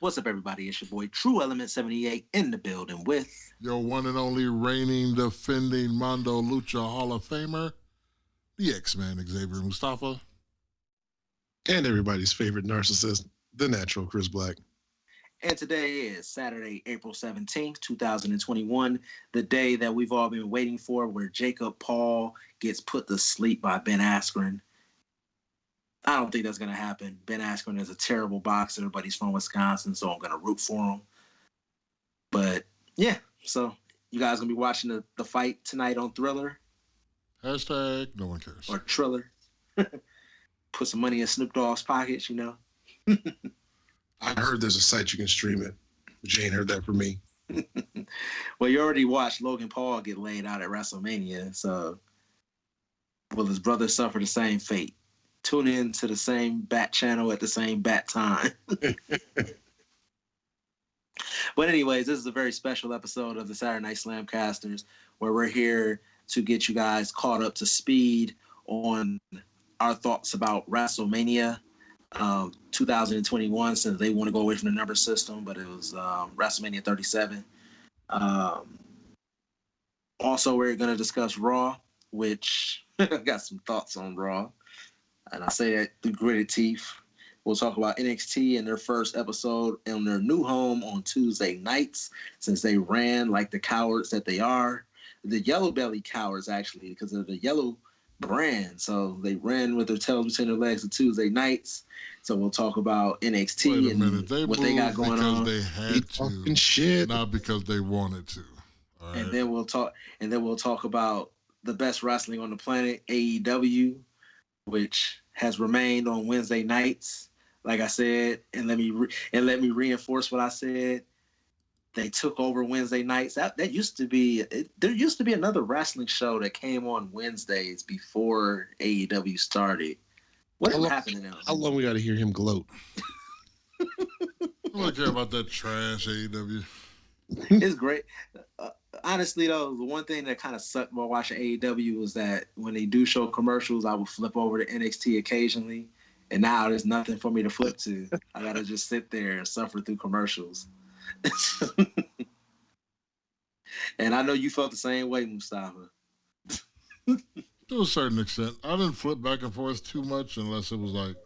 What's up, everybody? It's your boy Tru Element 78 in the building with your one and only reigning, defending Mondo Lucha Hall of Famer, the X-Man Xavier Mustafa. And everybody's favorite narcissist, the natural Chris Black. And today is Saturday, April 17th, 2021, the day that we've all been waiting for, where Jacob Paul gets put to sleep by Ben Askren. I don't think that's going to happen. Ben Askren is a terrible boxer, but he's from Wisconsin, so I'm going to root for him. But, yeah, so you guys going to be watching the fight tonight on Thriller? Hashtag no one cares. Or Triller. Put some money in Snoop Dogg's pockets, you know? I heard there's a site you can stream it, but you ain't heard that from me. Well, you already watched Logan Paul get laid out at WrestleMania, so will his brother suffer the same fate? Tune in to the same bat channel at the same bat time. But anyways, this is a very special episode of the Saturday Night SlamCasters, where we're here to get you guys caught up to speed on our thoughts about WrestleMania 2021, since they want to go away from the number system, but it was WrestleMania 37. Also, we're going to discuss Raw, which I got some thoughts on Raw. And I say that through gritted teeth. We'll talk about NXT and their first episode in their new home on Tuesday nights, since they ran like the cowards that they are. The yellow belly cowards, actually, because of the yellow brand. So they ran with their tails between their legs on Tuesday nights. So we'll talk about NXT and what they got going on. They had to, shit. Not because they wanted to. All right? And then we'll talk about the best wrestling on the planet, AEW, which has remained on Wednesday nights. Like I said, and let me reinforce what I said. They took over Wednesday nights. That used to be there used to be another wrestling show that came on Wednesdays before AEW started. What happened to them? How long we got to hear him gloat? I don't care about that trash AEW. It's great. Honestly, though, the one thing that kind of sucked while watching AEW was that when they do show commercials, I would flip over to NXT occasionally, and now there's nothing for me to flip to. I gotta just sit there and suffer through commercials. And I know you felt the same way, Mustafa. To a certain extent. I didn't flip back and forth too much unless it was like,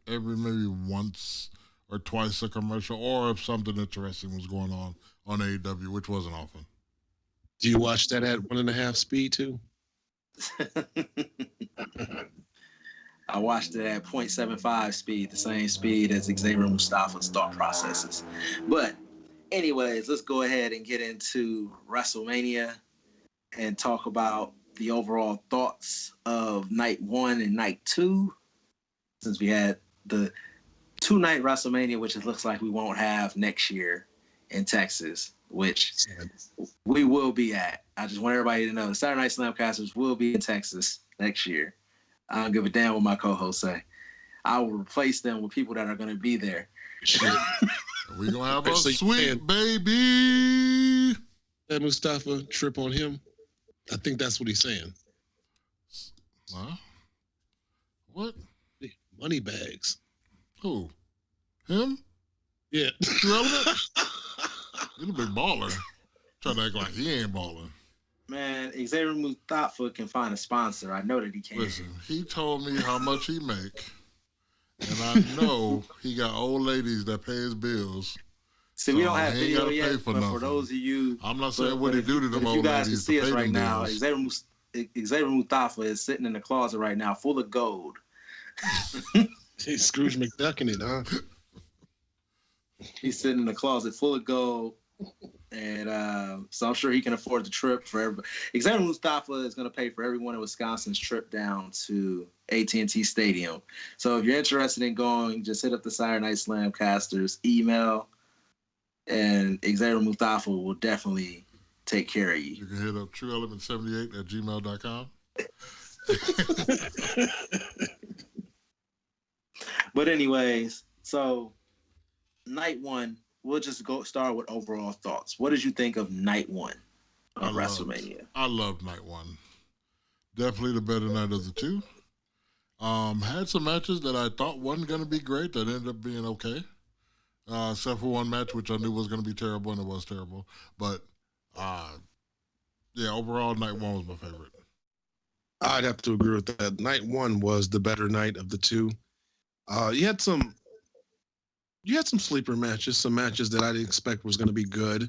every maybe once or twice a commercial, or if something interesting was going on AEW, which wasn't often. Do you watch that at 1.5 speed too? I watched it at 0.75 speed, the same speed as Xavier Mustafa's thought processes. But anyways, let's go ahead and get into WrestleMania and talk about the overall thoughts of night 1 and night 2, since we had the 2-night WrestleMania, which it looks like we won't have next year in Texas, which we will be at. I just want everybody to know the Saturday Night SlamCasters will be in Texas next year. I don't give a damn what my co-hosts say. I will replace them with people that are going to be there. We're going to have a sweet baby. That Mustafa trip on him. I think that's what he's saying. Huh? What? Money bags. Who? Him? Yeah. Tru Element? He's a big baller. Trying to act like he ain't balling. Man, Xavier Mustafa can find a sponsor. I know that he can. Listen, he told me how much he make, and I know he got old ladies that pay his bills. See, we don't have video yet, but for those of you... I'm not saying what he do to them old ladies to pay them bills. You guys can see us right now. Xavier Mustafa is sitting in the closet right now full of gold. He's Scrooge McDuck in it, huh? He's sitting in the closet full of gold. And so I'm sure he can afford the trip for everybody. Xavier Mustafa is going to pay for everyone in Wisconsin's trip down to AT&T Stadium. So if you're interested in going, just hit up the Saturday Night SlamCasters email, and Xavier Mustafa will definitely take care of you. You can hit up trueelement78@gmail.com. But anyways, so night 1. We'll just start with overall thoughts. What did you think of night 1 of WrestleMania? I loved night 1. Definitely the better night of the two. Had some matches that I thought wasn't going to be great that ended up being okay. except for one match, which I knew was going to be terrible, and it was terrible. But, yeah, overall, night one was my favorite. I'd have to agree with that. Night one was the better night of the two. You had some sleeper matches, some matches that I didn't expect was going to be good,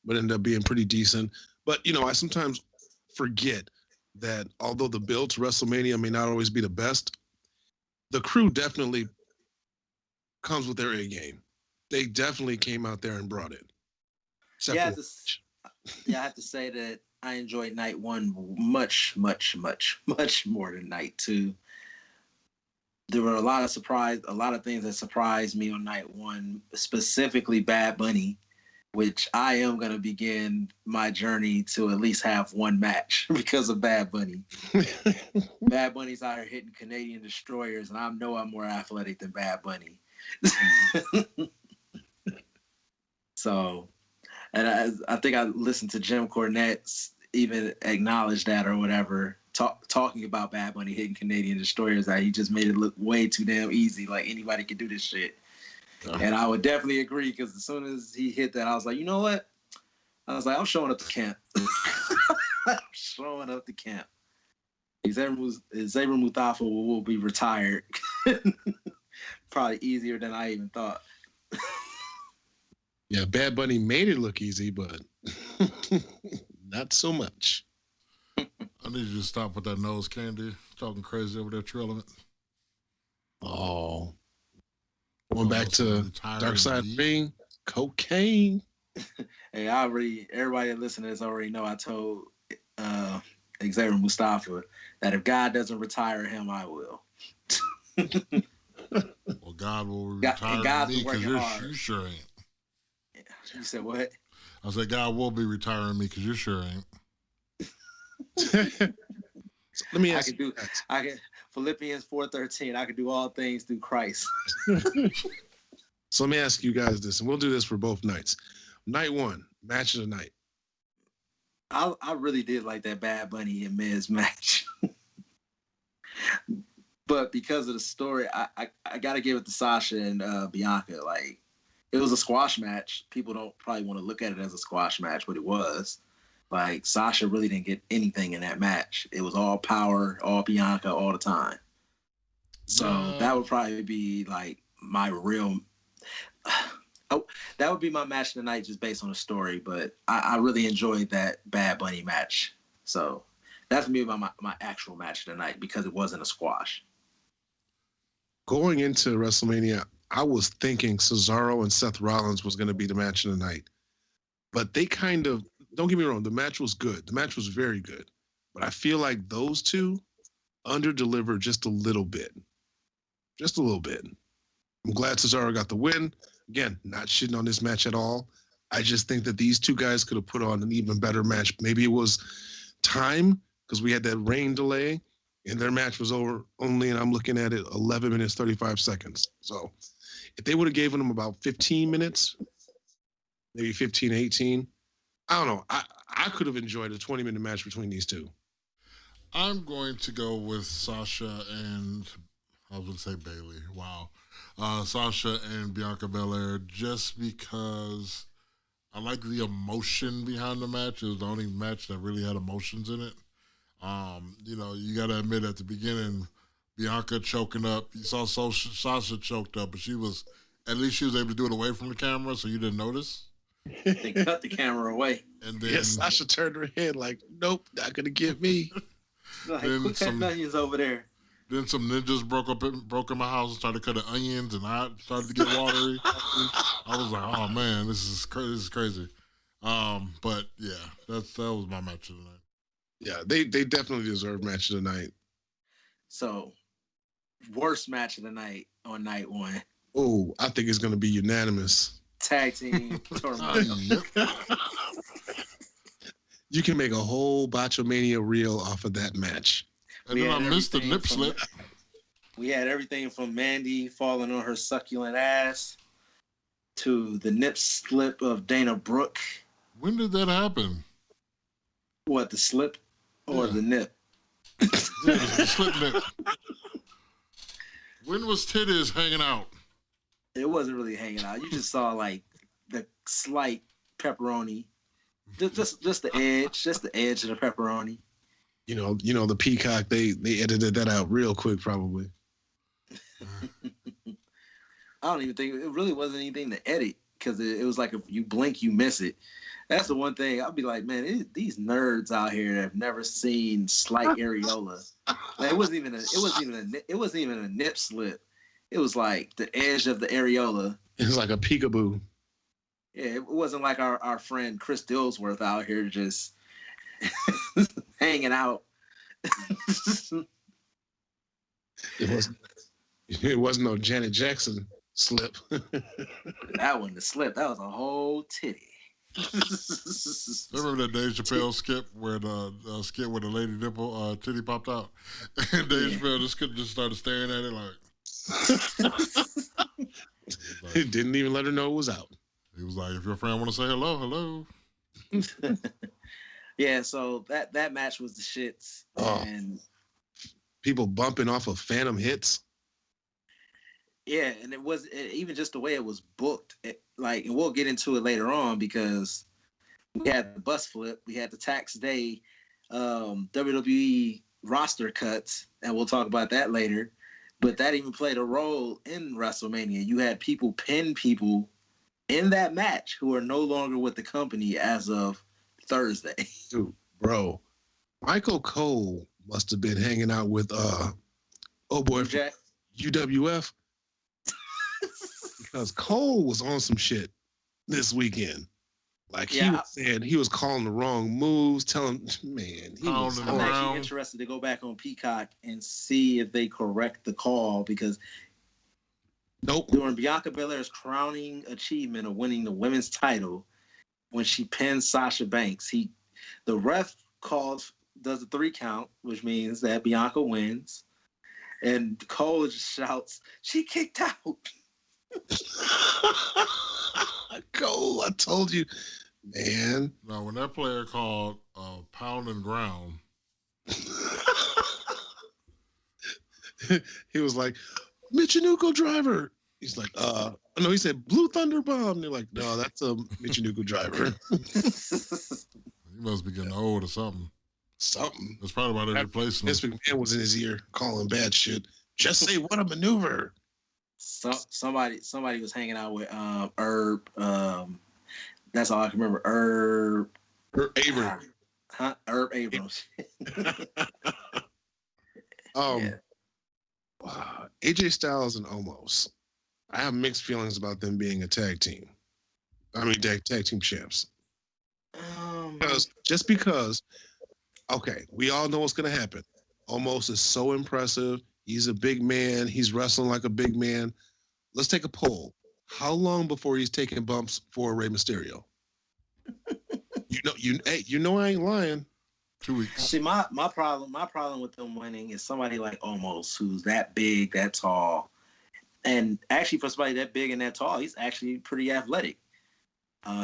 but ended up being pretty decent. But, I sometimes forget that although the build to WrestleMania may not always be the best, the crew definitely comes with their A game. They definitely came out there and brought it. Yeah, I have to say that I enjoyed night one much, much, much, much more than night two. There were a lot of things that surprised me on night one, specifically Bad Bunny, which I am going to begin my journey to at least have one match because of Bad Bunny. Bad Bunny's out here hitting Canadian destroyers, and I know I'm more athletic than Bad Bunny. So, and I think I listened to Jim Cornette even acknowledge that or whatever, talking about Bad Bunny hitting Canadian destroyers, that he just made it look way too damn easy, like anybody could do this shit. And I would definitely agree, because as soon as he hit that, I was like, you know what? I was like, I'm showing up to camp. I'm showing up to camp. Xavier Mustafa will be retired. Probably easier than I even thought. Yeah, Bad Bunny made it look easy, but not so much. I need you to stop with that nose candy. Talking crazy over there, Tru Element. Oh. Going back to Dark Side Ring, cocaine. Hey, everybody that listens to this already know I told Xavier Mustafa that if God doesn't retire him, I will. Well, God will retire me, because you sure ain't. Yeah. You said what? I said God will be retiring me, because you sure ain't. Let me ask you. Philippians 4:13. I can do all things through Christ. So let me ask you guys this, and we'll do this for both nights. Night one, match of the night. I really did like that Bad Bunny and Miz match. But because of the story, I got to give it to Sasha and Bianca. Like, it was a squash match. People don't probably want to look at it as a squash match, but it was. Like, Sasha really didn't get anything in that match. It was all power, all Bianca, all the time. So that would probably be like my real. That would be my match tonight, just based on the story. But I really enjoyed that Bad Bunny match. So that's me my actual match tonight, because it wasn't a squash. Going into WrestleMania, I was thinking Cesaro and Seth Rollins was going to be the match of the night. But they kind of, don't get me wrong, the match was good. The match was very good. But I feel like those two under-delivered just a little bit. Just a little bit. I'm glad Cesaro got the win. Again, not shitting on this match at all. I just think that these two guys could have put on an even better match. Maybe it was time, because we had that rain delay, and their match was over only, and I'm looking at it, 11 minutes, 35 seconds. So if they would have given them about 15 minutes, maybe 15, 18, I don't know. I could have enjoyed a 20-minute match between these two. I'm going to go with Sasha and, I was going to say Bailey. Wow. Sasha and Bianca Belair, just because I like the emotion behind the match. It was the only match that really had emotions in it. You got to admit, at the beginning, Bianca choking up. You saw Sasha choked up, but at least she was able to do it away from the camera, so you didn't notice. They cut the camera away. And then Sasha turned her head like, nope, not going to get me. Like, quick cut onions over there. Then some ninjas broke in my house and started cutting onions, and I started to get watery. I was like, oh man, this is crazy. But yeah, that was my match of the night. Yeah, they definitely deserve match of the night. So, worst match of the night on night one. Oh, I think it's going to be unanimous. Tag team tournament. You can make a whole Botchamania reel off of that match. And then I missed the nip slip. We had everything from Mandy falling on her succulent ass to the nip slip of Dana Brooke. When did that happen? What, the slip or the nip? Yeah, the slip nip. When was titties hanging out? It wasn't really hanging out. You just saw like the slight pepperoni, just the edge of the pepperoni. You know the Peacock. They edited that out real quick, probably. I don't even think it really wasn't anything to edit because it was like if you blink, you miss it. That's the one thing I'll be like, man, these nerds out here have never seen slight areola. Like, it wasn't even a nip slip. It was like the edge of the areola. It was like a peekaboo. Yeah, it wasn't like our friend Chris Dillsworth out here just hanging out. It wasn't no Janet Jackson slip. That wasn't a slip. That was a whole titty. Remember that Dave Chappelle skit where the lady nipple titty popped out, and Dave Chappelle just started staring at it like. He didn't even let her know it was out. He was like, "If your friend want to say hello, hello." Yeah, so that match was the shits, and people bumping off of Phantom hits. Yeah, and it was even just the way it was booked. And we'll get into it later on because we had the bus flip, we had the tax day WWE roster cuts, and we'll talk about that later. But that even played a role in WrestleMania. You had people pin people in that match who are no longer with the company as of Thursday. Dude, bro, Michael Cole must have been hanging out with Jack UWF. Because Cole was on some shit this weekend. Like he was saying, he was calling the wrong moves, telling man. I'm actually interested to go back on Peacock and see if they correct the call because during Bianca Belair's crowning achievement of winning the women's title, when she pins Sasha Banks, the ref does a 3 count, which means that Bianca wins, and Cole just shouts, "She kicked out." Cole, I told you, man. Now, when that player called pound and ground, he was like, Michinoku driver. He's like, no, he said Blue Thunder Bomb. And they're like, no, that's a Michinoku driver. He must be getting old or something. That's probably why they're replacing him. Vince McMahon was in his ear calling bad shit. Just say what a maneuver. Somebody was hanging out with Herb. That's all I can remember. Herb Abrams. Herb Abrams. AJ Styles and Omos. I have mixed feelings about them being a tag team. I mean, tag team champs. Because, okay, we all know what's going to happen. Omos is so impressive. He's a big man. He's wrestling like a big man. Let's take a poll. How long before he's taking bumps for Rey Mysterio? You know I ain't lying. 2 weeks. See, my problem with them winning is somebody like Omos, who's that big, that tall. And actually, for somebody that big and that tall, he's actually pretty athletic.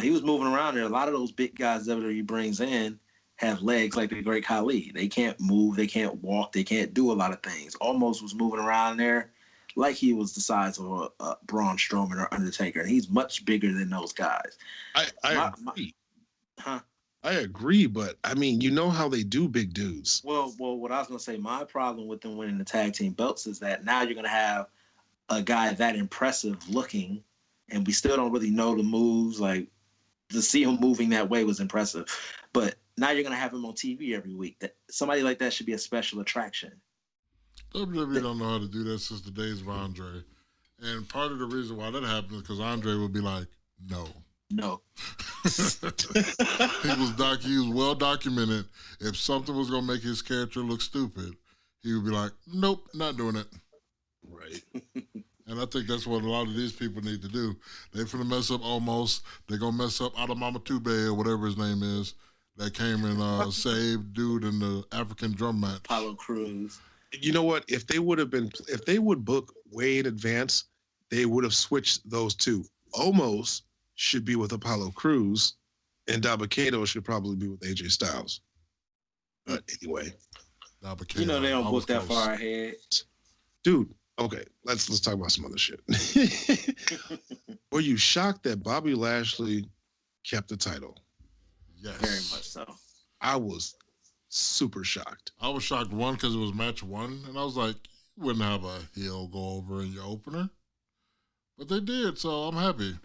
He was moving around there. A lot of those big guys WWE brings in have legs like the Great Khali. They can't move, they can't walk, they can't do a lot of things. Almost was moving around there like he was the size of a Braun Strowman or Undertaker. And he's much bigger than those guys. I agree. I agree, but I mean, you know how they do big dudes. Well, what I was going to say, my problem with them winning the tag team belts is that now you're going to have a guy that impressive looking, and we still don't really know the moves. Like, to see him moving that way was impressive. But now you're going to have him on TV every week. That somebody like that should be a special attraction. WWE don't know how to do that since the days of Andre. And part of the reason why that happened is because Andre would be like, no. He was well documented. If something was going to make his character look stupid, he would be like, nope, not doing it. Right. And I think that's what a lot of these people need to do. They're finna mess up Omos. They're going to mess up Adamama Tube or whatever his name is that came and saved dude in the African drum match. Apollo Crews. You know what? If they would book way in advance, they would have switched those two. Omos should be with Apollo Crews, and Dabba-Kato should probably be with AJ Styles. But anyway. You know they don't book that far ahead. Dude, Okay, let's talk about some other shit. Were you shocked that Bobby Lashley kept the title? Yes. Very much so. I was super shocked. I was shocked, one, because it was match one, and I was like, you wouldn't have a heel go over in your opener. But they did, so I'm happy.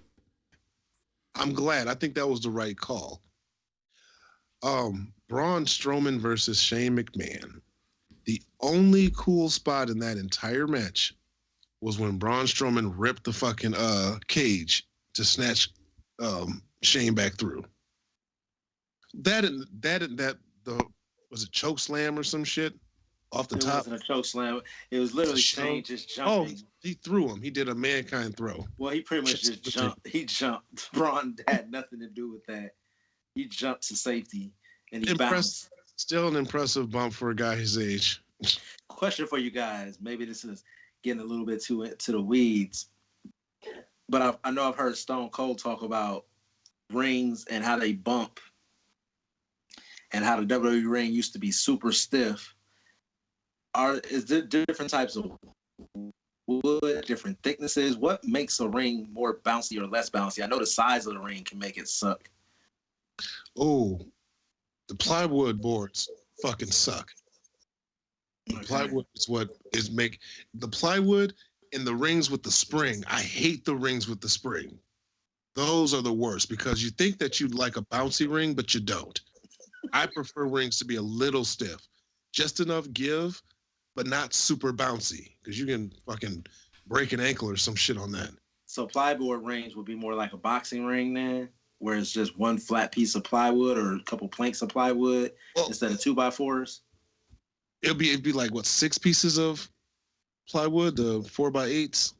I'm glad. I think that was the right call. Braun Strowman versus Shane McMahon. The only cool spot in that entire match was when Braun Strowman ripped the fucking cage to snatch Shane back through. That was a choke slam or some shit off the top. It wasn't a choke slam. It was literally Shane just jumping. Oh, he threw him. He did a mankind throw. Well, he pretty much just jumped. He jumped. Braun had nothing to do with that. He jumped to safety and he bounced. Still an impressive bump for a guy his age. Question for you guys. Maybe this is getting a little bit too into the weeds, but I know I've heard Stone Cold talk about rings and how they bump and how the WWE ring used to be super stiff. Is there different types of wood, different thicknesses? What makes a ring more bouncy or less bouncy? I know the size of the ring can make it suck. Oh, the plywood boards fucking suck. The plywood is what is the plywood and the rings with the spring. I hate the rings with the spring. Those are the worst because you think that you'd like a bouncy ring, but you don't. I prefer rings to be a little stiff, just enough give, but not super bouncy because you can fucking break an ankle or some shit on that. So plywood rings would be more like a boxing ring then, where it's just one flat piece of plywood or a couple planks of plywood instead of 2x4s. It'd be like what, 6 pieces of plywood, the 4x8s,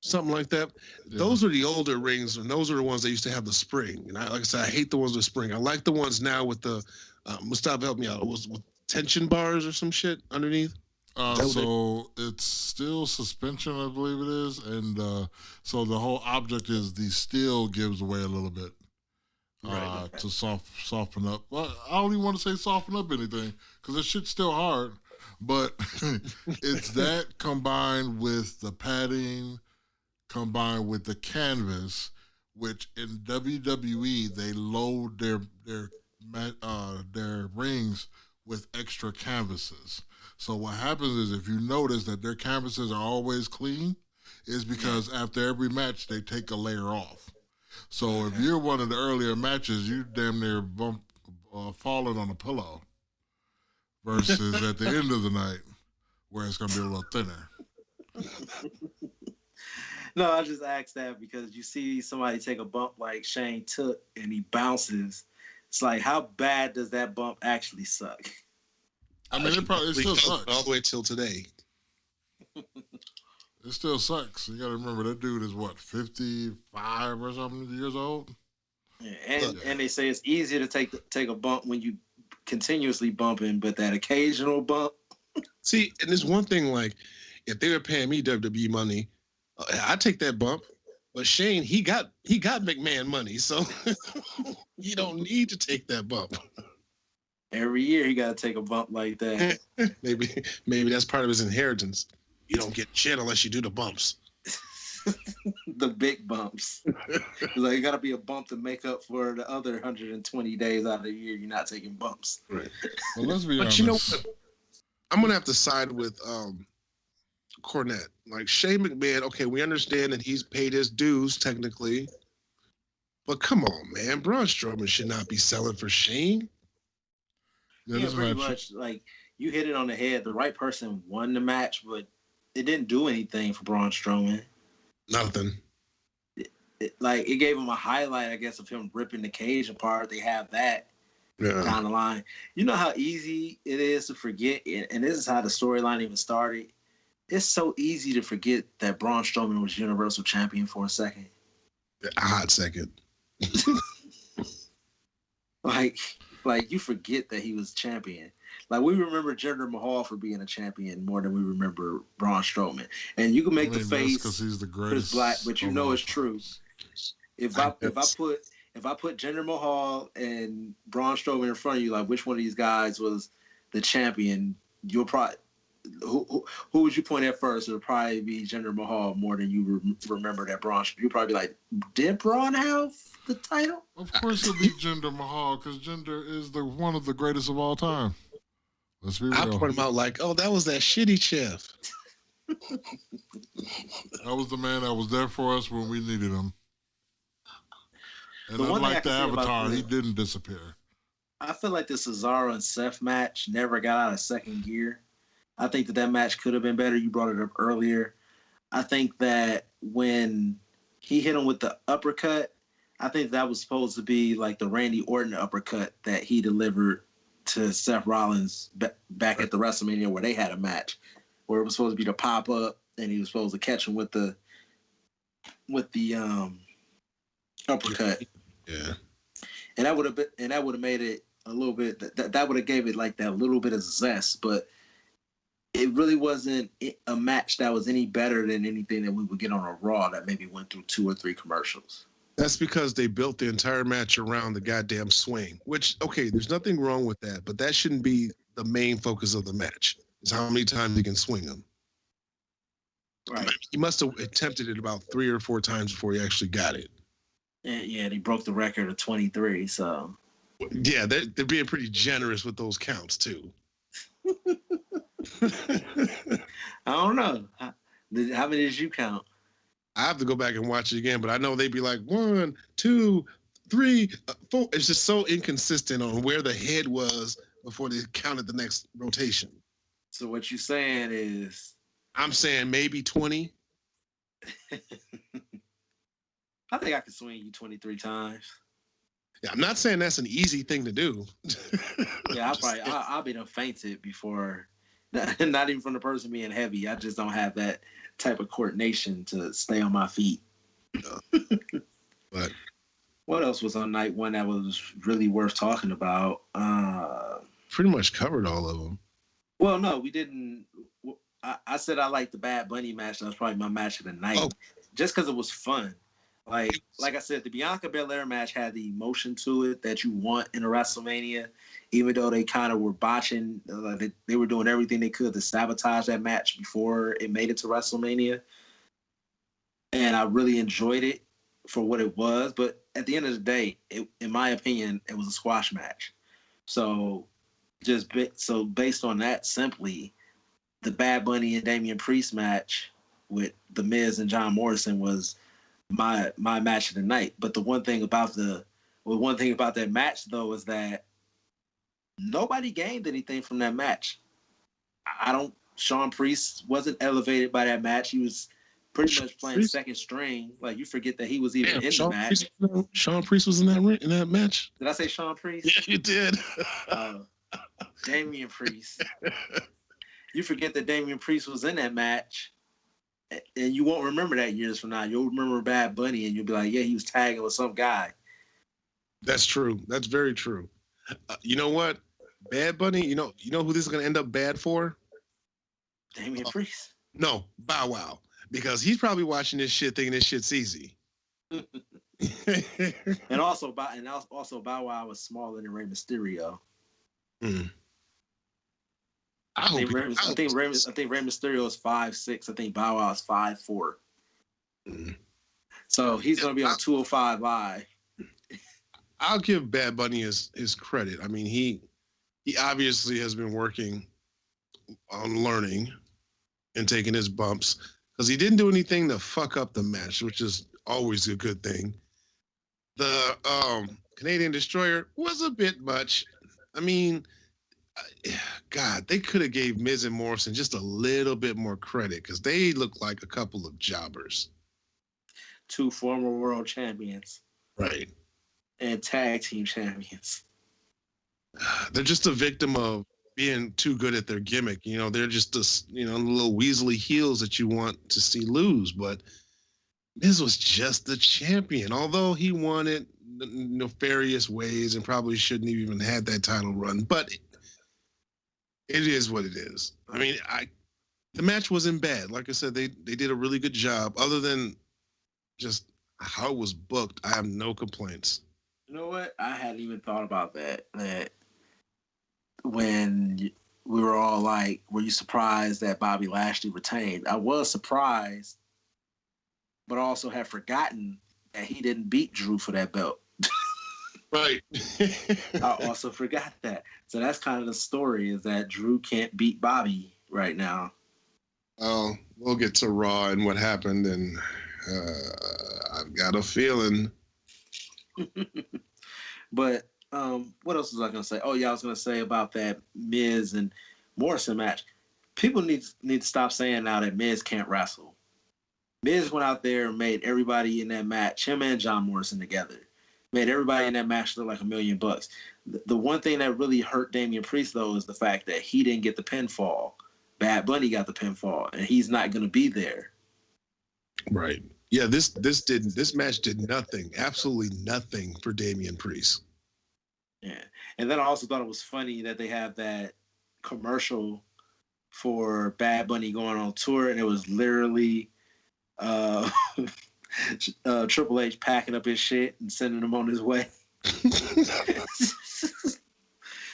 something like that. Yeah. Those are the older rings, and those are the ones that used to have the spring. And like I said, I hate the ones with spring. I like the ones now with the Mustafa, help me out. It was with tension bars or some shit underneath. So it's still suspension, I believe it is, and so the whole object is the steel gives way a little bit. Right. To soften up. Well, I don't even want to say soften up anything because this shit's still hard. But it's that combined with the padding, combined with the canvas, which in WWE they load their rings with extra canvases. So what happens is if you notice that their canvases are always clean, is because after every match they take a layer off. So if you're one of the earlier matches, you damn near falling on a pillow versus at the end of the night where it's going to be a little thinner. No, I just asked that because you see somebody take a bump like Shane took and he bounces. It's like, how bad does that bump actually suck? I mean, it still sucks. All the way till today. It still sucks. You got to remember that dude is what, 55 or something years old. Yeah, and they say it's easier to take a bump when you continuously bumping, but that occasional bump. See, and there's one thing, like if they were paying me WWE money, I'd take that bump. But Shane, he got McMahon money, so you don't need to take that bump. Every year he got to take a bump like that. maybe that's part of his inheritance. You don't get shit unless you do the bumps. The big bumps. Like, it got to be a bump to make up for the other 120 days out of the year you're not taking bumps. Right. Well, let's be honest. You know what? I'm going to have to side with Cornette. Like, Shane McMahon, okay, we understand that he's paid his dues, technically. But come on, man. Braun Strowman should not be selling for Shane. Yeah, pretty much. Like, you hit it on the head. The right person won the match, but it didn't do anything for Braun Strowman. Nothing. It gave him a highlight, I guess, of him ripping the cage apart. They have that down the line. You know how easy it is to forget, and this is how the storyline even started. It's so easy to forget that Braun Strowman was Universal Champion for a second. A hot second. Like you forget that he was champion. Like, we remember Jinder Mahal for being a champion more than we remember Braun Strowman. And you can make the face because he's the greatest, black, but you know it's true. If I put Jinder Mahal and Braun Strowman in front of you, like, which one of these guys was the champion, you'll probably who would you point at first? It would probably be Jinder Mahal more than you remember that Braun. You'd probably be like, did Braun have the title? Of course it'll be Jinder Mahal, because Jinder is one of the greatest of all time. Let's be real. I point him out like, oh, that was that shitty chef. That was the man that was there for us when we needed him. And unlike the Avatar, he didn't disappear. I feel like the Cesaro and Seth match never got out of second gear. I think that match could have been better. You brought it up earlier. I think that when he hit him with the uppercut, I think that was supposed to be like the Randy Orton uppercut that he delivered to Seth Rollins back at the WrestleMania where they had a match, where it was supposed to be the pop up and he was supposed to catch him with the uppercut. Yeah. And that would have made it a little bit, that would have gave it like that little bit of zest, but it really wasn't a match that was any better than anything that we would get on a Raw that maybe went through 2 or 3 commercials. That's because they built the entire match around the goddamn swing, which, okay, there's nothing wrong with that, but that shouldn't be the main focus of the match, is how many times you can swing them. Right. I mean, he must have attempted it about 3 or 4 times before he actually got it. Yeah, they broke the record of 23, so. Yeah, they're being pretty generous with those counts, too. I don't know. How many did you count? I have to go back and watch it again, but I know they'd be like 1, 2, 3, 4. It's just so inconsistent on where the head was before they counted the next rotation. So what you're saying is? I'm saying maybe 20. I think I could swing you 23 times. Yeah, I'm not saying that's an easy thing to do. Yeah, I'll be done fainted before. Not even from the person being heavy. I just don't have that type of coordination to stay on my feet. But what else was on night one that was really worth talking about? Pretty much covered all of them. Well, no, we didn't. I said I liked the Bad Bunny match. That was probably my match of the night, just because it was fun. Like I said, the Bianca Belair match had the emotion to it that you want in a WrestleMania, even though they kind of were botching. They were doing everything they could to sabotage that match before it made it to WrestleMania. And I really enjoyed it for what it was. But at the end of the day, in my opinion, it was a squash match. So based on that, simply, the Bad Bunny and Damian Priest match with The Miz and John Morrison was my match of the night. But the one thing about that match though is that nobody gained anything from that match. Sean Priest wasn't elevated by that match. He was pretty much playing second string. Like, you forget that he was even in the match. Sean Priest was in that match. Did I say Sean Priest? Yeah, you did. Damian Priest. You forget that Damian Priest was in that match. And you won't remember that years from now. You'll remember Bad Bunny, and you'll be like, yeah, he was tagging with some guy. That's true. That's very true. You know what? Bad Bunny, you know who this is going to end up bad for? Damian Priest. No, Bow Wow. Because he's probably watching this shit thinking this shit's easy. and also Bow Wow was smaller than Rey Mysterio. Mm. I think Rey Mysterio is 5'6". I think Bow Wow is 5'4". Mm. So he's going to be on 205 Live. I'll give Bad Bunny his credit. I mean, he obviously has been working on learning and taking his bumps, because he didn't do anything to fuck up the match, which is always a good thing. The Canadian Destroyer was a bit much. I mean, God, they could have gave Miz and Morrison just a little bit more credit, because they look like a couple of jobbers. 2 former world champions. Right. And tag team champions. They're just a victim of being too good at their gimmick. They're just little weaselly heels that you want to see lose. But Miz was just the champion, although he won it nefarious ways and probably shouldn't have even had that title run. But it is what it is. I mean, the match wasn't bad. Like I said, they did a really good job. Other than just how it was booked, I have no complaints. You know what? I hadn't even thought about that. That when we were all like, were you surprised that Bobby Lashley retained? I was surprised, but I also had forgotten that he didn't beat Drew for that belt. Right. I also forgot that. So that's kind of the story, is that Drew can't beat Bobby right now. Oh, we'll get to Raw and what happened, and I've got a feeling. But what else was I going to say? Oh, yeah, I was going to say about that Miz and Morrison match. People need to stop saying now that Miz can't wrestle. Miz went out there and made everybody in that match, him and John Morrison together, made everybody in that match look like $1 million. The one thing that really hurt Damian Priest, though, is the fact that he didn't get the pinfall. Bad Bunny got the pinfall, and he's not going to be there. Right. Yeah, this match did nothing, absolutely nothing for Damian Priest. Yeah. And then I also thought it was funny that they have that commercial for Bad Bunny going on tour, and it was literally Triple H packing up his shit and sending him on his way.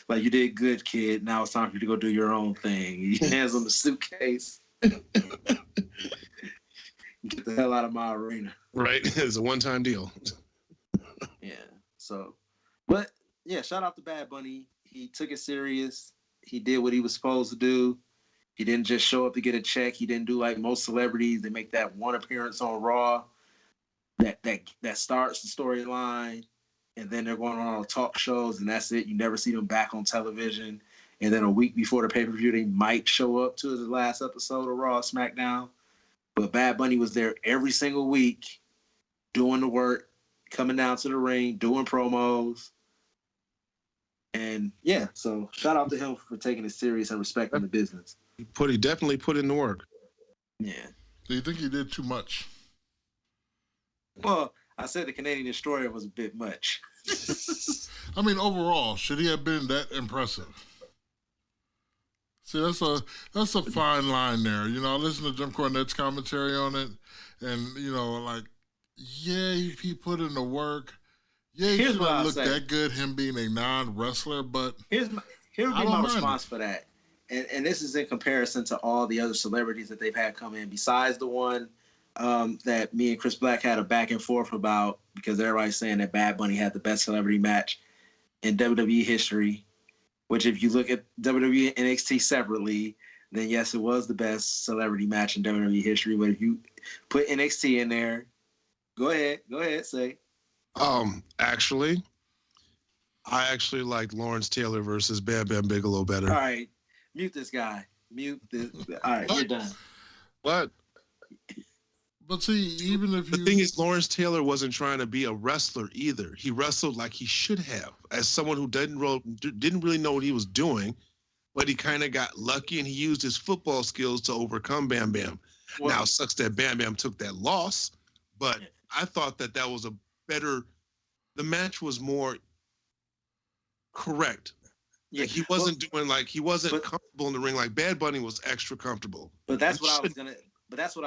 Like, you did good, kid. Now it's time for you to go do your own thing. He hands on the suitcase. Get the hell out of my arena. Right. It's a one-time deal. Yeah. So, but yeah, shout out to Bad Bunny. He took it serious. He did what he was supposed to do. He didn't just show up to get a check. He didn't do like most celebrities. They make that one appearance on Raw that starts the storyline, and then they're going on all talk shows, and that's it. You never see them back on television. And then a week before the pay-per-view, they might show up to the last episode of Raw, SmackDown. But Bad Bunny was there every single week, doing the work, coming down to the ring, doing promos. And yeah, so shout out to him for taking it serious and respecting the business. He definitely put in the work. Yeah. Do you think he did too much? Well, I said the Canadian Destroyer was a bit much. I mean, overall, should he have been that impressive? See, that's a fine line there. You know, I listened to Jim Cornette's commentary on it, and you know, like, yeah, he put in the work. Yeah, he should not look that good, him being a non-wrestler, but here's my response for that. And this is in comparison to all the other celebrities that they've had come in, besides the one that me and Chris Black had a back and forth about, because everybody's saying that Bad Bunny had the best celebrity match in WWE history, which if you look at WWE and NXT separately, then yes, it was the best celebrity match in WWE history. But if you put NXT in there, go ahead, say. Actually, I actually liked Lawrence Taylor versus Bam Bam Bigelow better. All right. Mute this guy. Mute this. All right, you're done. What? But see, even if the thing is, Lawrence Taylor wasn't trying to be a wrestler either. He wrestled like he should have, as someone who didn't really know what he was doing, but he kind of got lucky and he used his football skills to overcome Bam Bam. Well, now, it sucks that Bam Bam took that loss, but I thought that was a better. The match was more correct. Yeah, he wasn't comfortable in the ring like Bad Bunny was extra comfortable. But that's what I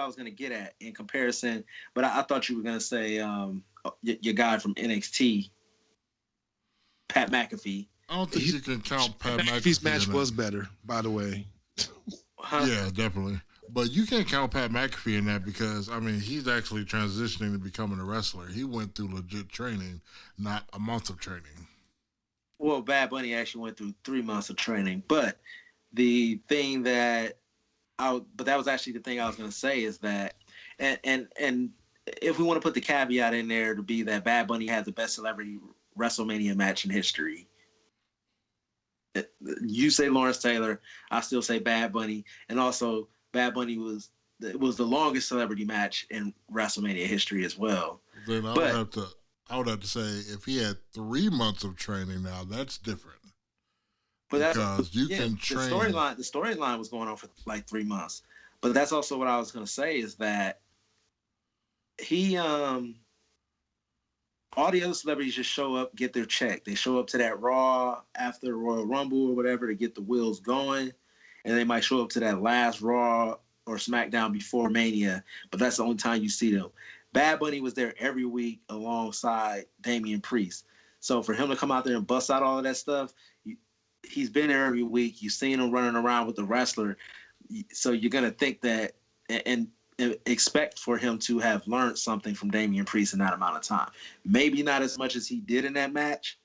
was gonna get at in comparison. But I thought you were gonna say your guy from NXT, Pat McAfee. I don't think you can count Pat McAfee's match was better, by the way. Yeah, definitely. But you can't count Pat McAfee in that because, I mean, he's actually transitioning to becoming a wrestler. He went through legit training, not a month of training. Well, Bad Bunny actually went through 3 months of training. But the thing that that was actually the thing I was going to say is that, and if we want to put the caveat in there to be that Bad Bunny had the best celebrity WrestleMania match in history. You say Lawrence Taylor, I still say Bad Bunny, and also Bad Bunny was the longest celebrity match in WrestleMania history as well. Then I would have to say if he had 3 months of training now, that's different. But because you can train. The storyline was going on for like 3 months. But that's also what I was going to say is that he all the other celebrities just show up, get their check. They show up to that Raw after the Royal Rumble or whatever to get the wheels going. And they might show up to that last Raw or SmackDown before Mania. But that's the only time you see them. Bad Bunny was there every week alongside Damian Priest. So for him to come out there and bust out all of that stuff, he's been there every week. You've seen him running around with the wrestler. So you're going to think that and expect for him to have learned something from Damian Priest in that amount of time. Maybe not as much as he did in that match,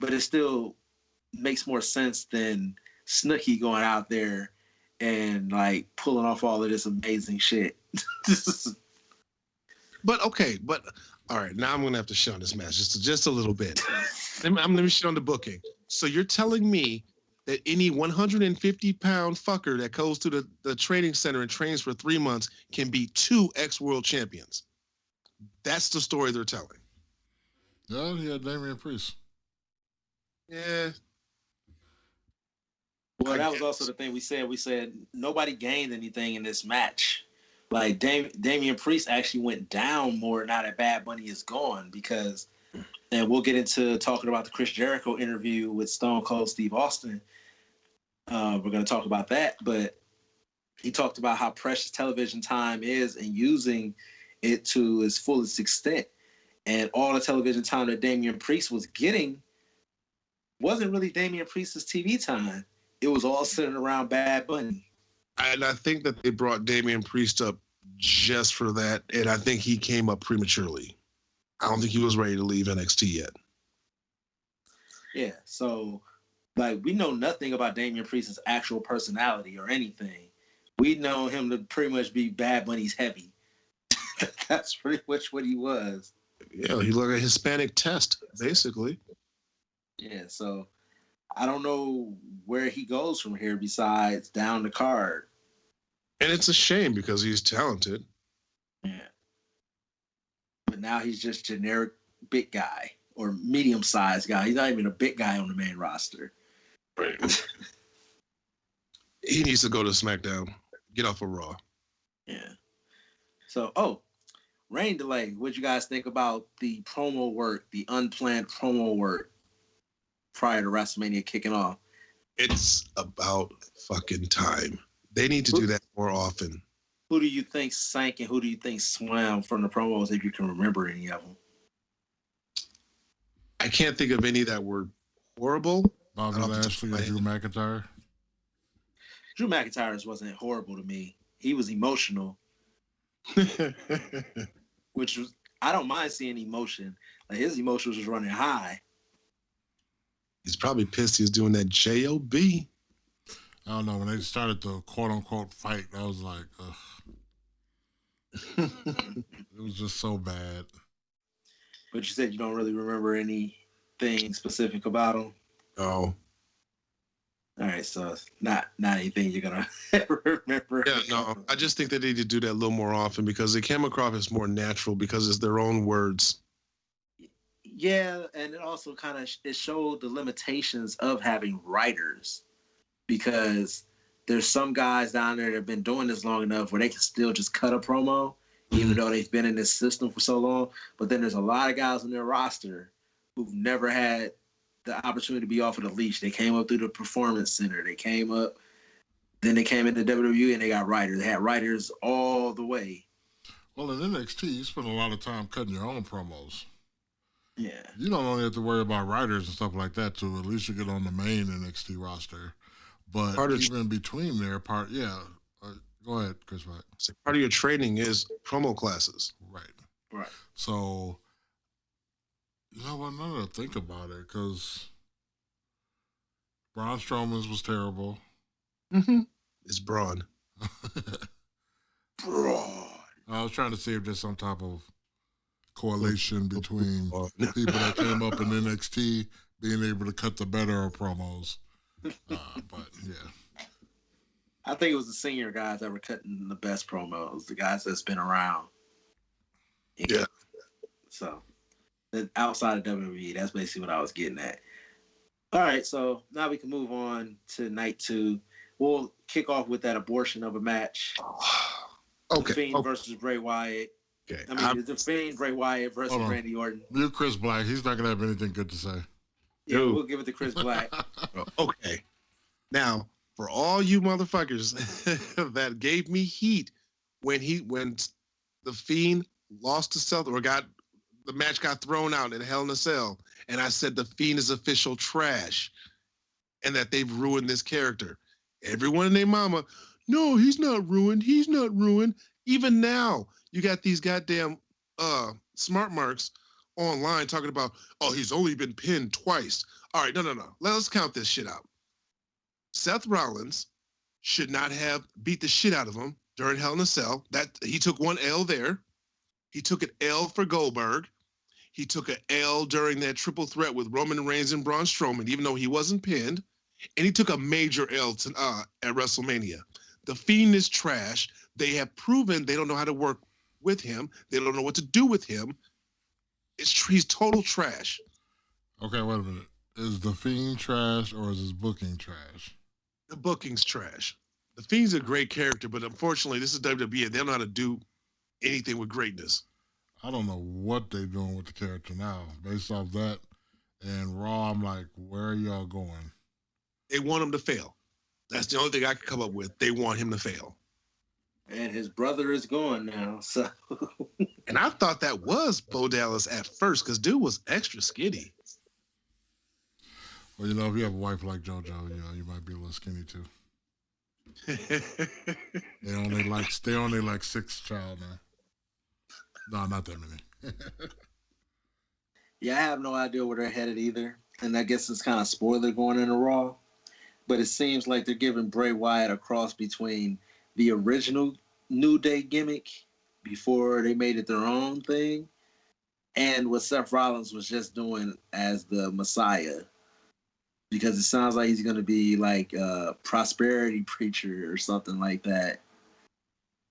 but it still makes more sense than Snooki going out there and like pulling off all of this amazing shit. But all right, now I'm gonna have to shit on this match just a little bit. I'm gonna shit on the booking. So you're telling me that any 150-pound fucker that goes to the training center and trains for 3 months can beat 2 ex-world champions? That's the story they're telling. Yeah, he had Damian Priest. Yeah. Well, that was also the thing we said. We said nobody gained anything in this match. Like Damian Priest actually went down more now that Bad Bunny is gone because, and we'll get into talking about the Chris Jericho interview with Stone Cold Steve Austin. We're going to talk about that, but he talked about how precious television time is and using it to its fullest extent. And all the television time that Damian Priest was getting wasn't really Damian Priest's TV time. It was all centered around Bad Bunny. And I think that they brought Damian Priest up just for that, and I think he came up prematurely. I don't think he was ready to leave NXT yet. Yeah, so like we know nothing about Damian Priest's actual personality or anything. We know him to pretty much be Bad Bunny's heavy. That's pretty much what he was. Yeah, he looked like a Hispanic test, basically. Yeah, so I don't know where he goes from here besides down the card. And it's a shame because he's talented. Yeah. But now he's just generic big guy or medium-sized guy. He's not even a big guy on the main roster. Right. He needs to go to SmackDown. Get off of Raw. Yeah. So, rain delay. What'd you guys think about the promo work, the unplanned promo work prior to WrestleMania kicking off? It's about fucking time. They need to do that more often. Who do you think sank and who do you think swam from the promos, if you can remember any of them? I can't think of any that were horrible. Bobby Lashley or Drew McIntyre? Drew McIntyre's wasn't horrible to me. He was emotional. Which was, I don't mind seeing emotion. Like his emotions was running high. He's probably pissed he's doing that J.O.B. I don't know. When they started the quote-unquote fight, I was like, ugh. It was just so bad. But you said you don't really remember anything specific about him? Oh. All right, so not anything you're going to remember. Yeah, no. I just think they need to do that a little more often because it came across as more natural because it's their own words. Yeah, and it also kind of it showed the limitations of having writers because there's some guys down there that have been doing this long enough where they can still just cut a promo, even though they've been in this system for so long. But then there's a lot of guys on their roster who've never had the opportunity to be off of the leash. They came up through the Performance Center. They came up, then they came into WWE and they got writers. They had writers all the way. Well, in NXT, you spend a lot of time cutting your own promos. Yeah. You don't only have to worry about writers and stuff like that, too. At least you get on the main NXT roster. But even between there, go ahead, Chris. Right. So part of your training is promo classes. Right. So, you know what? Now that I think about it, because Braun Strowman's was terrible. Mm-hmm. It's Braun. Braun. I was trying to see if there's some type of correlation between people that came up in NXT being able to cut the better of promos. But yeah, I think it was the senior guys that were cutting the best promos, the guys that's been around. Yeah. So outside of WWE, that's basically what I was getting at. All right, so now we can move on to night 2. We'll kick off with that abortion of a match. Okay. The Fiend versus Bray Wyatt. Okay. I mean, The Fiend, Bray Wyatt versus Randy Orton. You're Chris Black. He's not going to have anything good to say. Yeah, we'll give it to Chris Black. Okay. Now, for all you motherfuckers that gave me heat when the Fiend lost to Seth or the match got thrown out in Hell in a Cell, and I said the Fiend is official trash. and that they've ruined this character. Everyone and their mama, no, he's not ruined. He's not ruined. Even now, you got these goddamn smart marks online talking about, oh, he's only been pinned twice. All right, no. Let's count this shit out. Seth Rollins should not have beat the shit out of him during Hell in a Cell. That he took one L there. He took an L for Goldberg. He took an L during that triple threat with Roman Reigns and Braun Strowman, even though he wasn't pinned. And he took a major L at WrestleMania. The Fiend is trash. They have proven they don't know how to work with him. They don't know what to do with him. He's total trash. Okay, wait a minute. Is The Fiend trash or is his booking trash? The booking's trash. The Fiend's a great character, but unfortunately, this is WWE. They don't know how to do anything with greatness. I don't know what they're doing with the character now. Based off that and Raw, I'm like, where are y'all going? They want him to fail. That's the only thing I can come up with. They want him to fail. And his brother is gone now, so. And I thought that was Bo Dallas at first, because dude was extra skinny. Well, if you have a wife like JoJo, you might be a little skinny too. They only like 6 child now. No, not that many. Yeah, I have no idea where they're headed either. And I guess it's kind of spoiler going into Raw. But it seems like they're giving Bray Wyatt a cross between the original New Day gimmick before they made it their own thing and what Seth Rollins was just doing as the Messiah. Because it sounds like he's going to be like a prosperity preacher or something like that.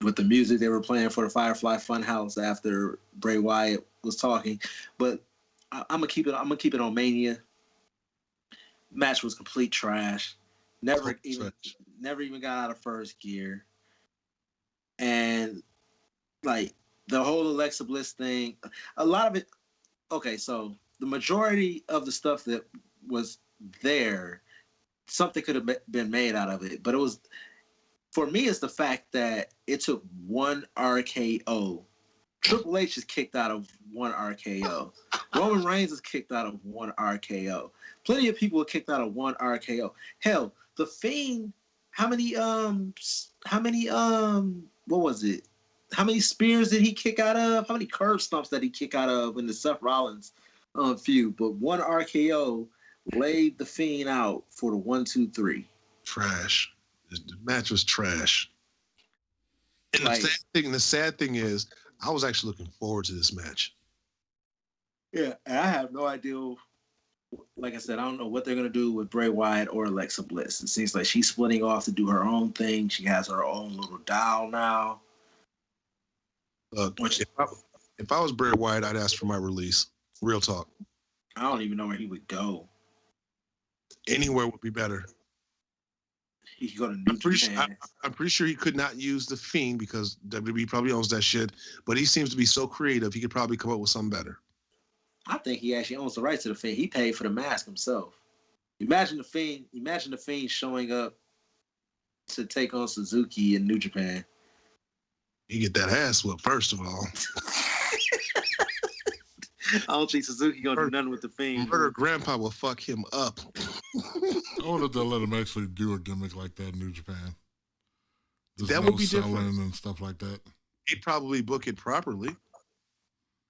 With the music they were playing for the Firefly Funhouse after Bray Wyatt was talking. But I'm gonna keep it on Mania. Match was complete trash. Never even got out of first gear. And like the whole Alexa Bliss thing, a lot of it. Okay, so the majority of the stuff that was there, something could have been made out of it. But it was, for me, it's the fact that it took one RKO. Triple H is kicked out of one RKO. Roman Reigns is kicked out of one RKO. Plenty of people are kicked out of one RKO. Hell, The Fiend, how many what was it? How many spears did he kick out of? How many curb stomps did he kick out of in the Seth Rollins feud? But one RKO laid The Fiend out for the 1, 2, 3. Trash. The match was trash. And Like, the sad thing is, I was actually looking forward to this match. Yeah, and I have no idea. Like I said, I don't know what they're going to do with Bray Wyatt or Alexa Bliss. It seems like she's splitting off to do her own thing. She has her own little dial now. Look, if I was Bray Wyatt, I'd ask for my release. Real talk. I don't even know where he would go. Anywhere would be better. He could go to New Japan. I'm pretty sure he could not use The Fiend because WWE probably owns that shit. But he seems to be so creative, he could probably come up with something better. I think he actually owns the rights to The Fiend. He paid for the mask himself. Imagine the Fiend showing up to take on Suzuki in New Japan. He get that ass whooped, first of all. I don't think Suzuki gonna do nothing with The Fiend. Murder Grandpa will fuck him up. I wonder if they'll let him actually do a gimmick like that in New Japan. That would be different and stuff like that. He'd probably book it properly.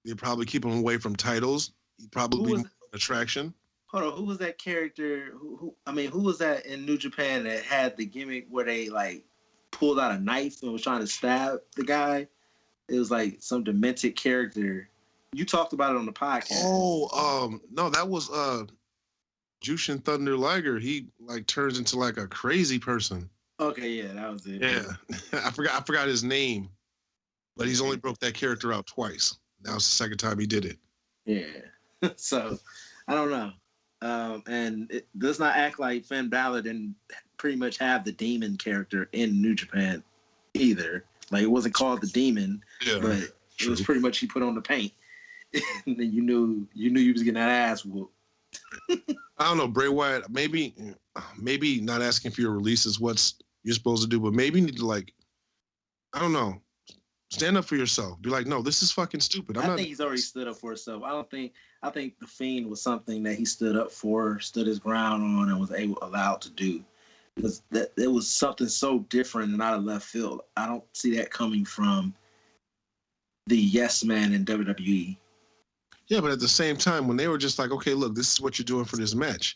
They'd probably keep him away from titles. He'd probably be an attraction. Hold on, who was that character? Who was that in New Japan that had the gimmick where they like pulled out a knife and was trying to stab the guy? It was like some demented character. You talked about it on the podcast. Oh, no, that was Jushin Thunder Liger. He like turns into like a crazy person. Okay, yeah, that was it. Yeah, I forgot his name, but he's only broke that character out twice. That was the second time he did it. Yeah, so I don't know, and it does not act like Finn Balor didn't pretty much have the demon character in New Japan either. Like, it wasn't called the demon, but it was pretty much he put on the paint. And then you knew you was getting that ass whooped. I don't know, Bray Wyatt. Maybe not asking for your release is what you're supposed to do, but maybe you need to, like, I don't know, stand up for yourself. Be like, no, this is fucking stupid. I think he's already stood up for himself. I don't think I think the Fiend was something that he stood up for, stood his ground on, and was allowed to do. Because it was something so different and out of left field. I don't see that coming from the yes man in WWE. Yeah, but at the same time, when they were just like, okay, look, this is what you're doing for this match,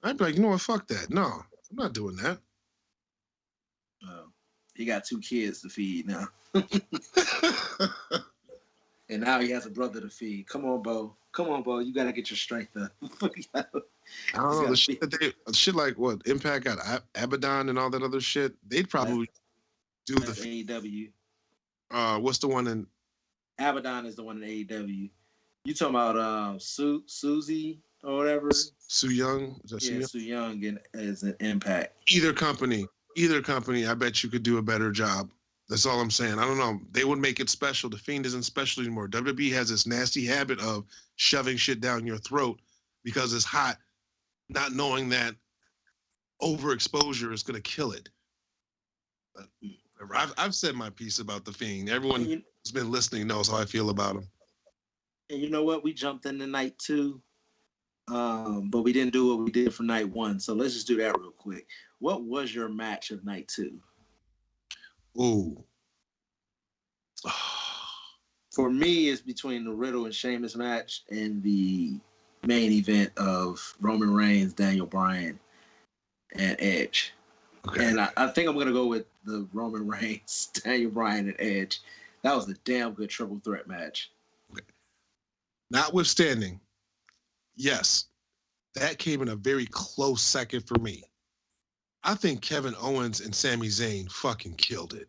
I'd be like, you know what, fuck that. No, I'm not doing that. He got 2 kids to feed now. And now he has a brother to feed. Come on, Bo. You got to get your strength up. I don't know. The shit like what? Impact got Abaddon and all that other shit. They'd probably do the AEW. What's the one in? Abaddon is the one in AEW. You talking about Susie or whatever? Su Young? Is that Su Young is an Impact. Either company, I bet you could do a better job. That's all I'm saying. I don't know. They would make it special. The Fiend isn't special anymore. WWE has this nasty habit of shoving shit down your throat because it's hot, not knowing that overexposure is going to kill it. But I've said my piece about the Fiend. Everyone who's been listening knows how I feel about him. And you know what? We jumped into night 2, but we didn't do what we did for night 1. So let's just do that real quick. What was your match of night 2? Ooh. For me, it's between the Riddle and Sheamus match and the main event of Roman Reigns, Daniel Bryan, and Edge. Okay. And I think I'm going to go with the Roman Reigns, Daniel Bryan, and Edge. That was a damn good triple threat match. Okay. Notwithstanding, yes, that came in a very close second for me. I think Kevin Owens and Sami Zayn fucking killed it.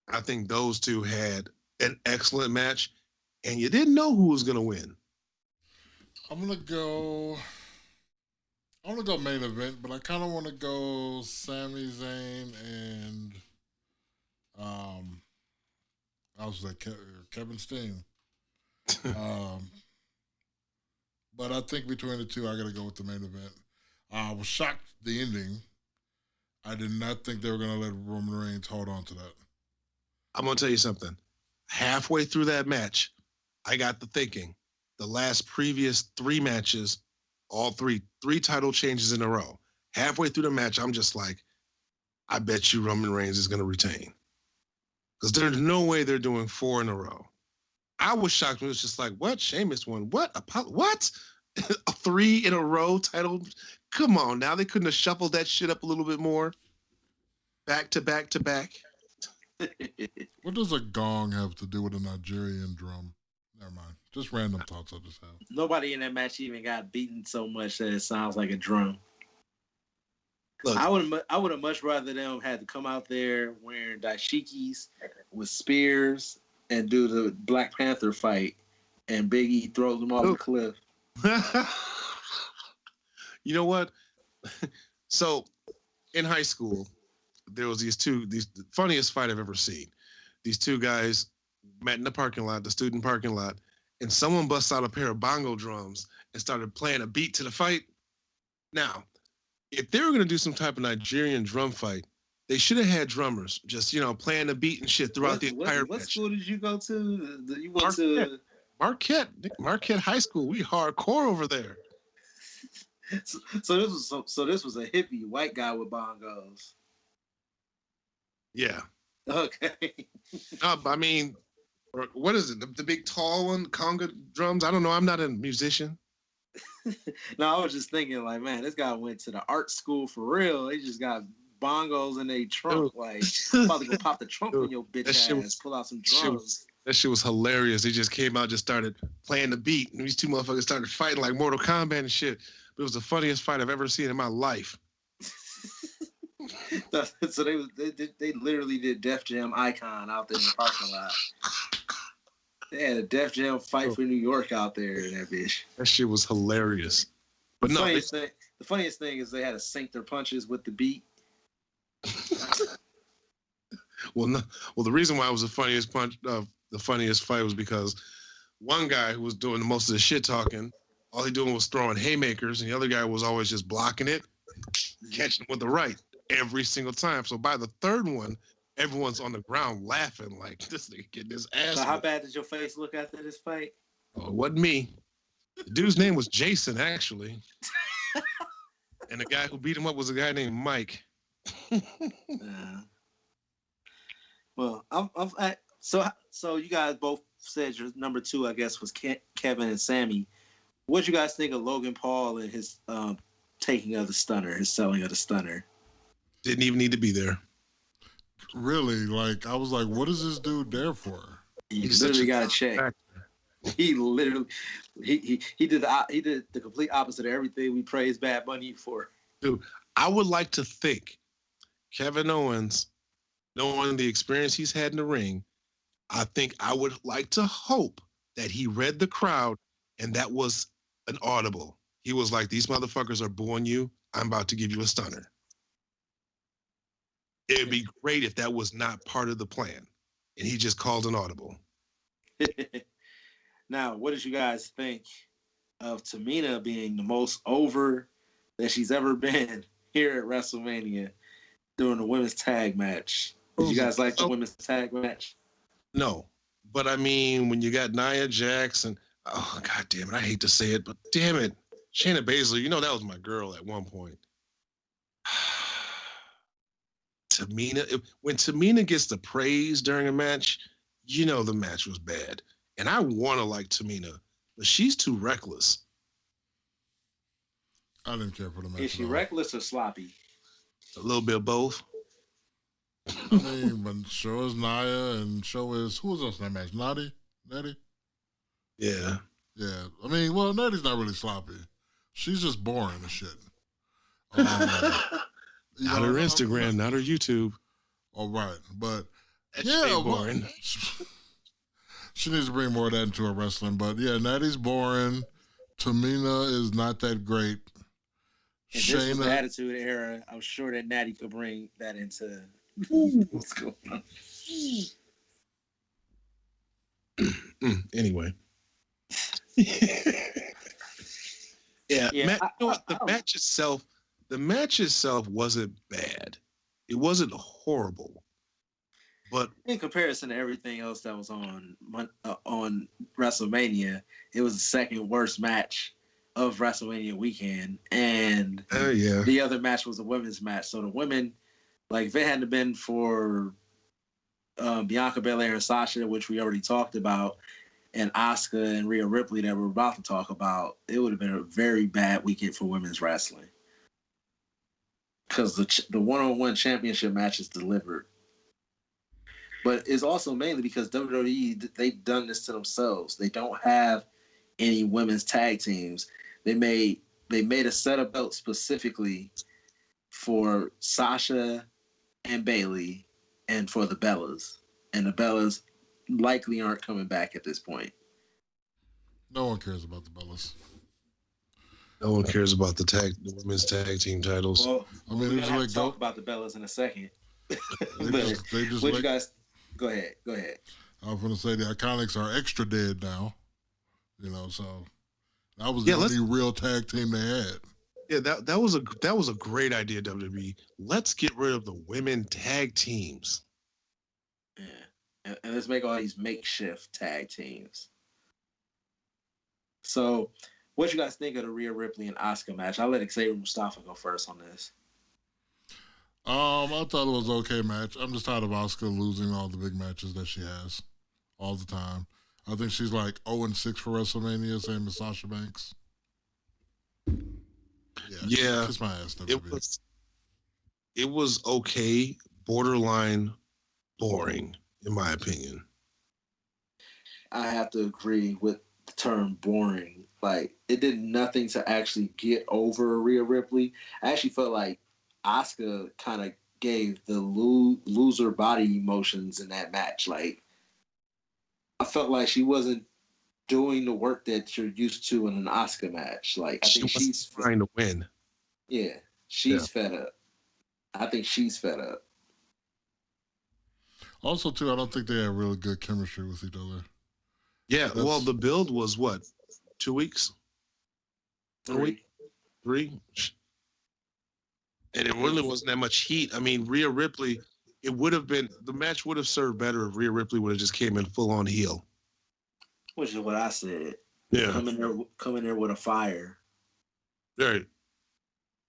I think those two had an excellent match, and you didn't know who was going to win. I'm gonna go main event, but I kind of want to go Sami Zayn and I was like Kevin Steen. But I think between the two, I got to go with the main event. I was shocked the ending. I did not think they were going to let Roman Reigns hold on to that. I'm going to tell you something. Halfway through that match, I got to thinking, the last previous 3 matches, all three title changes in a row. Halfway through the match, I'm just like, I bet you Roman Reigns is going to retain. Because there's no way they're doing 4 in a row. I was shocked when it was just like, what? Sheamus won. What? What? 3 in a row title? Come on now. They couldn't have shuffled that shit up a little bit more. Back to back to back. What does a gong have to do with a Nigerian drum? Never mind. Just random thoughts I just have. Nobody in that match even got beaten so much that it sounds like a drum. Look, I would have much rather them had to come out there wearing dashikis with spears and do the Black Panther fight, and Big E throws them off the cliff. You know what? So, in high school, there was the funniest fight I've ever seen. These 2 guys met in the parking lot, the student parking lot, and someone busts out a pair of bongo drums and started playing a beat to the fight. Now, if they were going to do some type of Nigerian drum fight, they should have had drummers just, playing the beat and shit throughout the entire match. What school did you go to? You went to Marquette High School. We hardcore over there. So this was a hippie white guy with bongos. Yeah. Okay. I mean, what is it? The big tall one, conga drums? I don't know. I'm not a musician. No, I was just thinking, like, man, this guy went to the art school for real. He just got bongos in a trunk. Like, about to go pop the trunk on your bitch ass, pull out some drums. That shit was hilarious. They just came out, just started playing the beat, and these 2 motherfuckers started fighting like Mortal Kombat and shit. It was the funniest fight I've ever seen in my life. So they literally did Def Jam Icon out there in the parking lot. They had a Def Jam fight for New York out there in that bitch. That shit was hilarious. But the funniest thing is they had to sync their punches with the beat. Well, the reason why it was the funniest fight was because one guy who was doing most of the shit talking, all he doing was throwing haymakers, and the other guy was always just blocking it, catching with the right every single time. So by the 3rd one, everyone's on the ground laughing like this nigga getting his ass. So how bad did your face look after this fight? Oh, it wasn't me. The dude's name was Jason, actually. And the guy who beat him up was a guy named Mike. Well, so you guys both said your number 2, I guess, was Kevin and Sammy. What do you guys think of Logan Paul and his taking of the stunner, his selling of the stunner? Didn't even need to be there. Really? Like, I was like, what is this dude there for? He literally got a check. Factor. He literally he did the complete opposite of everything we praise Bad Bunny for. Dude, I would like to think Kevin Owens, knowing the experience he's had in the ring, I would like to hope that he read the crowd and that was an audible. He was like, these motherfuckers are booing you. I'm about to give you a stunner. It would be great if that was not part of the plan and he just called an audible. Now, what did you guys think of Tamina being the most over that she's ever been here at WrestleMania during the women's tag match? Did you guys like the women's tag match? No. But I mean, when you got Nia Jax and, oh, God damn it, I hate to say it, but damn it, Shayna Baszler, you know that was my girl at one point. Tamina, when Tamina gets the praise during a match, you know the match was bad. And I want to like Tamina, but she's too reckless. I didn't care for the match. Is she reckless or sloppy? A little bit of both. I mean, but show is Nia and show is, who was else in that match? Natty? Yeah. Yeah. I mean, well, Natty's not really sloppy. She's just boring as shit. Not her Instagram, not her YouTube. Oh, right. But, that's boring. She needs to bring more of that into her wrestling. But, yeah, Natty's boring. Tamina is not that great. And Shayna, this was the Attitude Era. I'm sure that Natty could bring that into what's going on. Anyway. The match itself wasn't bad. It wasn't horrible. But in comparison to everything else that was on WrestleMania, it was the second worst match of WrestleMania weekend. And the other match was a women's match. So the women, like, if it hadn't been for Bianca Belair and Sasha, which we already talked about, and Asuka and Rhea Ripley that we're about to talk about, it would have been a very bad weekend for women's wrestling. Because the one-on-one championship match is delivered. But it's also mainly because WWE, they've done this to themselves. They don't have any women's tag teams. They made a set of belts specifically for Sasha and Bayley and for the Bellas. And the Bellas likely aren't coming back at this point. No one cares about the Bellas. No one cares about the women's tag team titles. Well, we're going to have to talk about the Bellas in a second. You guys... Go ahead. I was going to say the Iconics are extra dead now. You know, so that was the only real tag team they had. Yeah, that was a great idea, WWE. Let's get rid of the women tag teams. Yeah, and let's make all these makeshift tag teams. So, what you guys think of the Rhea Ripley and Asuka match? I'll let Xavier Mustafa go first on this. I thought it was an okay match. I'm just tired of Asuka losing all the big matches that she has all the time. I think she's like 0-6 for WrestleMania, same as Sasha Banks. Yeah. Kiss my ass, WWE. It was okay, borderline boring, in my opinion. I have to agree with the term boring. Like, it did nothing to actually get over Rhea Ripley. I actually felt like Asuka kind of gave the loser body emotions in that match. Like, I felt like she wasn't doing the work that you're used to in an Asuka match. Like, I think she's trying to win. Yeah, she's fed up. I think she's fed up. Also, too, I don't think they have really good chemistry with each other. Yeah, well, the build was what? 2 weeks? 3? And it really wasn't that much heat. I mean, Rhea Ripley, the match would have served better if Rhea Ripley would have just came in full on heel. Which is what I said. Yeah. Come in there with a fire. Right.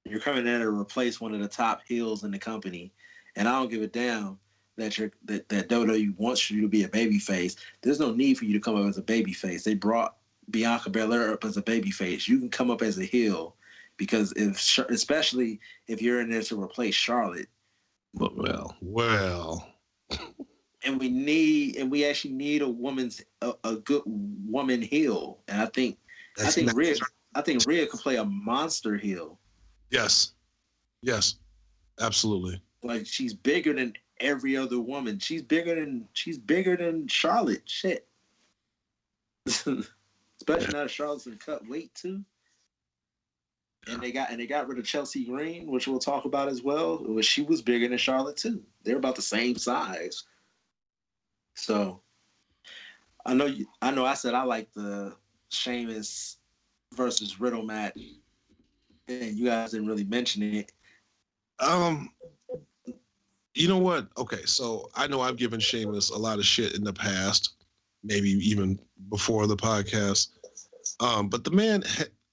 You're coming in to replace one of the top heels in the company, and I don't give a damn that WWE wants you to be a babyface. There's no need for you to come up as a babyface. They brought Bianca Belair up as a babyface. You can come up as a heel because especially if you're in there to replace Charlotte. Well. And we actually need a good woman heel, and I think Rhea could play a monster heel. Yes, absolutely. Like, she's bigger than every other woman. She's bigger than Charlotte. Shit. Especially now that Charlotte's in cut weight too. And they got rid of Chelsea Green, which we'll talk about as well. She was bigger than Charlotte too. They're about the same size. So I know I said I like the Sheamus versus Riddle match, and you guys didn't really mention it. You know what? Okay, so I know I've given Sheamus a lot of shit in the past, maybe even before the podcast. But the man,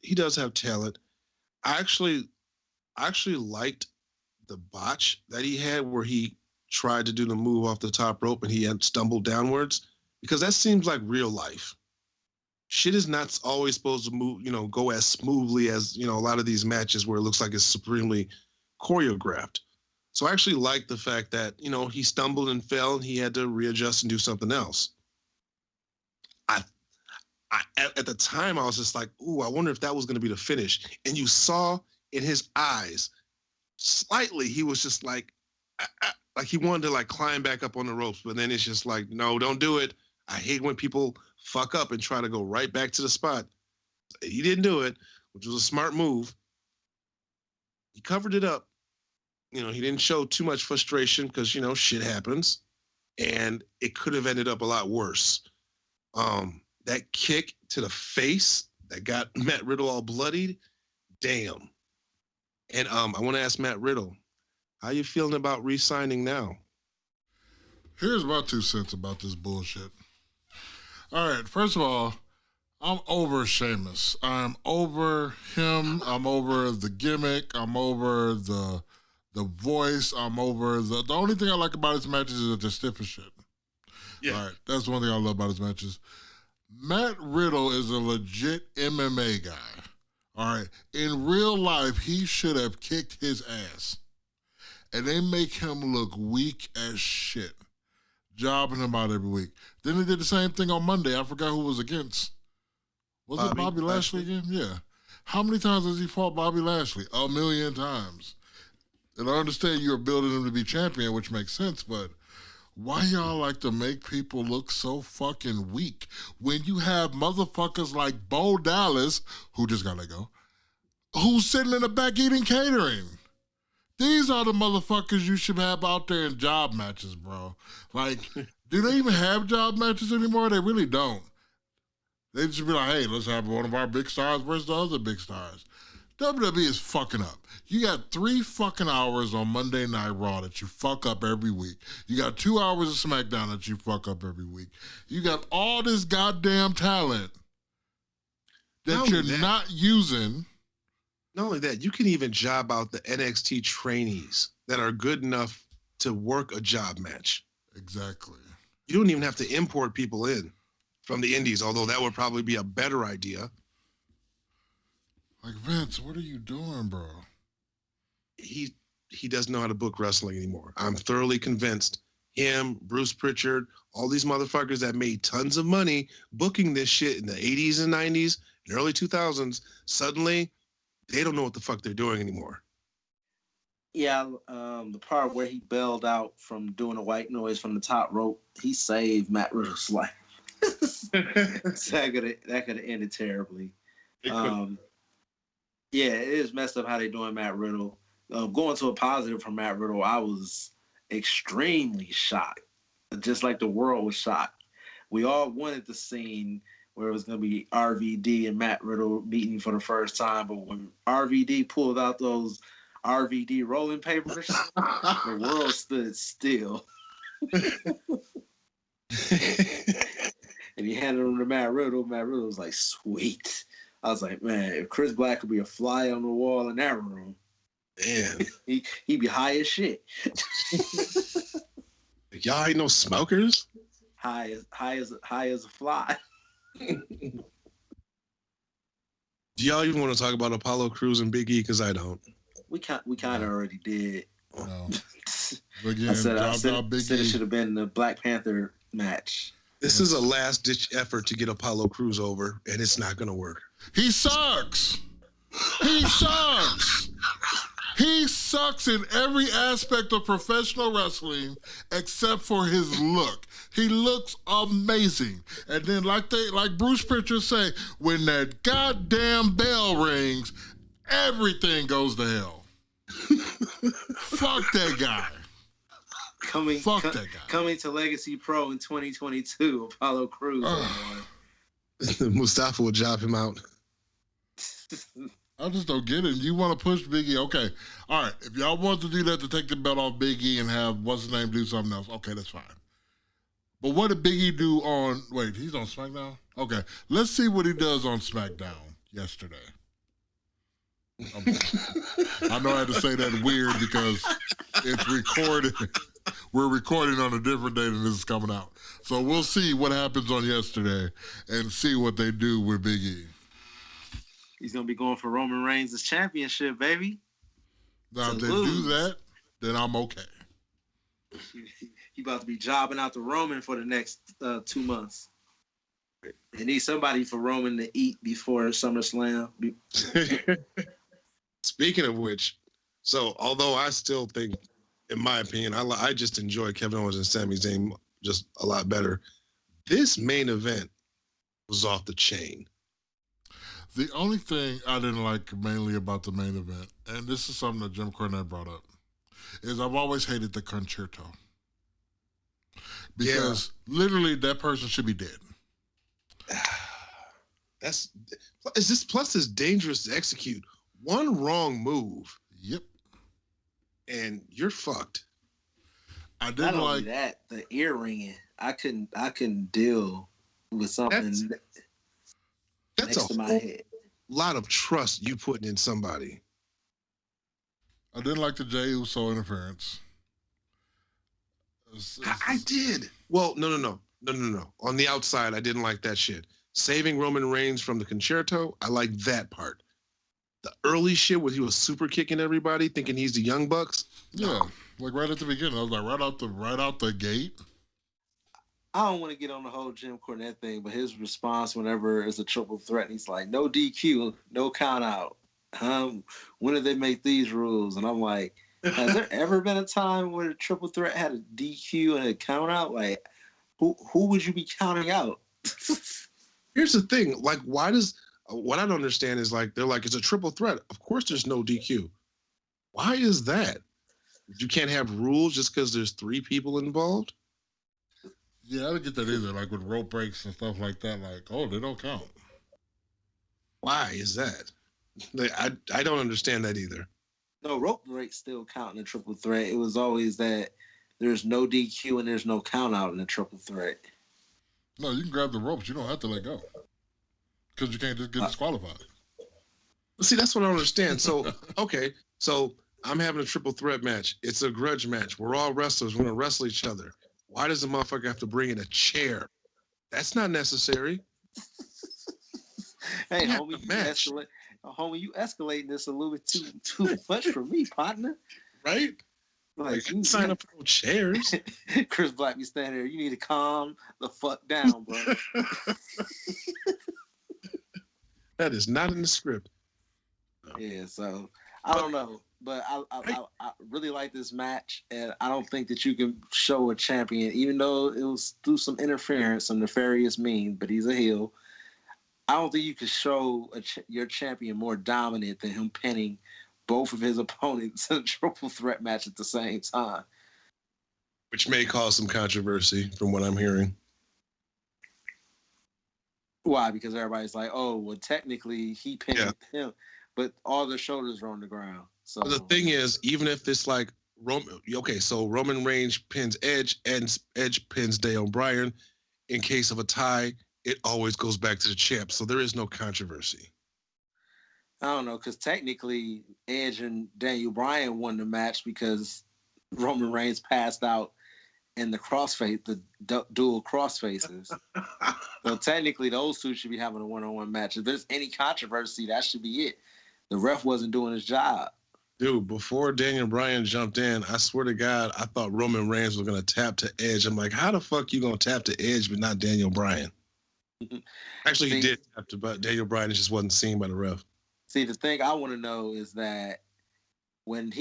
he does have talent. I actually liked the botch that he had where he tried to do the move off the top rope and he had stumbled downwards, because that seems like real life. Shit is not always supposed to move, go as smoothly as, a lot of these matches where it looks like it's supremely choreographed. So I actually like the fact that, he stumbled and fell and he had to readjust and do something else. At the time, I was just like, ooh, I wonder if that was going to be the finish. And you saw in his eyes, slightly, he was just like he wanted to climb back up on the ropes. But then it's just like, no, don't do it. I hate when people fuck up and try to go right back to the spot. He didn't do it, which was a smart move. He covered it up. He didn't show too much frustration because, shit happens. And it could have ended up a lot worse. That kick to the face that got Matt Riddle all bloodied, damn. And I want to ask Matt Riddle, how you feeling about re-signing now? Here's my 2 cents about this bullshit. All right, first of all, I'm over Sheamus. I'm over him. I'm over the gimmick. I'm over the voice. I'm over the only thing I like about his matches is that they're stiff as shit. Yeah. All right, that's one thing I love about his matches. Matt Riddle is a legit MMA guy. All right. In real life, he should have kicked his ass. And they make him look weak as shit. Jobbing him out every week. Then they did the same thing on Monday. I forgot who was against. Was it Bobby Lashley again? Yeah. How many times has he fought Bobby Lashley? 1 million times. And I understand you're building him to be champion, which makes sense, but why y'all like to make people look so fucking weak when you have motherfuckers like Bo Dallas, who just got let go, who's sitting in the back eating catering? These are the motherfuckers you should have out there in job matches, bro. Like, do they even have job matches anymore? They really don't. They just be like, hey, let's have one of our big stars versus the other big stars. WWE is fucking up. You got 3 fucking hours on Monday Night Raw that you fuck up every week. You got 2 hours of SmackDown that you fuck up every week. You got all this goddamn talent that you're not using. Not only that, you can even job out the NXT trainees that are good enough to work a job match. Exactly. You don't even have to import people in from the indies, although that would probably be a better idea. Like, Vince, what are you doing, bro? He doesn't know how to book wrestling anymore. I'm thoroughly convinced. Him, Bruce Pritchard, all these motherfuckers that made tons of money booking this shit in the 80s and 90s and early 2000s, suddenly they don't know what the fuck they're doing anymore. Yeah, the part where he bailed out from doing a white noise from the top rope, he saved Matt Riddle's life. That could have ended terribly. Yeah, it is messed up how they're doing Matt Riddle. Going to a positive from Matt Riddle, I was extremely shocked. Just like the world was shocked. We all wanted the scene where it was going to be RVD and Matt Riddle meeting for the first time. But when RVD pulled out those RVD rolling papers, the world stood still. and he handed him to Matt Riddle. Matt Riddle was like, sweet. I was like, man, if Chris Black could be a fly on the wall in that room, man, he'd be high as shit. Y'all ain't no smokers. High as a fly. Do y'all even want to talk about Apollo Crews and Big E? Because I don't. We kind of already did. No. Again, I said it should have been the Black Panther match. This is a last-ditch effort to get Apollo Crews over, and it's not going to work. He sucks. He sucks. He sucks in every aspect of professional wrestling except for his look. He looks amazing. And then like Bruce Pritchard say, when that goddamn bell rings, everything goes to hell. Fuck that guy. Coming to Legacy Pro in 2022, Apollo Crews. Mustafa will job him out. I just don't get it. You want to push Big E? Okay. All right. If y'all want to do that, to take the belt off Big E and have what's his name do something else, okay, that's fine. But what did Big E do on... Wait, he's on SmackDown? Okay. Let's see what he does on SmackDown yesterday. I know I had to say that weird because it's recorded. We're recording on a different day than this is coming out. So we'll see what happens on yesterday and see what they do with Big E. He's going to be going for Roman Reigns' championship, baby. Now, if they do that, then I'm okay. He about to be jobbing out to Roman for the next 2 months. They need somebody for Roman to eat before SummerSlam. Speaking of which, so although I still think, in my opinion, I just enjoy Kevin Owens and Sami Zayn just a lot better. This main event was off the chain. The only thing I didn't like mainly about the main event, and this is something that Jim Cornette brought up, is I've always hated the concerto. Because literally that person should be dead. Plus it's dangerous to execute. One wrong move. Yep. And you're fucked. I didn't like that. The ear ringing. I couldn't deal with something that's next to my head. Lot of trust you putting in somebody. I didn't like the Jey Uso interference. I did. Well, no. On the outside, I didn't like that shit. Saving Roman Reigns from the concerto, I like that part. The early shit where he was super kicking everybody, thinking he's the Young Bucks. Yeah, like right at the beginning. I was like, right out the gate. I don't want to get on the whole Jim Cornette thing, but his response whenever it's a triple threat, he's like, no DQ, no count out. When did they make these rules? And I'm like, has there ever been a time where the triple threat had a DQ and a count out? Like, who would you be counting out? Here's the thing. Like, why does... What I don't understand is, like, they're like, it's a triple threat. Of course there's no DQ. Why is that? You can't have rules just because there's 3 people involved? Yeah, I don't get that either. Like, with rope breaks and stuff like that, like, oh, they don't count. Why is that? I don't understand that either. No, rope breaks still count in a triple threat. It was always that there's no DQ and there's no count out in a triple threat. No, you can grab the ropes. You don't have to let go. Because you can't just get disqualified. See, that's what I don't understand. So, okay, so I'm having a triple threat match. It's a grudge match. We're all wrestlers. We're going to wrestle each other. Why does the motherfucker have to bring in a chair? That's not necessary. Hey, homie, you escalating this a little bit too much for me, partner. Right? Like, you sign up for no chairs. Chris Black be standing there. You need to calm the fuck down, bro. That is not in the script. No. Yeah, so I don't know, but I really like this match, and I don't think that you can show a champion, even though it was through some interference, some nefarious means, but he's a heel. I don't think you can show your champion more dominant than him pinning both of his opponents in a triple threat match at the same time. Which may cause some controversy from what I'm hearing. Why? Because everybody's like, oh, well, technically he pinned him, but all their shoulders are on the ground. So the thing is, even if it's like so Roman Reigns pins Edge and Edge pins Daniel Bryan, in case of a tie, it always goes back to the champ. So there is no controversy. I don't know, because technically Edge and Daniel Bryan won the match because Roman Reigns passed out in the crossface, the dual crossfaces. So technically those two should be having a one-on-one match. If there's any controversy, that should be it. The ref wasn't doing his job. Dude, before Daniel Bryan jumped in, I swear to God, I thought Roman Reigns was going to tap to Edge. I'm like, how the fuck you going to tap to Edge but not Daniel Bryan? Actually, he did tap to, but Daniel Bryan just wasn't seen by the ref. See, the thing I want to know is that when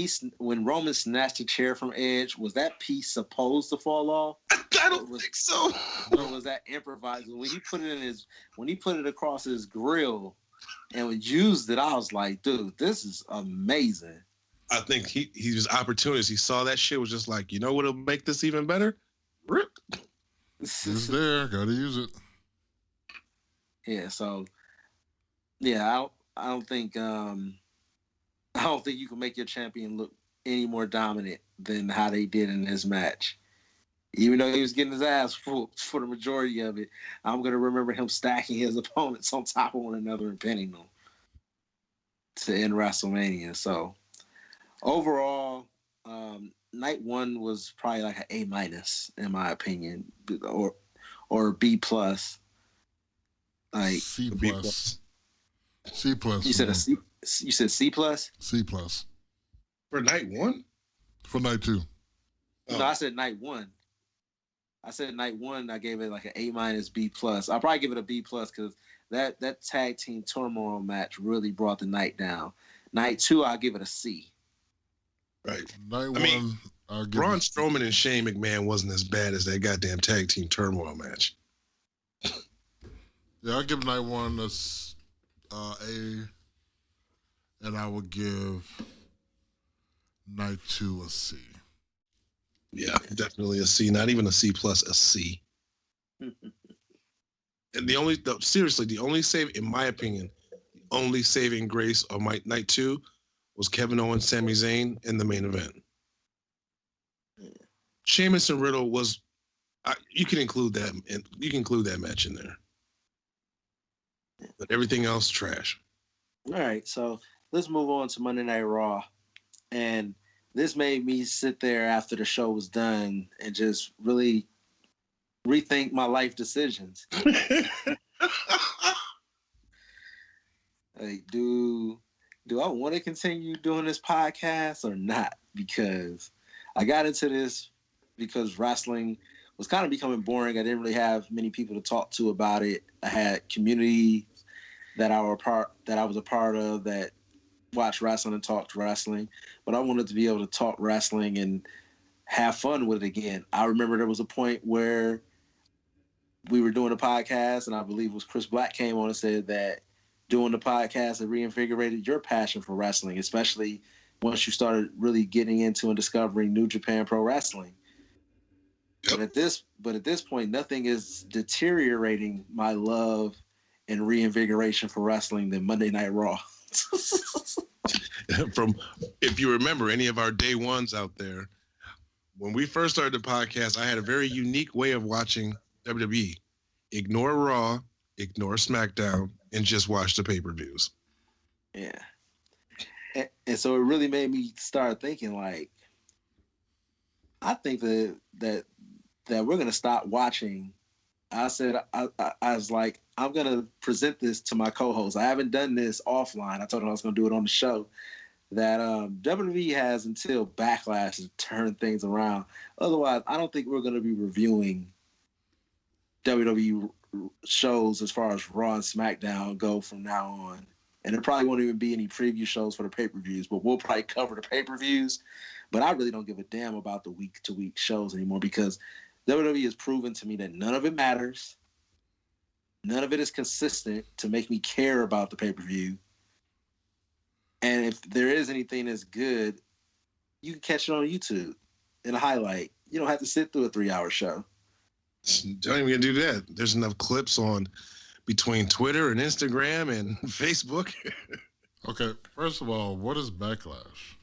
Roman snatched the chair from Edge, was that piece supposed to fall off? I don't think so. Or was that improvised? When he put it across his grill and used it, I was like, dude, this is amazing. I think he was opportunist. He saw that shit, was just like, you know what'll make this even better? Rip. It's there. Gotta use it. Yeah, so yeah, I don't think you can make your champion look any more dominant than how they did in this match. Even though he was getting his ass whooped for the majority of it, I'm going to remember him stacking his opponents on top of one another and pinning them to end WrestleMania. So overall, night one was probably like an A- in my opinion, or B+. Like C+. B+. C+. You said a C. You said C+. C+. For night one? For night two. Oh. No, I said night one. I gave it like an A- B+. I'll probably give it a B+ because that tag team turmoil match really brought the night down. Night two, I'll give it a C. Right. Night one, mean, I'll give Braun it Strowman and Shane McMahon wasn't as bad as that goddamn tag team turmoil match. Yeah, I'll give night one a A, and I would give night two a C. Yeah, definitely a C. Not even a C+, a C. And the only save, in my opinion, the only saving grace of my night two was Kevin Owens, Sami Zayn in the main event. Sheamus and Riddle was, you can include that, and you can include that match in there. But everything else, trash. All right, so let's move on to Monday Night Raw. And this made me sit there after the show was done and just really rethink my life decisions. Like, do I want to continue doing this podcast or not? Because I got into this because wrestling was kind of becoming boring. I didn't really have many people to talk to about it. I had community that I was a part of that watched wrestling and talked wrestling, but I wanted to be able to talk wrestling and have fun with it again. I remember there was a point where we were doing a podcast, and I believe it was Chris Black came on and said that doing the podcast had reinvigorated your passion for wrestling, especially once you started really getting into and discovering New Japan Pro Wrestling. Yep. But at this point, nothing is deteriorating my love and reinvigoration for wrestling than Monday Night Raw. If you remember any of our day ones out there, when we first started the podcast, I had a very unique way of watching WWE. Ignore Raw, ignore SmackDown, and just watch the pay-per-views. Yeah. And so it really made me start thinking, like, I think that we're going to stop watching. I said, I was like, I'm going to present this to my co-host. I haven't done this offline. I told him I was going to do it on the show. That WWE has until Backlash to turn things around. Otherwise, I don't think we're going to be reviewing WWE shows as far as Raw and SmackDown go from now on. And there probably won't even be any preview shows for the pay-per-views, but we'll probably cover the pay-per-views. But I really don't give a damn about the week-to-week shows anymore because WWE has proven to me that none of it matters. None of it is consistent to make me care about the pay-per-view. And if there is anything that's good, you can catch it on YouTube in a highlight. You don't have to sit through a 3-hour show. Don't even do that. There's enough clips on between Twitter and Instagram and Facebook. Okay, first of all, what is Backlash?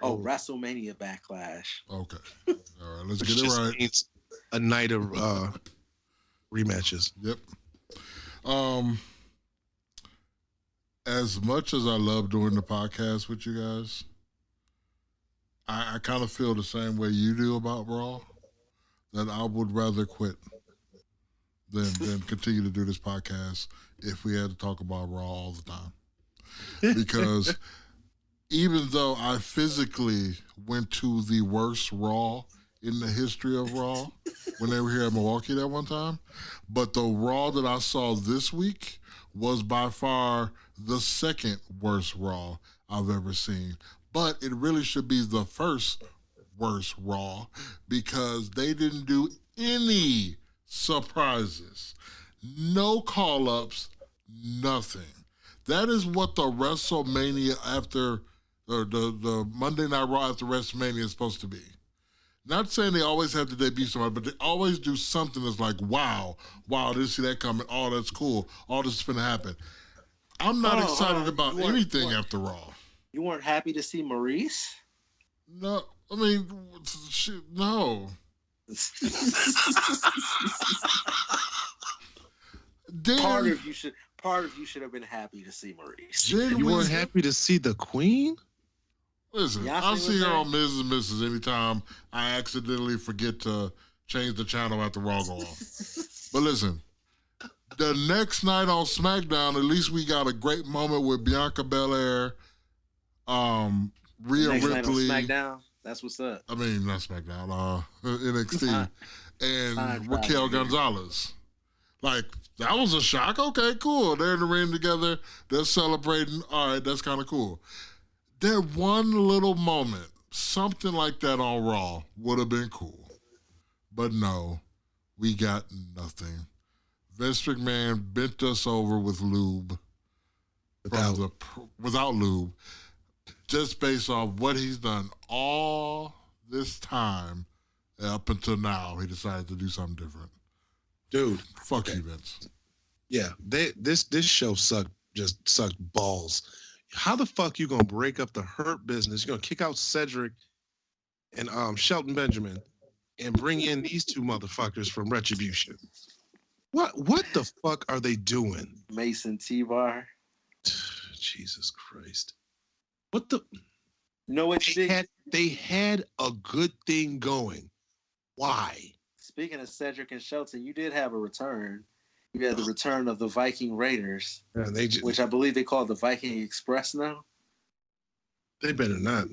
Oh, WrestleMania Backlash. Okay. All right, let's get it right. Means a night of rematches. Yep. As much as I love doing the podcast with you guys, I kind of feel the same way you do about Raw. That I would rather quit than continue to do this podcast if we had to talk about Raw all the time. Because even though I physically went to the worst Raw in the history of Raw when they were here at Milwaukee that one time, but the Raw that I saw this week was by far the second worst Raw I've ever seen. But it really should be the first worst Raw because they didn't do any surprises. No call-ups, nothing. That is what the WrestleMania after, or the Monday Night Raw after WrestleMania is supposed to be. Not saying they always have to debut somebody, but they always do something that's like, wow, didn't see that coming. Oh, that's cool. All this is going to happen. I'm not excited about anything after Raw. You weren't happy to see Maurice? No, I mean, shit, no. Part of you should have been happy to see Maurice. You weren't happy to see the Queen? Listen, I'll see her on Ms. and Mrs. anytime I accidentally forget to change the channel after Raw go off. But listen, the next night on SmackDown, at least we got a great moment with Bianca Belair, Rhea Ripley. SmackDown? That's what's up. I mean, not SmackDown, NXT. And Raquel Gonzalez. Like, that was a shock. Okay, cool. They're in the ring together. They're celebrating. All right, that's kind of cool. That one little moment, something like that on Raw would have been cool. But no, we got nothing. Vince McMahon bent us over with lube. Without lube. Just based off what he's done all this time up until now, he decided to do something different. Dude. Fuck you, Vince. Yeah, this show sucked balls. How the fuck you gonna break up the Hurt Business? You're gonna kick out Cedric and Shelton Benjamin and bring in these two motherfuckers from Retribution. What the fuck are they doing? Mason T-Bar. Jesus Christ. What the? You know what they had a good thing going. Why? Speaking of Cedric and Shelton, you did have a return. You had the return of the Viking Raiders, which I believe they call the Viking Express now. They better not.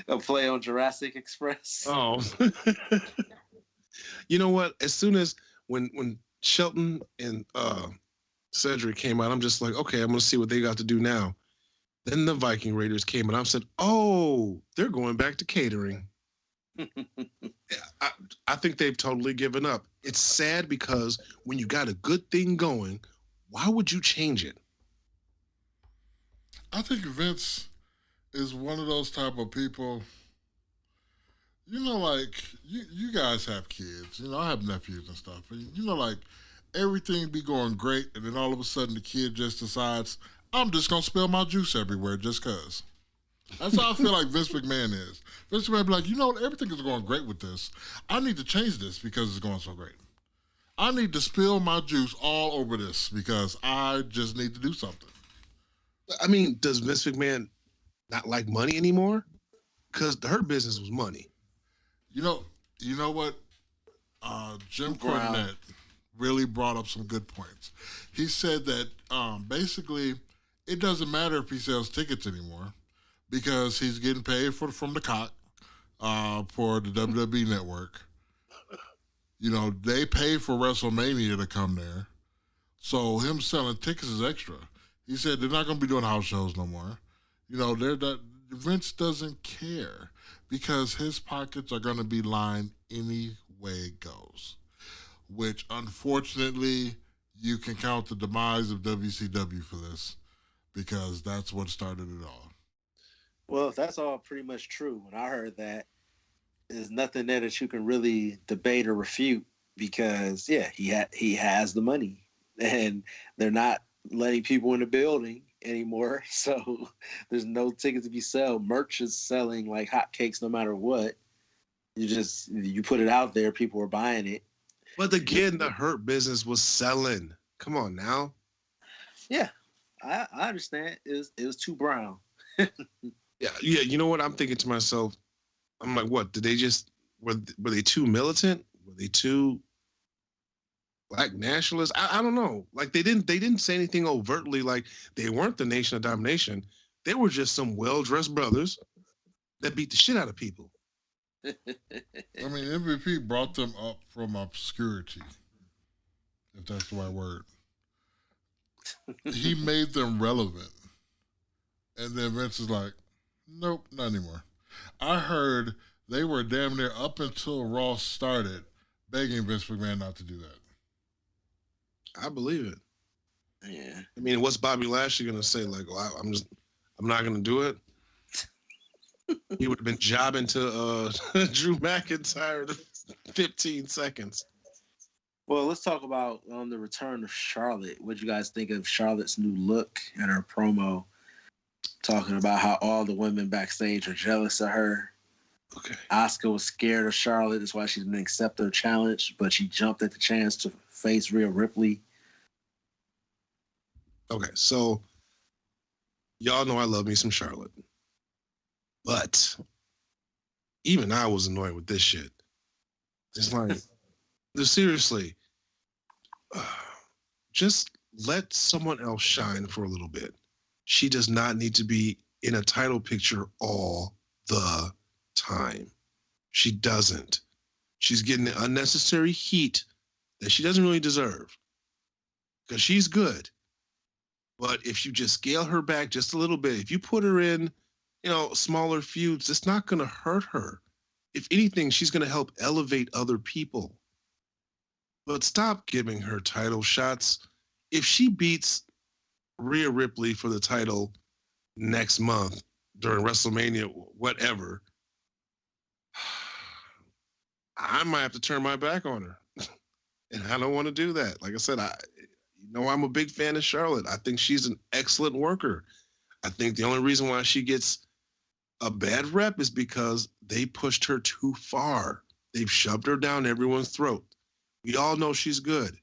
A play on Jurassic Express. Oh. You know what? As soon as when Shelton and Cedric came out, I'm just like, okay, I'm going to see what they got to do now. Then the Viking Raiders came and I said, oh, they're going back to catering. I think they've totally given up. It's sad because when you got a good thing going, why would you change it? I think Vince is one of those type of people. You know, like you guys have kids. You know, I have nephews and stuff. And you know, like everything be going great, and then all of a sudden the kid just decides, I'm just gonna spill my juice everywhere just cause. That's how I feel like Vince McMahon is. Vince McMahon be like, you know, everything is going great with this. I need to change this because it's going so great. I need to spill my juice all over this because I just need to do something. I mean, does Vince McMahon not like money anymore? Because her business was money. You know what? Jim Cornette really brought up some good points. He said that basically it doesn't matter if he sells tickets anymore, because he's getting paid from the cock for the WWE Network. You know, they pay for WrestleMania to come there. So him selling tickets is extra. He said they're not going to be doing house shows no more. You know, Vince doesn't care because his pockets are going to be lined any way it goes, which unfortunately you can count the demise of WCW for this because that's what started it all. Well, that's all pretty much true. When I heard that, there's nothing there that you can really debate or refute because, yeah, he has the money, and they're not letting people in the building anymore. So there's no tickets to be sold. Merch is selling like hotcakes no matter what. You put it out there, people are buying it. But again, the Hurt Business was selling. Come on now. Yeah, I understand. It was too brown. Yeah. You know what? I'm thinking to myself, I'm like, what? Did they just were they too militant? Were they too black nationalists? I don't know. Like they didn't say anything overtly. Like they weren't the Nation of Domination. They were just some well-dressed brothers that beat the shit out of people. I mean, MVP brought them up from obscurity, if that's the right word. He made them relevant. And then Vince is like, nope, not anymore. I heard they were damn near up until Raw started begging Vince McMahon not to do that. I believe it. Yeah. I mean, what's Bobby Lashley gonna say? Like, well, I'm not gonna do it. He would have been jobbing to Drew McIntyre in 15 seconds. Well, let's talk about the return of Charlotte. What do you guys think of Charlotte's new look and her promo? Talking about how all the women backstage are jealous of her. Okay. Asuka was scared of Charlotte. That's why she didn't accept her challenge, but she jumped at the chance to face Rhea Ripley. Okay, so y'all know I love me some Charlotte. But even I was annoyed with this shit. It's like, seriously, just let someone else shine for a little bit. She does not need to be in a title picture all the time. She doesn't. She's getting unnecessary heat that she doesn't really deserve. Because she's good. But if you just scale her back just a little bit, if you put her in, smaller feuds, it's not going to hurt her. If anything, she's going to help elevate other people. But stop giving her title shots. If she beats Rhea Ripley for the title next month during WrestleMania, whatever, I might have to turn my back on her. And I don't want to do that. Like I said, I'm a big fan of Charlotte. I think she's an excellent worker. I think the only reason why she gets a bad rep is because they pushed her too far. They've shoved her down everyone's throat. We all know she's good.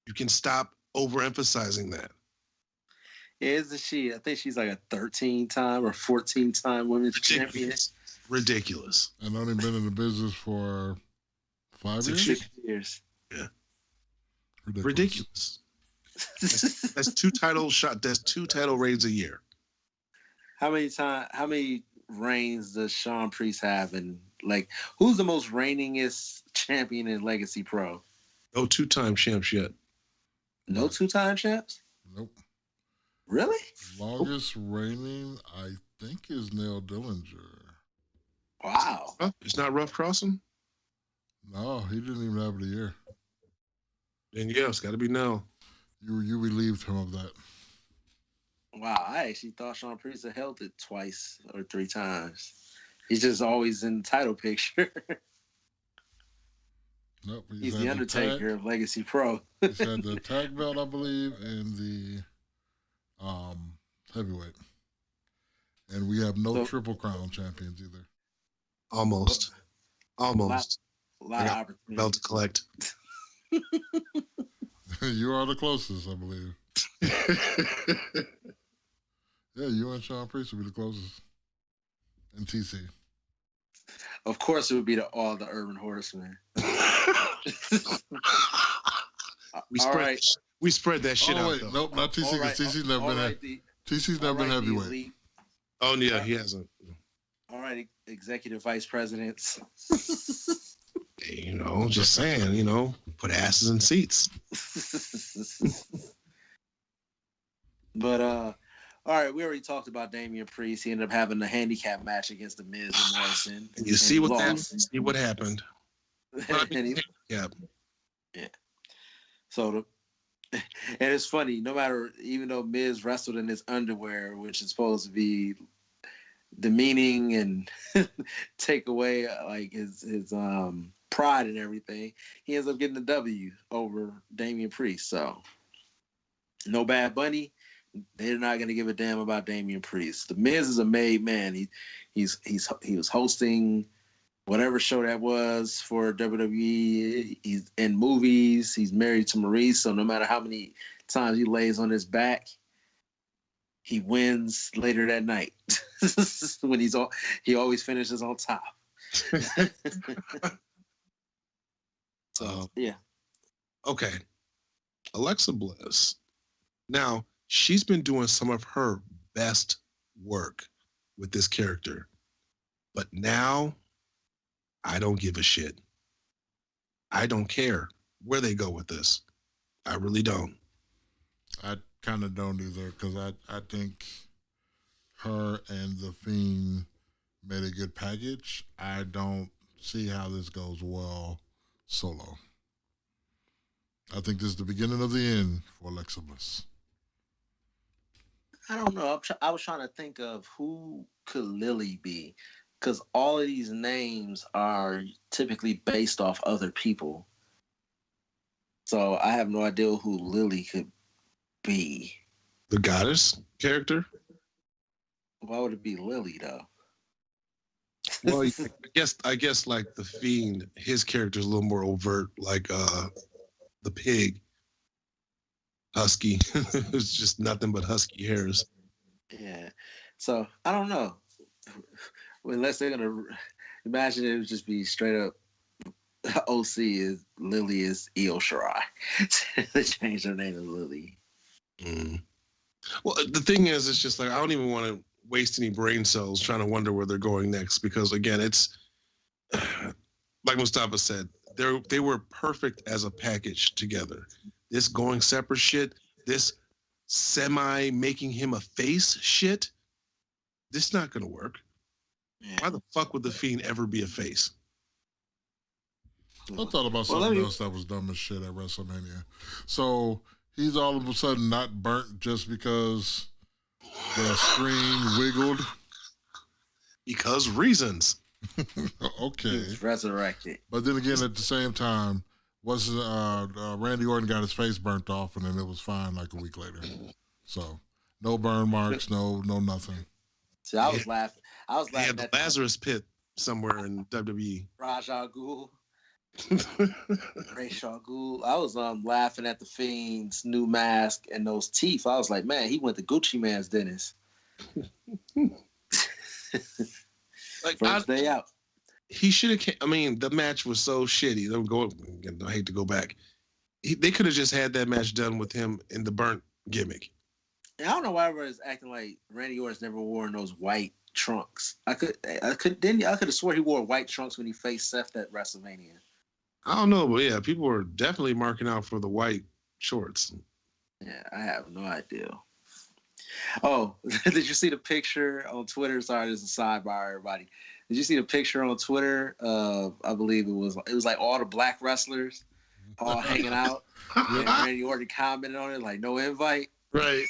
You can stop overemphasizing that. Isn't she? I think she's like a 13-time or 14-time women's champion. Ridiculous. And only been in the business for 5 years? 6 years. Yeah. Ridiculous. That's two title shot. That's 2 title reigns a year. How many reigns does Sean Priest have? And who's the most reigningest champion in Legacy Pro? No 2-time champs yet. No 2-time champs? Nope. Really? Longest reigning, I think, is Neil Dillinger. Wow. It's not Rough Crossing? No, he didn't even have it a year. Then yeah, it's got to be Nell. You relieved him of that. Wow, I actually thought Sean Priest had held it 2 or 3 times. He's just always in the title picture. Nope. He's the Undertaker of Legacy Pro. He's had the tag belt, I believe, and the heavyweight. And we have no Triple Crown champions either. Almost. A lot of opportunities. Belt to collect. You are the closest, I believe. Yeah, you and Sean Priest would be the closest. And TC. Of course, it would be all the Urban Horsemen. We spread that shit out. Wait, nope, not TC. Because TC's never been heavyweight. Elite. Oh yeah, he hasn't. All right, executive vice presidents. Just saying. Put asses in seats. But all right, we already talked about Damian Priest. He ended up having a handicap match against The Miz and Morrison. And you see what happened. Yeah. So, and it's funny. Even though Miz wrestled in his underwear, which is supposed to be demeaning and take away his pride and everything, he ends up getting the W over Damian Priest. So, no Bad Bunny. They're not going to give a damn about Damian Priest. The Miz is a made man. He was hosting whatever show that was for WWE. He's in movies. He's married to Maurice, so no matter how many times he lays on his back, he wins later that night. When he always finishes on top. So yeah. Okay. Alexa Bliss. Now, she's been doing some of her best work with this character. But now, I don't give a shit. I don't care where they go with this. I really don't. I kind of don't either, because I think her and The Fiend made a good package. I don't see how this goes well solo. I think this is the beginning of the end for Alexa Bliss. I don't know. I was trying to think of who could Lily be, because all of these names are typically based off other people. So I have no idea who Lily could be. The goddess character? Why would it be Lily though? Well, I guess like the Fiend, his character is a little more overt, like the pig, husky. It's just nothing but husky hairs. Yeah. So I don't know. Unless they're gonna imagine it would just be straight up OC is Lily is Io Shirai. They changed her name to Lily. Mm. Well, the thing is, it's just like I don't even want to waste any brain cells trying to wonder where they're going next, because again, it's like Mustafa said, they were perfect as a package together. This going separate shit, this semi making him a face shit, this is not gonna work. Yeah. Why the fuck would the Fiend ever be a face? I thought about something else that was dumb as shit at WrestleMania. So he's all of a sudden not burnt just because the screen wiggled? Because reasons. Okay. He's resurrected. But then again, at the same time, Randy Orton got his face burnt off, and then it was fine like a week later. So no burn marks, no nothing. See, I was laughing. They had the Lazarus pit somewhere in WWE. Raja Ghul. Raja Ghul. I was laughing at the Fiend's new mask and those teeth. I was like, man, he went to Gucci Man's dentist. Like first day out. He should have. I mean, the match was so shitty. I hate to go back. They could have just had that match done with him in the burnt gimmick. I don't know why everybody's acting like Randy Orton's never worn those white trunks. I could have swore he wore white trunks when he faced Seth at WrestleMania. I don't know, but yeah, people were definitely marking out for the white shorts. Yeah, I have no idea. Oh, did you see the picture on Twitter? Sorry, this is a sidebar, everybody. Did you see the picture on Twitter of, I believe it was like all the black wrestlers all hanging out? And Randy Orton commented on it like, no invite. Right.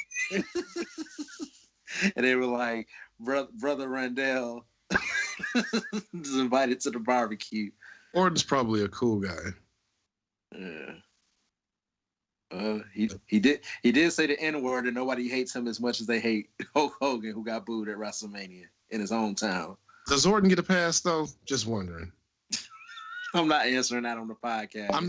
And they were like, Brother Randall is invited to the barbecue. Orton's probably a cool guy. Yeah. He did say the N-word, and nobody hates him as much as they hate Hulk Hogan, who got booed at WrestleMania in his hometown. Does Orton get a pass though? Just wondering. I'm not answering that on the podcast. I'm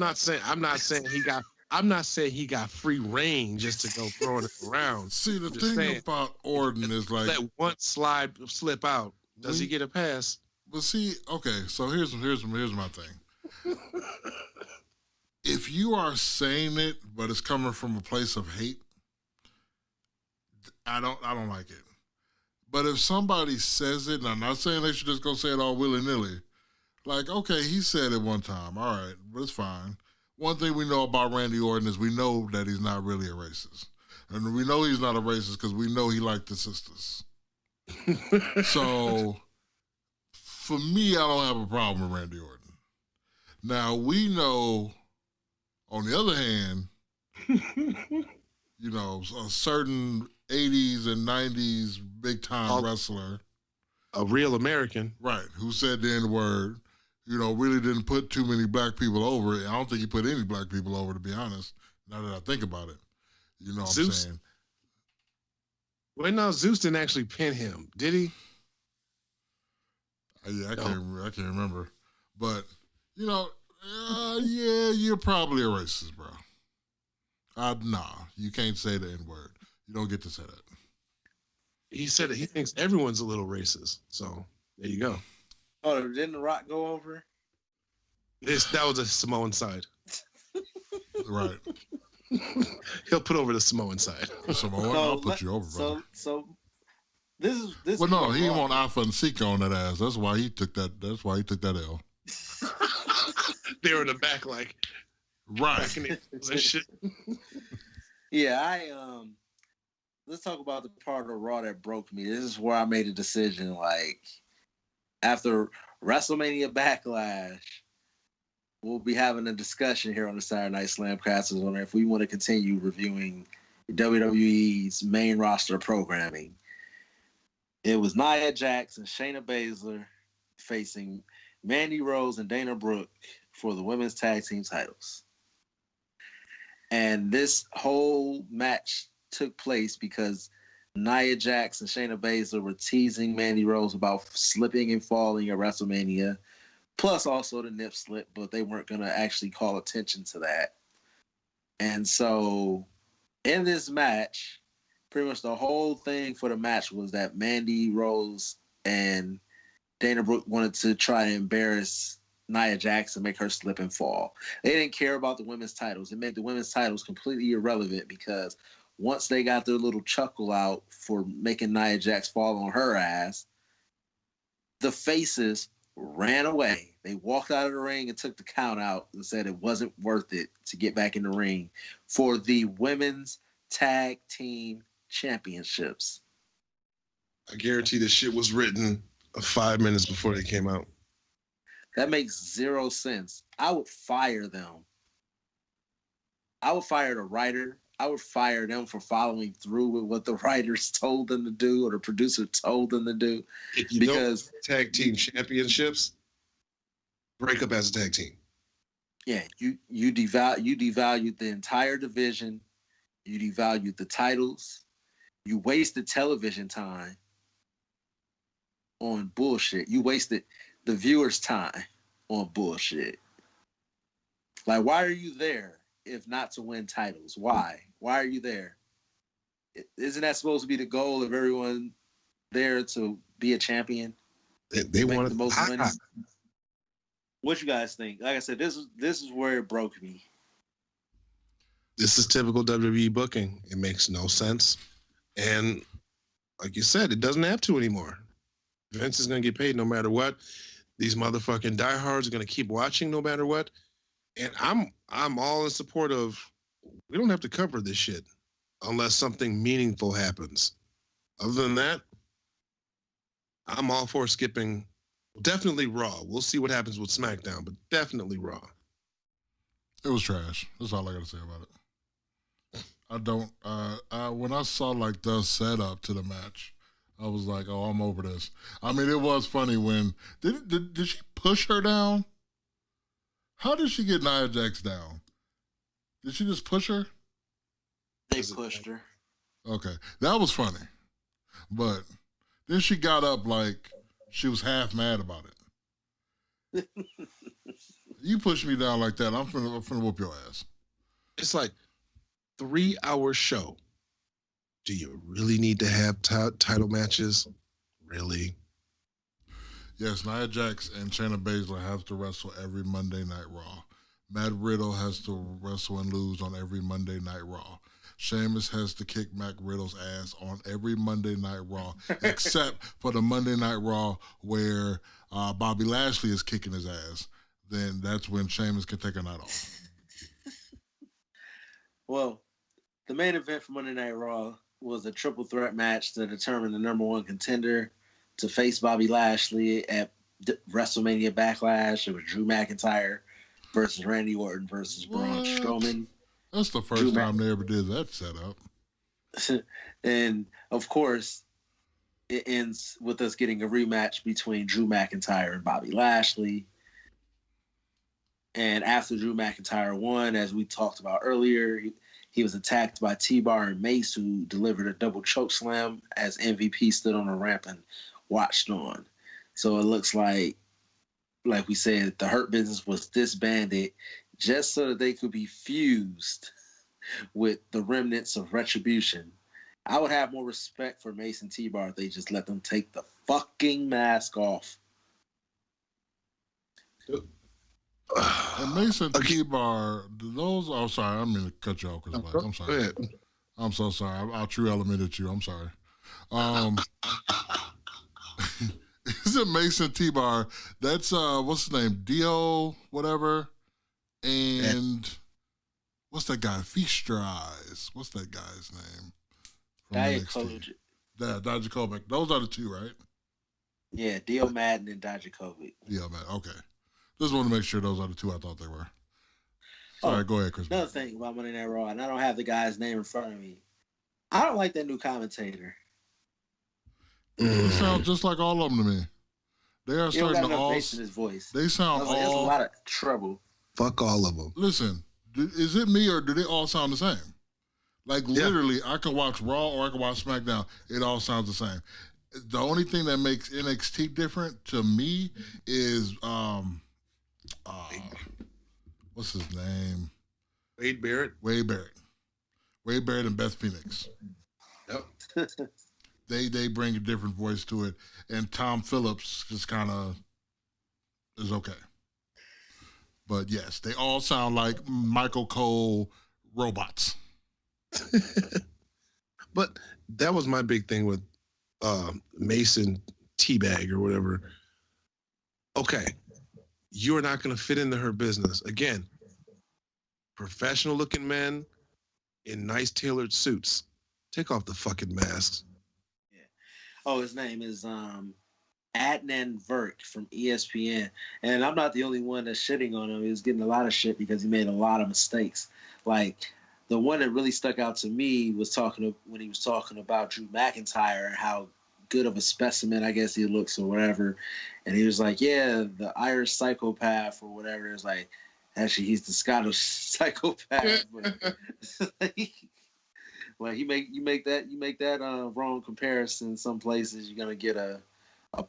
not saying he got free reign just to go throwing it around. See, the thing about Orton is like that one slip out. Does he get a pass? But see, okay, so here's my thing. If you are saying it, but it's coming from a place of hate, I don't like it. But if somebody says it, and I'm not saying they should just go say it all willy-nilly, like, okay, he said it one time, all right, but it's fine. One thing we know about Randy Orton is we know that he's not really a racist. And we know he's not a racist because we know he liked the sisters. So, for me, I don't have a problem with Randy Orton. Now, we know, on the other hand, you know, a certain 80s and 90s big-time wrestler. A real American. Right, who said the N-word. You know, really didn't put too many black people over. I don't think he put any black people over, to be honest, now that I think about it. You know what I'm saying? Well, no, Zeus didn't actually pin him, did he? Yeah, I can't remember. But, yeah, you're probably a racist, bro. Nah, you can't say the N-word. You don't get to say that. He said that he thinks everyone's a little racist. So there you go. Oh, didn't The Rock go over? That was a Samoan side. Right. He'll put over the Samoan side. Samoan, I'll put you over, brother. So this is. Well, no, he didn't want Alpha and Sika on that ass. That's why he took that. That's why he took that L. They were in the back, like right. That shit. Yeah, let's talk about the part of Raw that broke me. This is where I made a decision. Like after WrestleMania Backlash, we'll be having a discussion here on the Saturday Night SlamCasters on if we want to continue reviewing WWE's main roster programming. It was Nia Jax and Shayna Baszler facing Mandy Rose and Dana Brooke for the women's tag team titles. And this whole match took place because Nia Jax and Shayna Baszler were teasing Mandy Rose about slipping and falling at WrestleMania, plus also the nip slip, but they weren't going to actually call attention to that. And so in this match, pretty much the whole thing for the match was that Mandy Rose and Dana Brooke wanted to try to embarrass Nia Jax and make her slip and fall. They didn't care about the women's titles. It made the women's titles completely irrelevant because once they got their little chuckle out for making Nia Jax fall on her ass, the faces ran away. They walked out of the ring and took the count out and said it wasn't worth it to get back in the ring for the women's tag team championships. I guarantee this shit was written 5 minutes before they came out. That makes zero sense. I would fire them. I would fire the writer. I would fire them for following through with what the writers told them to do or the producer told them to do. If you because tag team championships, break up as a tag team. Yeah, you devalued the entire division. You devalued the titles. You wasted television time on bullshit. You wasted the viewers' time on bullshit. Like, why are you there if not to win titles? Why? Why are you there? Isn't that supposed to be the goal of everyone there to be a champion? They wanted the most money. What you guys think? Like I said, this is where it broke me. This is typical WWE booking. It makes no sense. And like you said, it doesn't have to anymore. Vince is going to get paid no matter what. These motherfucking diehards are going to keep watching no matter what. And I'm all in support of, we don't have to cover this shit unless something meaningful happens. Other than that, I'm all for skipping. Definitely Raw. We'll see what happens with SmackDown, but definitely Raw. It was trash. That's all I got to say about it. I don't. When I saw like the setup to the match, I was like, "Oh, I'm over this." I mean, it was funny when did she push her down? How did she get Nia Jax down? Did she just push her? They pushed her. Okay, that was funny, but then she got up like she was half mad about it. You push me down like that, I'm finna whoop your ass. It's like 3-hour show. Do you really need to have title matches? Really? Yes, Nia Jax and Shayna Baszler have to wrestle every Monday Night Raw. Matt Riddle has to wrestle and lose on every Monday Night Raw. Sheamus has to kick Matt Riddle's ass on every Monday Night Raw, except for the Monday Night Raw where Bobby Lashley is kicking his ass. Then that's when Sheamus can take a night off. Well, the main event for Monday Night Raw was a triple threat match to determine the number one contender to face Bobby Lashley at WrestleMania Backlash. It was Drew McIntyre versus Randy Orton versus Braun Strowman. That's the first time they ever did that setup. And, of course, it ends with us getting a rematch between Drew McIntyre and Bobby Lashley. And after Drew McIntyre won, as we talked about earlier, he was attacked by T-Bar and Mace, who delivered a double choke slam as MVP stood on a ramp and watched on. So it looks like like we said, the Hurt Business was disbanded just so that they could be fused with the remnants of Retribution. I would have more respect for Mason T-Bar if they just let them take the fucking mask off. And Mason T-Bar, those... Oh, sorry. I'm going to cut you off. I'm sorry. I'm so sorry. I'll Tru Elemented you. I'm sorry. Is it Mason T-Bar? That's, what's his name? Dio, whatever. And what's that guy? Feaster Eyes. What's that guy's name? Dijakovic. Yeah, Dijakovic. Those are the two, right? Yeah, Dio Madden and Dijakovic. Dio Madden. Okay. Just want to make sure those are the two I thought they were. Sorry, go ahead, Chris. Another thing about Monday Night Raw, and I don't have the guy's name in front of me. I don't like that new commentator. It sounds just like all of them to me. They are starting to all. Bass in his voice. They sound all. There's a lot of trouble. Fuck all of them. Listen, is it me or do they all sound the same? Like literally, I could watch Raw or I could watch SmackDown. It all sounds the same. The only thing that makes NXT different to me is what's his name? Wade Barrett and Beth Phoenix. Yep. They bring a different voice to it, and Tom Phillips just kind of is okay. But yes, they all sound like Michael Cole robots. But that was my big thing with Mason Teabag or whatever. Okay, you're not going to fit into her business. Again, professional looking men in nice tailored suits. Take off the fucking masks. Yeah. Oh, his name is Adnan Virk from ESPN. And I'm not the only one that's shitting on him. He was getting a lot of shit because he made a lot of mistakes. Like, the one that really stuck out to me was when he was talking about Drew McIntyre and how good of a specimen, I guess he looks or whatever. And he was like, yeah, the Irish psychopath or whatever. It's like, actually, he's the Scottish psychopath. But well, you make that wrong comparison. Some places you're gonna get a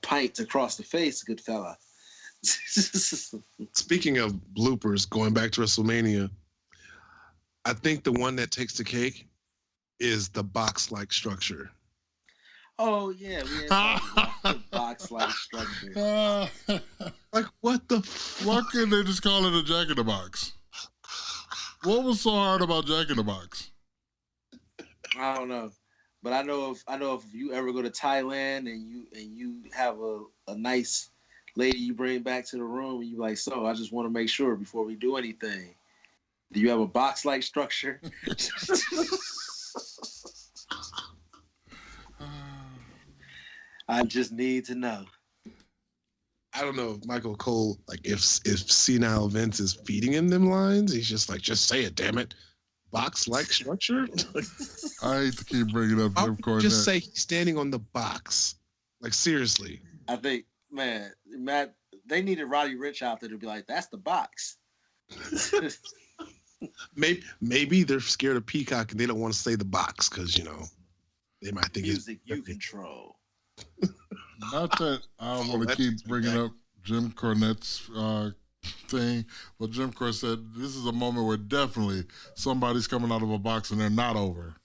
pint across the face, good fella. Speaking of bloopers, going back to WrestleMania, I think the one that takes the cake is the box-like structure. Oh yeah, we had the box-like structure. Like what the? Why couldn't they just call it a Jack in the Box? What was so hard about Jack in the Box? I don't know, but I know if you ever go to Thailand and you have a nice lady you bring back to the room and you like, so I just want to make sure before we do anything, do you have a box-like structure? I just need to know. I don't know if Michael Cole, like if Senile Vince is feeding him them lines, he's just like, just say it, damn it. Box-like structure? I hate to keep bringing up Jim Cornette. Just say he's standing on the box. Like, seriously. I think, man, Matt, they needed Roddy Ricch out there to be like, that's the box. Maybe they're scared of Peacock and they don't want to say the box because, you know, they might think music you control. Not that I want to keep bringing up Jim Cornette's thing, but Jim Cornette said this is a moment where definitely somebody's coming out of a box and they're not over.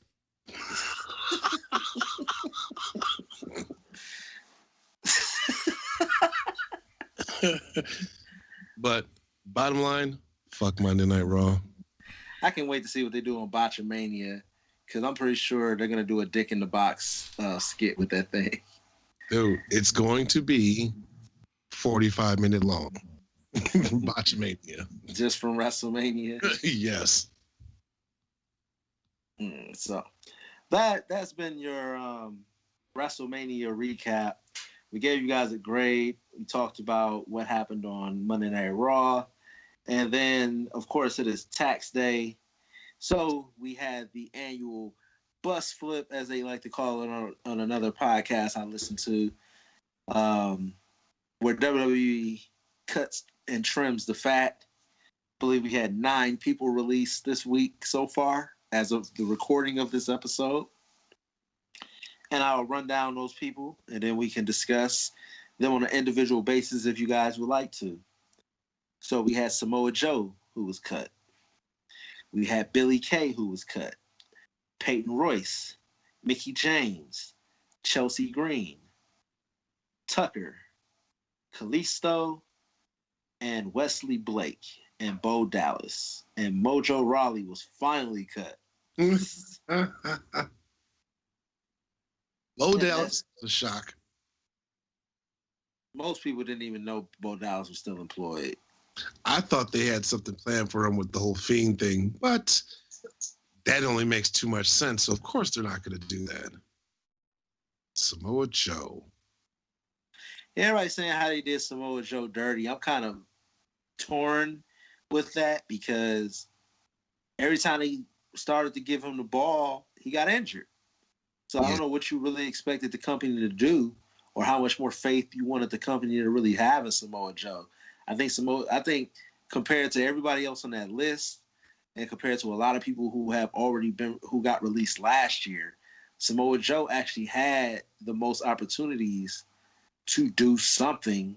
But bottom line, fuck Monday Night Raw. I can wait to see what they do on Botchamania because I'm pretty sure they're gonna do a Dick in the Box skit with that thing. Dude, it's going to be 45-minute long. Botchamania. Just from WrestleMania. Yes. So that's been your WrestleMania recap. We gave you guys a grade. We talked about what happened on Monday Night Raw. And then, of course, it is tax day. So we had the annual bus flip, as they like to call it on another podcast I listened to, where WWE cuts and trims the fat. I believe we had 9 people released this week so far as of the recording of this episode. And I'll run down those people, and then we can discuss them on an individual basis if you guys would like to. So we had Samoa Joe, who was cut. We had Billy Kay, who was cut. Peyton Royce, Mickie James, Chelsea Green, Tucker, Kalisto, and Wesley Blake, and Bo Dallas. And Mojo Rawley was finally cut. Bo Dallas is a shock. Most people didn't even know Bo Dallas was still employed. I thought they had something planned for him with the whole Fiend thing, but that only makes too much sense. So, of course, they're not going to do that. Samoa Joe. Yeah, everybody's saying how they did Samoa Joe dirty. I'm kind of torn with that because every time they started to give him the ball, he got injured. So I don't know what you really expected the company to do or how much more faith you wanted the company to really have in Samoa Joe. I think compared to everybody else on that list and compared to a lot of people who got released last year, Samoa Joe actually had the most opportunities to do something,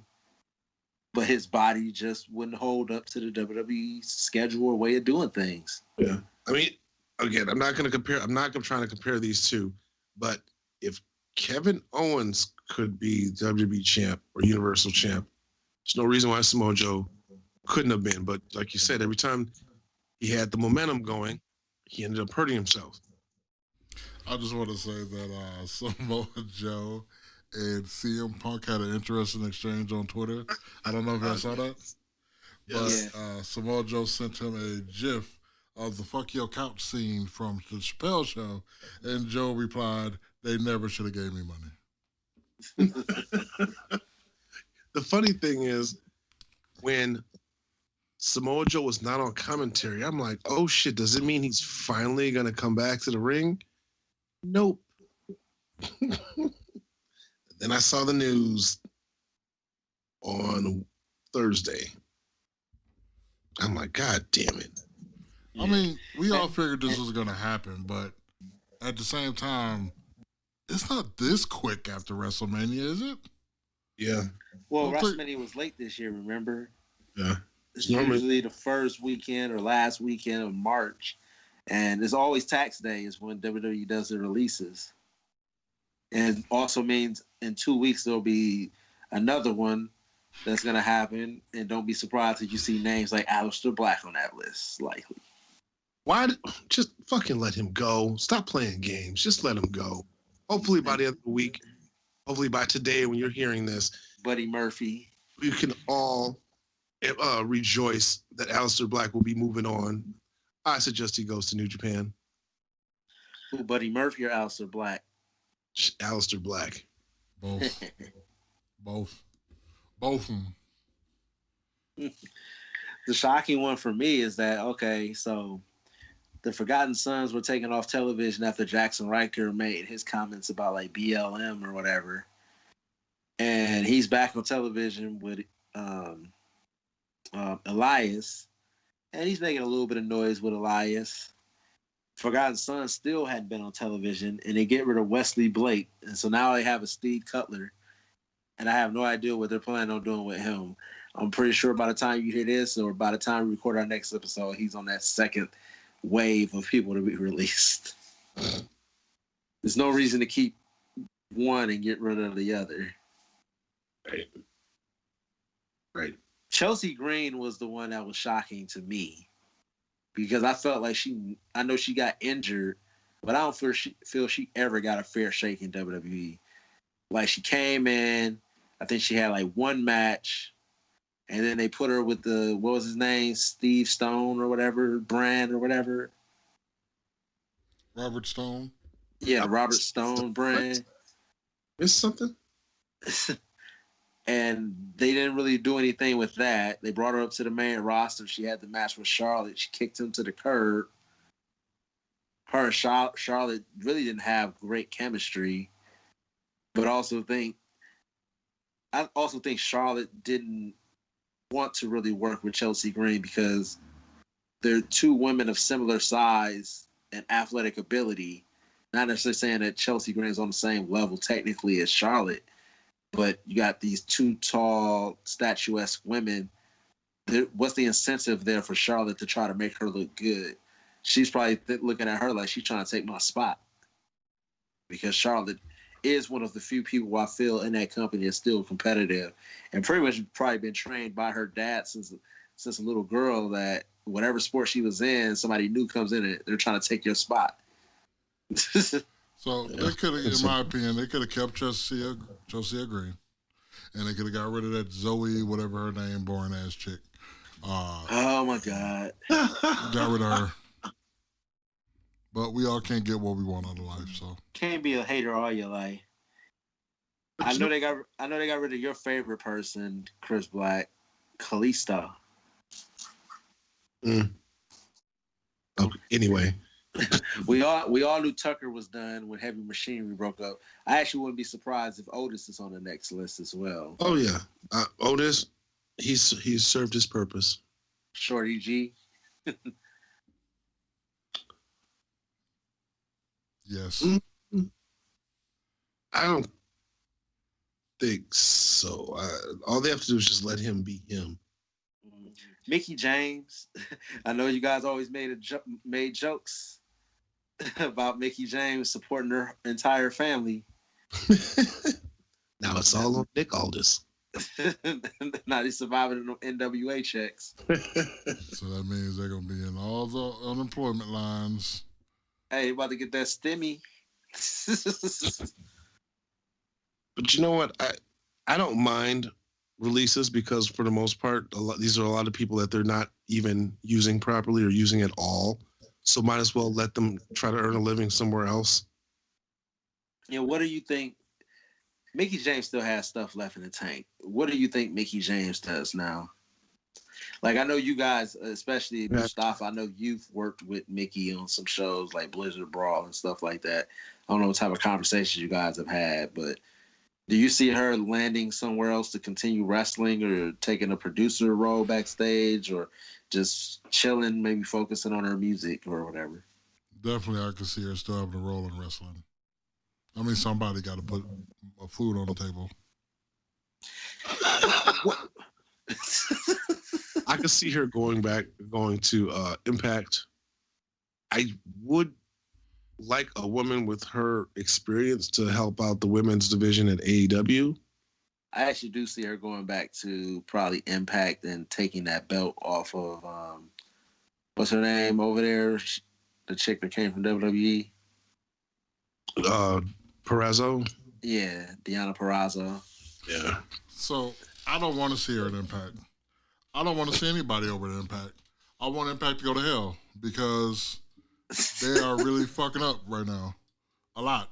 but his body just wouldn't hold up to the WWE schedule or way of doing things. Yeah. I mean, again, I'm not trying to compare these two, but if Kevin Owens could be WWE champ or Universal champ, there's no reason why Samoa Joe couldn't have been. But like you said, every time he had the momentum going, he ended up hurting himself. I just want to say that Samoa Joe and CM Punk had an interesting exchange on Twitter. I don't know if you saw that. But Samoa Joe sent him a GIF of the fuck your couch scene from the Chappelle Show, and Joe replied, "They never should have gave me money." The funny thing is, when Samoa Joe was not on commentary, I'm like, oh shit, does it mean he's finally going to come back to the ring? Nope. Then I saw the news on Thursday. I'm like, God damn it. I mean, we all figured this was going to happen, but at the same time, it's not this quick after WrestleMania, is it? Yeah. Well, WrestleMania was late this year, remember? Yeah. It's usually the first weekend or last weekend of March. And it's always tax day is when WWE does their releases. And it also means in 2 weeks there'll be another one that's going to happen. And don't be surprised if you see names like Aleister Black on that list, likely. Why? Just fucking let him go. Stop playing games. Just let him go. Hopefully by the end of the week, hopefully by today when you're hearing this, Buddy Murphy, we can all rejoice that Aleister Black will be moving on. I suggest he goes to New Japan. Who, Buddy Murphy or Aleister Black? Aleister Black. Both. Both of them. The shocking one for me is that, okay, so the Forgotten Sons were taken off television after Jackson Riker made his comments about like BLM or whatever. And he's back on television with Elias. And he's making a little bit of noise with Elias. Forgotten Sons still hadn't been on television, and they get rid of Wesley Blake. And so now they have a Steve Cutler. And I have no idea what they're planning on doing with him. I'm pretty sure by the time you hear this or by the time we record our next episode, he's on that second wave of people to be released. There's no reason to keep one and get rid of the other. Right. Chelsea Green was the one that was shocking to me because I felt like I know she got injured, but I don't feel she ever got a fair shake in WWE. Like she came in, I think she had like one match, and then they put her with what was his name? Steve Stone or whatever, brand or whatever. Robert Stone? Yeah, Robert Stone brand. Missed something? And they didn't really do anything with that. They brought her up to the main roster. She had the match with Charlotte. She kicked him to the curb. Her and Charlotte really didn't have great chemistry. But I also think Charlotte didn't want to really work with Chelsea Green because they're two women of similar size and athletic ability. Not necessarily saying that Chelsea Green is on the same level technically as Charlotte. but you got these two tall, statuesque women. What's the incentive there for Charlotte to try to make her look good? She's probably looking at her like she's trying to take my spot, because Charlotte is one of the few people I feel in that company is still competitive, and pretty much probably been trained by her dad since a little girl, that whatever sport she was in, somebody new comes in it, they're trying to take your spot. So they could have, in my opinion, they could have kept Chelsea Green, and they could have got rid of that Zoe, whatever her name, boring ass chick. Oh my God! Got rid of her. But we all can't get what we want out of life, so Can't be a hater all your life. I know they got rid of your favorite person, Chris Black, Kalisto. Okay, anyway. we all knew Tucker was done when Heavy Machinery broke up. I actually wouldn't be surprised if Otis is on the next list as well. Oh yeah, Otis, he's served his purpose. Shorty G. yes. I don't think so. All they have to do is just let him be him. Mickie James. I know you guys always made jokes about Mickie James supporting her entire family. Now it's all on Nick Aldis. Now he's surviving the NWA checks. So that means they're gonna be in all the unemployment lines. Hey, about to get that stimmy. But you know what? I don't mind releases, because for the most part, these are a lot of people that they're not even using properly or using at all. So might as well let them try to earn a living somewhere else. Yeah, what do you think? Mickie James still has stuff left in the tank. What do you think Mickie James does now? Like, I know you guys, especially Mustafa, I know you've worked with Mickie on some shows like Blizzard Brawl and stuff like that. I don't know what type of conversations you guys have had, but do you see her landing somewhere else to continue wrestling, or taking a producer role backstage, or just chilling, maybe focusing on her music or whatever? Definitely, I could see her still having a role in wrestling. I mean, somebody got to put food on the table. I could see her going to Impact. I would like a woman with her experience to help out the women's division at AEW. I actually do see her going back to probably Impact and taking that belt off of what's her name over there? The chick that came from WWE. Perazzo. Yeah, Deonna Purrazzo. Yeah. So I don't want to see her at Impact. I don't want to see anybody over at Impact. I want Impact to go to hell, because they are really fucking up right now. A lot.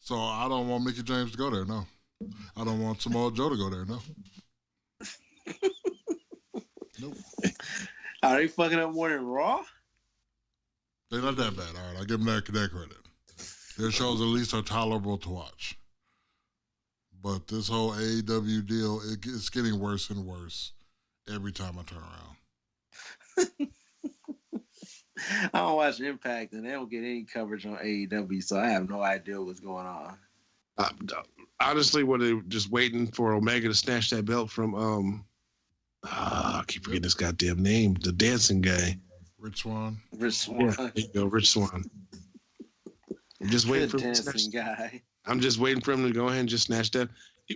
So I don't want Mickie James to go there, no. I don't want Samoa Joe to go there, no. Nope. Are they fucking up more than Raw? They're not that bad, all right. I'll give them that credit. Their shows at least are tolerable to watch. But this whole AEW deal, it's getting worse and worse every time I turn around. I don't watch Impact, and they don't get any coverage on AEW, so I have no idea what's going on. Honestly, what they just waiting for Omega to snatch that belt from I keep forgetting his goddamn name, the dancing guy. Rich Swann. Yeah, there you go, Rich Swann. I'm just waiting for him to snatch. Guy. I'm just waiting for him to go ahead and just snatch that.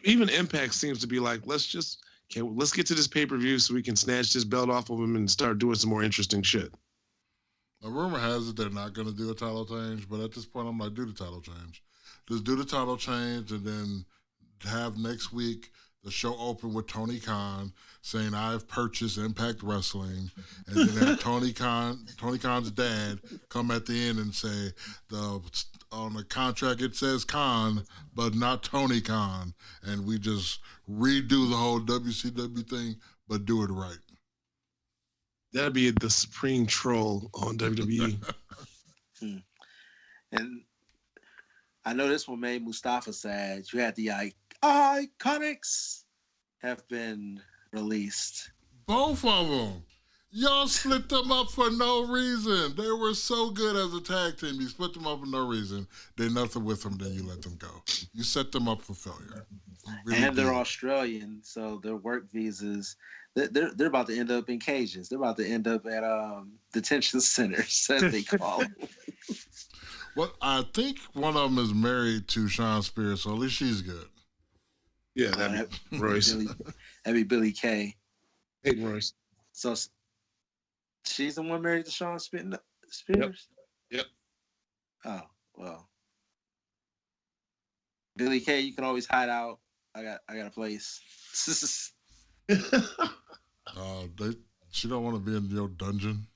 Even Impact seems to be like, let's get to this pay-per-view so we can snatch this belt off of him and start doing some more interesting shit. A rumor has it they're not going to do a title change, but at this point, I'm like, do the title change. Just do the title change, and then have next week the show open with Tony Khan saying, I've purchased Impact Wrestling, and then have Tony Khan's dad come at the end and say, on the contract it says Khan, but not Tony Khan, and we just redo the whole WCW thing, but do it right. That'd be the supreme troll on WWE. And I know this one made Mustafa sad. You had the Iconics have been released. Both of them. Y'all split them up for no reason. They were so good as a tag team. You split them up for no reason. Did nothing with them, then you let them go. You set them up for failure. Really and they're did. Australian, so their work visas. They're about to end up in cages. They're about to end up at detention centers, as they call them. Well, I think one of them is married to Sean Spears, so at least she's good. Yeah, that'd be Royce. That'd be Billy Kay. Hey, Royce. So she's the one married to Sean Spears? Yep. Oh, well. Billy Kay, you can always hide out. I got a place. She don't want to be in your dungeon.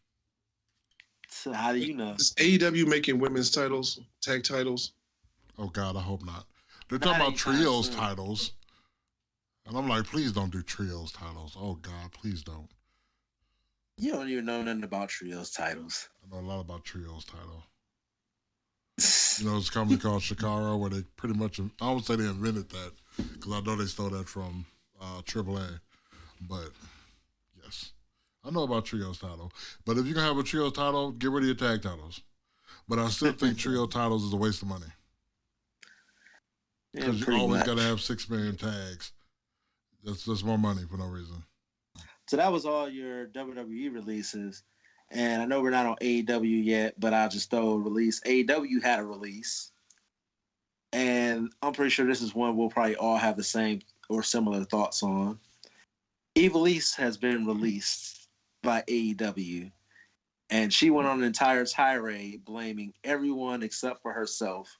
So how do you know? Is AEW making women's titles, tag titles? Oh God, I hope not. They're talking about trios titles, and I'm like, please don't do trios titles. Oh God, please don't. You don't even know nothing about trios titles. I know a lot about trios title. You know, it's a company called Shikara where they pretty much, I would say they invented that because I know they stole that from AAA. But yes, I know about trios title. But if you can have a trios title, get rid of your tag titles. But I still think trio titles is a waste of money. Because you always got to have 6-man tags. That's more money for no reason. So that was all your WWE releases. And I know we're not on AEW yet, but I'll just throw a release. AEW had a release. And I'm pretty sure this is one we'll probably all have the same or similar thoughts on. Evilise has been released by AEW. And she went on an entire tirade blaming everyone except for herself,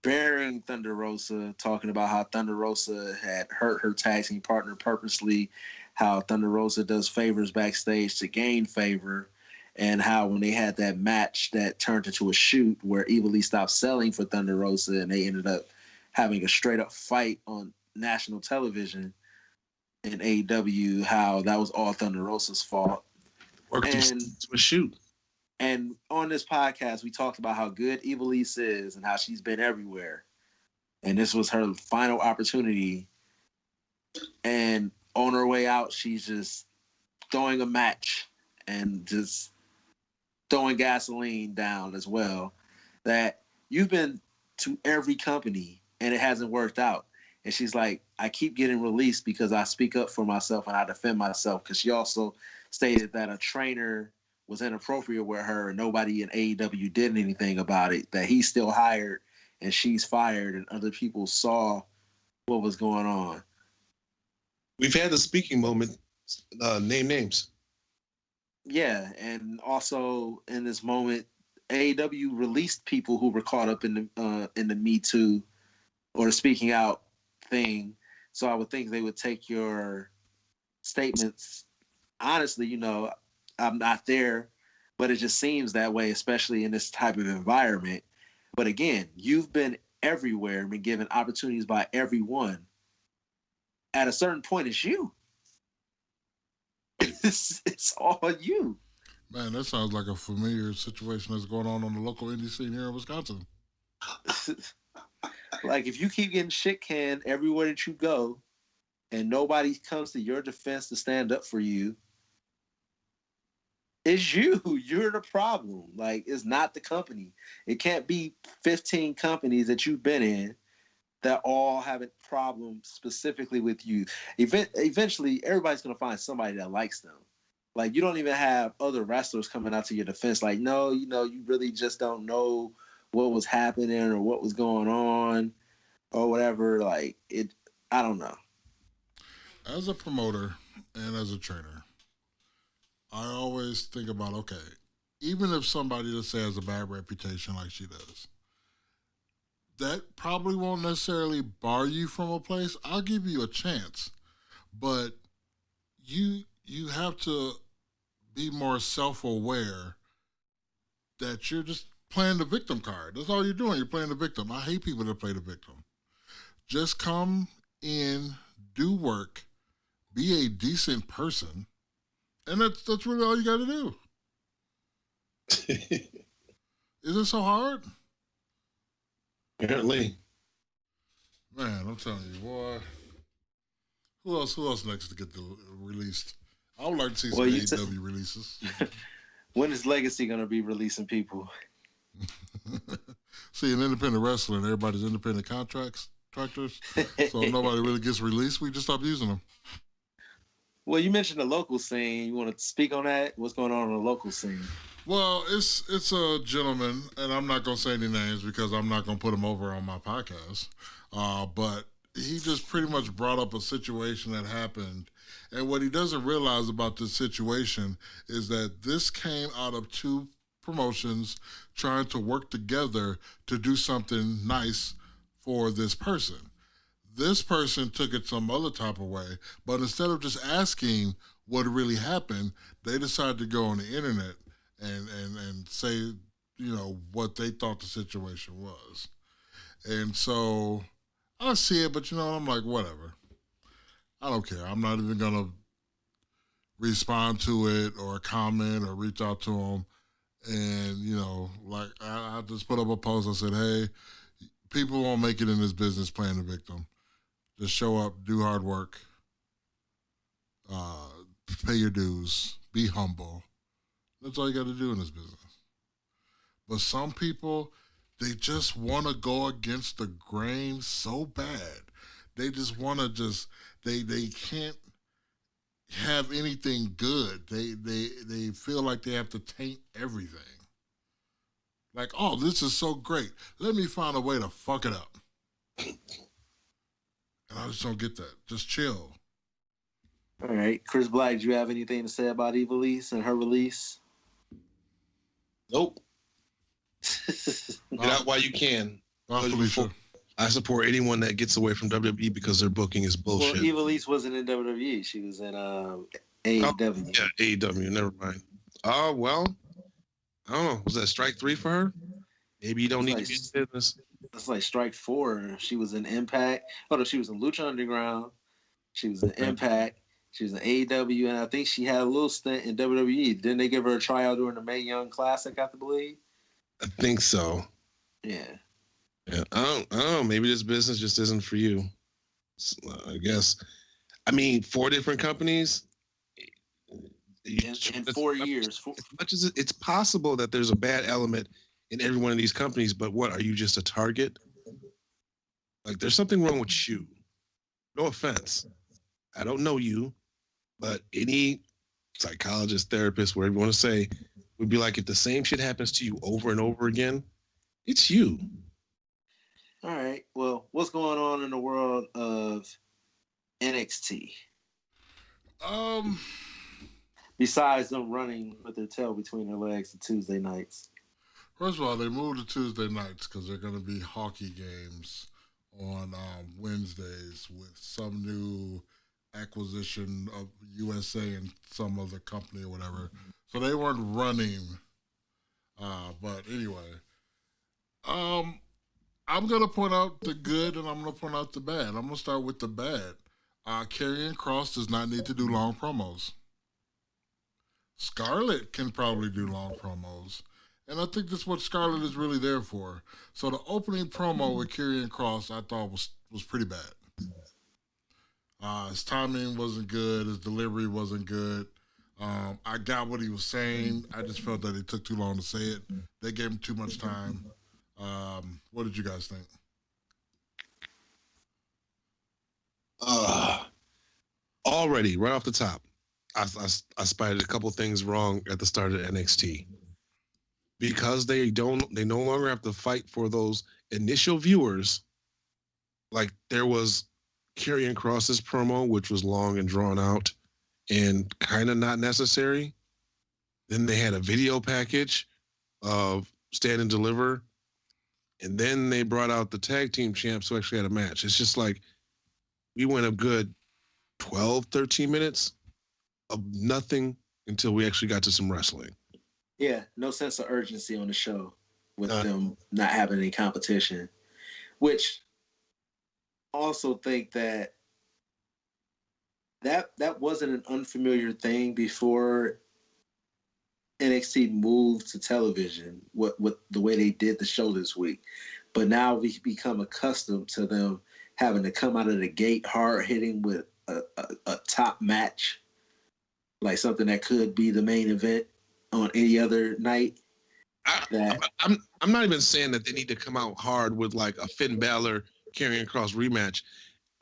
burying Thunder Rosa, talking about how Thunder Rosa had hurt her tag team partner purposely, how Thunder Rosa does favors backstage to gain favor, and how when they had that match that turned into a shoot where Evilise stopped selling for Thunder Rosa and they ended up having a straight-up fight on national television in AEW, how that was all Thunder Rosa's fault. To a shoot. And on this podcast, we talked about how good Evilise is and how she's been everywhere. And this was her final opportunity. And on her way out, she's just throwing a match and just throwing gasoline down as well. That you've been to every company and it hasn't worked out. And she's like, I keep getting released because I speak up for myself and I defend myself. Because she also stated that a trainer was inappropriate with her and nobody in AEW did anything about it, that he's still hired and she's fired and other people saw what was going on. We've had the speaking moment, name names. Yeah, and also in this moment, AEW released people who were caught up in the Me Too or the speaking out thing. So I would think they would take your statements honestly. You know, I'm not there, but it just seems that way, especially in this type of environment. But again, you've been everywhere and been given opportunities by everyone. At a certain point, it's you. It's all you. Man, that sounds like a familiar situation that's going on the local indie scene here in Wisconsin. Like, if you keep getting shit canned everywhere that you go and nobody comes to your defense to stand up for you, it's you. You're the problem. Like, it's not the company. It can't be 15 companies that you've been in that all have a problem specifically with you. Eventually, everybody's going to find somebody that likes them. Like, you don't even have other wrestlers coming out to your defense like, no, you know, you really just don't know what was happening or what was going on or whatever. Like, I don't know. As a promoter and as a trainer, I always think about, okay, even if somebody, let's say, has a bad reputation like she does, that probably won't necessarily bar you from a place. I'll give you a chance, but you have to be more self-aware that you're just playing the victim card. That's all you're doing. You're playing the victim. I hate people that play the victim. Just come in, do work, be a decent person, and that's really all you got to do. Is it so hard? Apparently. Man, I'm telling you, boy. Who else next to get released? I would like to see some AEW releases. When is Legacy going to be releasing people? See, an independent wrestler and everybody's independent contracts, factors, so nobody really gets released. We just stop using them. Well, you mentioned the local scene. You want to speak on that? What's going on in the local scene? Well, it's a gentleman, and I'm not gonna say any names because I'm not gonna put him over on my podcast. But he just pretty much brought up a situation that happened, and what he doesn't realize about this situation is that this came out of two promotions trying to work together to do something nice for this person. This person took it some other type of way, but instead of just asking what really happened, they decided to go on the internet and say, you know, what they thought the situation was. And so I see it, but, you know, I'm like, whatever. I don't care. I'm not even going to respond to it or comment or reach out to them. And, you know, like I just put up a post. I said, hey, people won't make it in this business playing the victim. Just show up, do hard work, pay your dues, be humble. That's all you got to do in this business. But some people, they just want to go against the grain so bad. They just want to they can't have anything good. They feel like they have to taint everything. Like, oh, this is so great. Let me find a way to fuck it up. And I just don't get that. Just chill. All right. Chris Black, do you have anything to say about Ivelisse and her release? Nope. Get out while you can. I support anyone that gets away from WWE because their booking is bullshit. Well, Ivelisse wasn't in WWE. She was in AEW. Yeah, AEW. Never mind. Oh, well, I don't know. Was that strike 3 for her? Maybe you don't need to be in business. That's like strike 4. She was in Impact. Oh, no, she was in Lucha Underground. She was in Impact. She was in AEW, and I think she had a little stint in WWE. Didn't they give her a tryout during the Mae Young Classic, I have to believe? I think so. Yeah. Yeah. I don't know. Maybe this business just isn't for you. I guess. I mean, 4 different companies. In 4 years. As much as it's possible that there's a bad element in every one of these companies, but what, are you just a target? Like, there's something wrong with you. No offense. I don't know you, but any psychologist, therapist, whatever you want to say, would be like, if the same shit happens to you over and over again, it's you. All right. Well, what's going on in the world of NXT? Besides them running with their tail between their legs on Tuesday nights. First of all, they moved to Tuesday nights because they're going to be hockey games on Wednesdays with some new acquisition of USA and some other company or whatever. So they weren't running. But anyway, I'm going to point out the good and I'm going to point out the bad. I'm going to start with the bad. Karrion Kross does not need to do long promos. Scarlett can probably do long promos. And I think that's what Scarlett is really there for. So the opening promo with Karrion Kross, I thought was pretty bad. His timing wasn't good. His delivery wasn't good. I got what he was saying. I just felt that it took too long to say it. They gave him too much time. What did you guys think? Already, right off the top, I spotted a couple things wrong at the start of NXT. Because they no longer have to fight for those initial viewers. Like, there was Karrion Kross's promo, which was long and drawn out and kind of not necessary. Then they had a video package of Stand and Deliver. And then they brought out the tag team champs who actually had a match. It's just like, we went a good 12, 13 minutes of nothing until we actually got to some wrestling. Yeah, no sense of urgency on the show with them not having any competition, which also think that wasn't an unfamiliar thing before NXT moved to television, what the way they did the show this week. But now we've become accustomed to them having to come out of the gate hard hitting with a top match, like something that could be the main event on any other night. I'm not even saying that they need to come out hard with like a Finn Balor Karrion Kross rematch.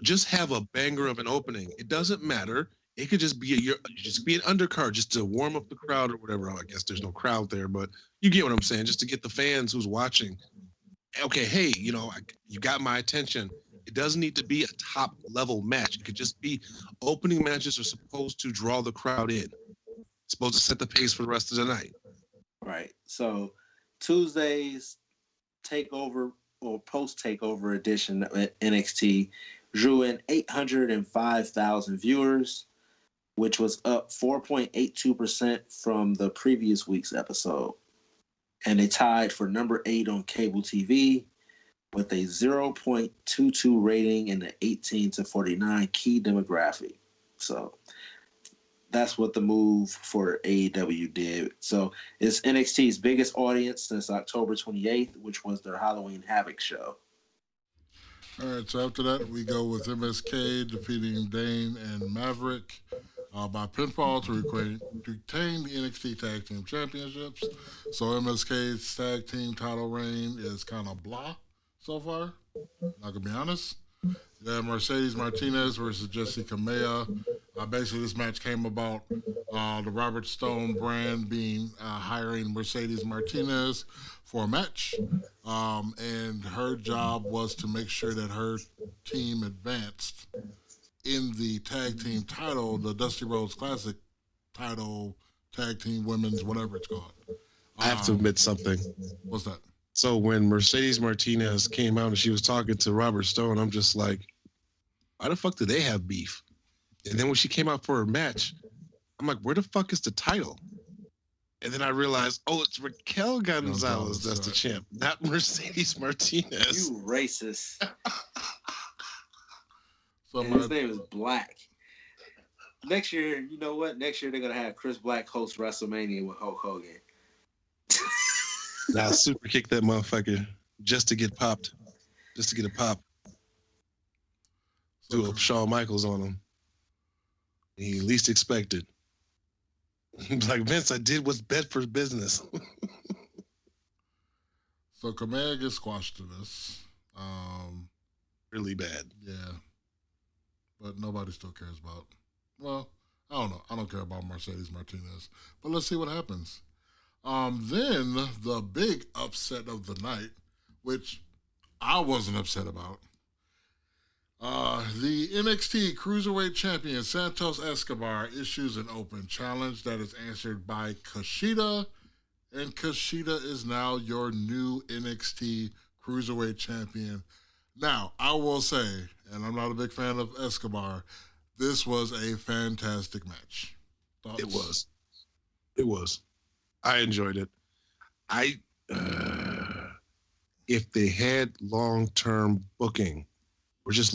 Just have a banger of an opening. It doesn't matter. It could just be an undercard just to warm up the crowd or whatever. I guess there's no crowd there, but you get what I'm saying. Just to get the fans who's watching. Okay, hey, you got my attention. It doesn't need to be a top level match. It could just be opening matches are supposed to draw the crowd in. It's supposed to set the pace for the rest of the night. Right. So Tuesday's takeover or post takeover edition at NXT drew in 805,000 viewers, which was up 4.82% from the previous week's episode. And they tied for number 8 on cable TV with a 0.22 rating in the 18 to 49 key demographic. So that's what the move for AEW did. So it's NXT's biggest audience since October 28th, which was their Halloween Havoc show. All right, so after that, we go with MSK defeating Dane and Maverick by pinfall to retain the NXT Tag Team Championships. So MSK's Tag Team title reign is kind of blah so far. Not going to be honest. Yeah, Mercedes Martinez versus Jessica Maya. Basically, this match came about the Robert Stone brand hiring Mercedes Martinez for a match. And her job was to make sure that her team advanced in the tag team title, the Dusty Rhodes Classic title, tag team women's, whatever it's called. I have to admit something. What's that? So when Mercedes Martinez came out and she was talking to Robert Stone, I'm just like, why the fuck do they have beef? And then when she came out for her match, I'm like, where the fuck is the title? And then I realized, it's Raquel Gonzalez that's the champ, not Mercedes Martinez. You racist. So his name is Black. Next year, you know what? Next year they're going to have Chris Black host WrestleMania with Hulk Hogan. Now super kick that motherfucker just to get popped. Just to get a pop. Do a Shawn Michaels on him. He least expected. Like, Vince, I did what's best for business. So Kamea gets squashed to this. Really bad. Yeah. But nobody still cares about. Well, I don't know. I don't care about Mercedes Martinez. But let's see what happens. Then the big upset of the night, which I wasn't upset about. The NXT Cruiserweight Champion Santos Escobar issues an open challenge that is answered by Kushida, and Kushida is now your new NXT Cruiserweight Champion. Now, I will say, and I'm not a big fan of Escobar, this was a fantastic match. Thoughts? It was. I enjoyed it. If they had long-term booking, or just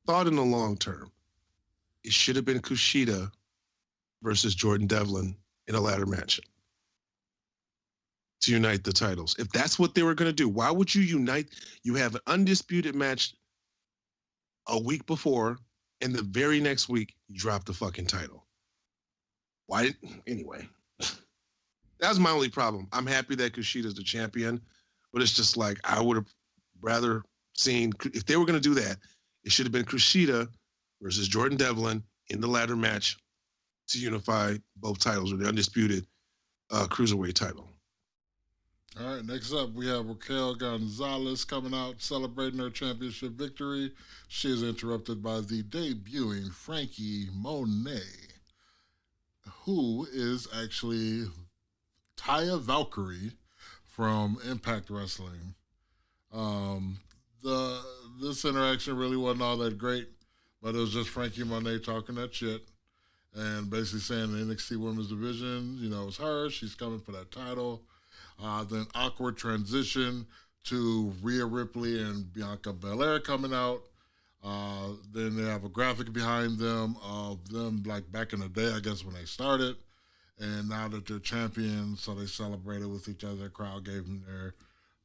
thought in the long term, it should have been Kushida versus Jordan Devlin in a ladder match to unite the titles. If that's what they were going to do, why would you unite? You have an undisputed match a week before, and the very next week, you drop the fucking title. Why? Anyway, that was my only problem. I'm happy that Kushida's the champion, but it's just like, I would have rather seen, if they were going to do that, it should have been Kushida versus Jordan Devlin in the ladder match to unify both titles, or the undisputed cruiserweight title. All right, next up, we have Raquel Gonzalez coming out celebrating her championship victory. She is interrupted by the debuting Frankie Monet, who is actually Taya Valkyrie from Impact Wrestling. This interaction really wasn't all that great, but it was just Frankie Monet talking that shit and basically saying the NXT Women's Division, it's her. She's coming for that title. Then awkward transition to Rhea Ripley and Bianca Belair coming out. Then they have a graphic behind them of them like back in the day, I guess, when they started. And now that they're champions, so they celebrated with each other. The crowd gave them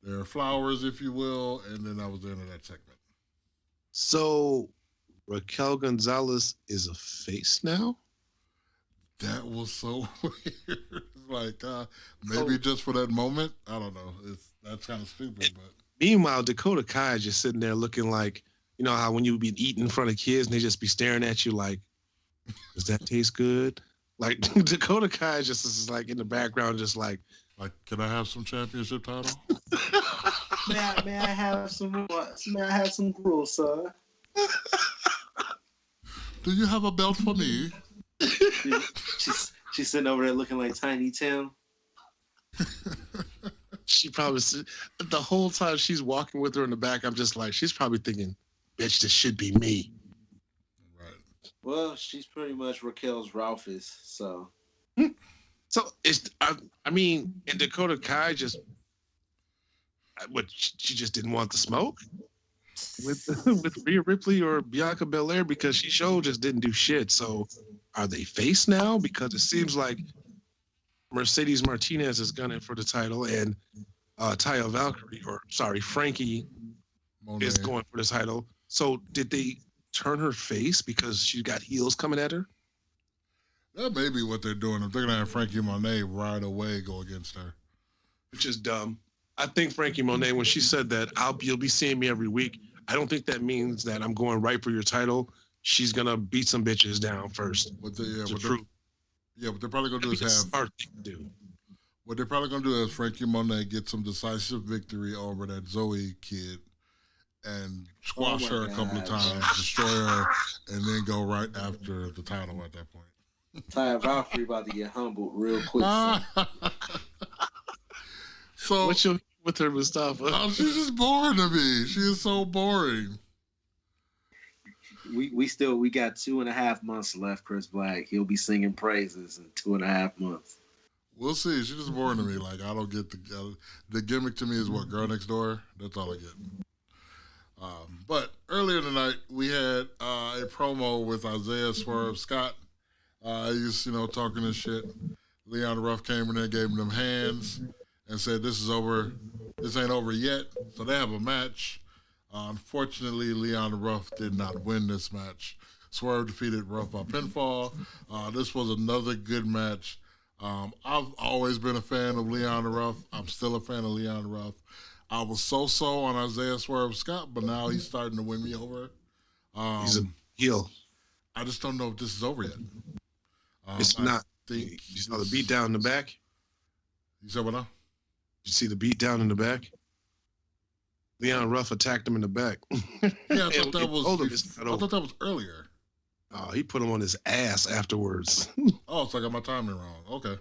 their flowers, if you will, and then that was the end of that segment. So Raquel Gonzalez is a face now? That was so weird. Like, maybe just for that moment. I don't know. That's kind of stupid, but Meanwhile, Dakota Kai is just sitting there looking like, you know how when you be eating in front of kids and they just be staring at you like, does that taste good? Like Dakota Kai just is like in the background, just like, can I have some championship title? May I have some more? May I have some gruel, sir? Do you have a belt for me? She's sitting over there looking like Tiny Tim. She probably, the whole time she's walking with her in the back, I'm just like, she's probably thinking, bitch, this should be me. Right. Well, she's pretty much Raquel's Ralphus, so. So it's, I mean, and Dakota Kai just, she just didn't want the smoke with Rhea Ripley or Bianca Belair because she just didn't do shit. So are they face now? Because it seems like Mercedes Martinez is gunning for the title and Taya Valkyrie, Frankie Monet is going for the title. So did they turn her face because she got heels coming at her? That may be what they're doing. If they're going to have Frankie Monet right away go against her. Which is dumb. I think Frankie Monet, when she said that you'll be seeing me every week, I don't think that means that I'm going right for your title. She's going to beat some bitches down first. What they're probably going to do is have... smart thing to do. What they're probably going to do is Frankie Monet get some decisive victory over that Zoe kid and squash her a couple of times, destroy her, and then go right after the title at that point. Taya Valkyrie about to get humbled real quick. So what's your with her, Mustafa? She's just boring to me. She is so boring. We got 2.5 months left, Chris Black. He'll be singing praises in 2.5 months. We'll see. She's just boring to me. Like, I don't get the gimmick to me is what, Girl Next Door? That's all I get. But earlier tonight, we had a promo with Isaiah Swerve Scott. He's, talking this shit. Leon Ruff came in there, gave him them hands, and said, this is over. This ain't over yet. So they have a match. Unfortunately, Leon Ruff did not win this match. Swerve defeated Ruff by pinfall. This was another good match. I've always been a fan of Leon Ruff. I'm still a fan of Leon Ruff. I was so-so on Isaiah Swerve Scott, but now he's starting to win me over. He's a heel. I just don't know if this is over yet. It's not. You saw the beat down in the back? You said what now? You see the beat down in the back? Leon Ruff attacked him in the back. Yeah, I thought that was earlier. Oh, he put him on his ass afterwards. Oh, so I got my timing wrong. Okay.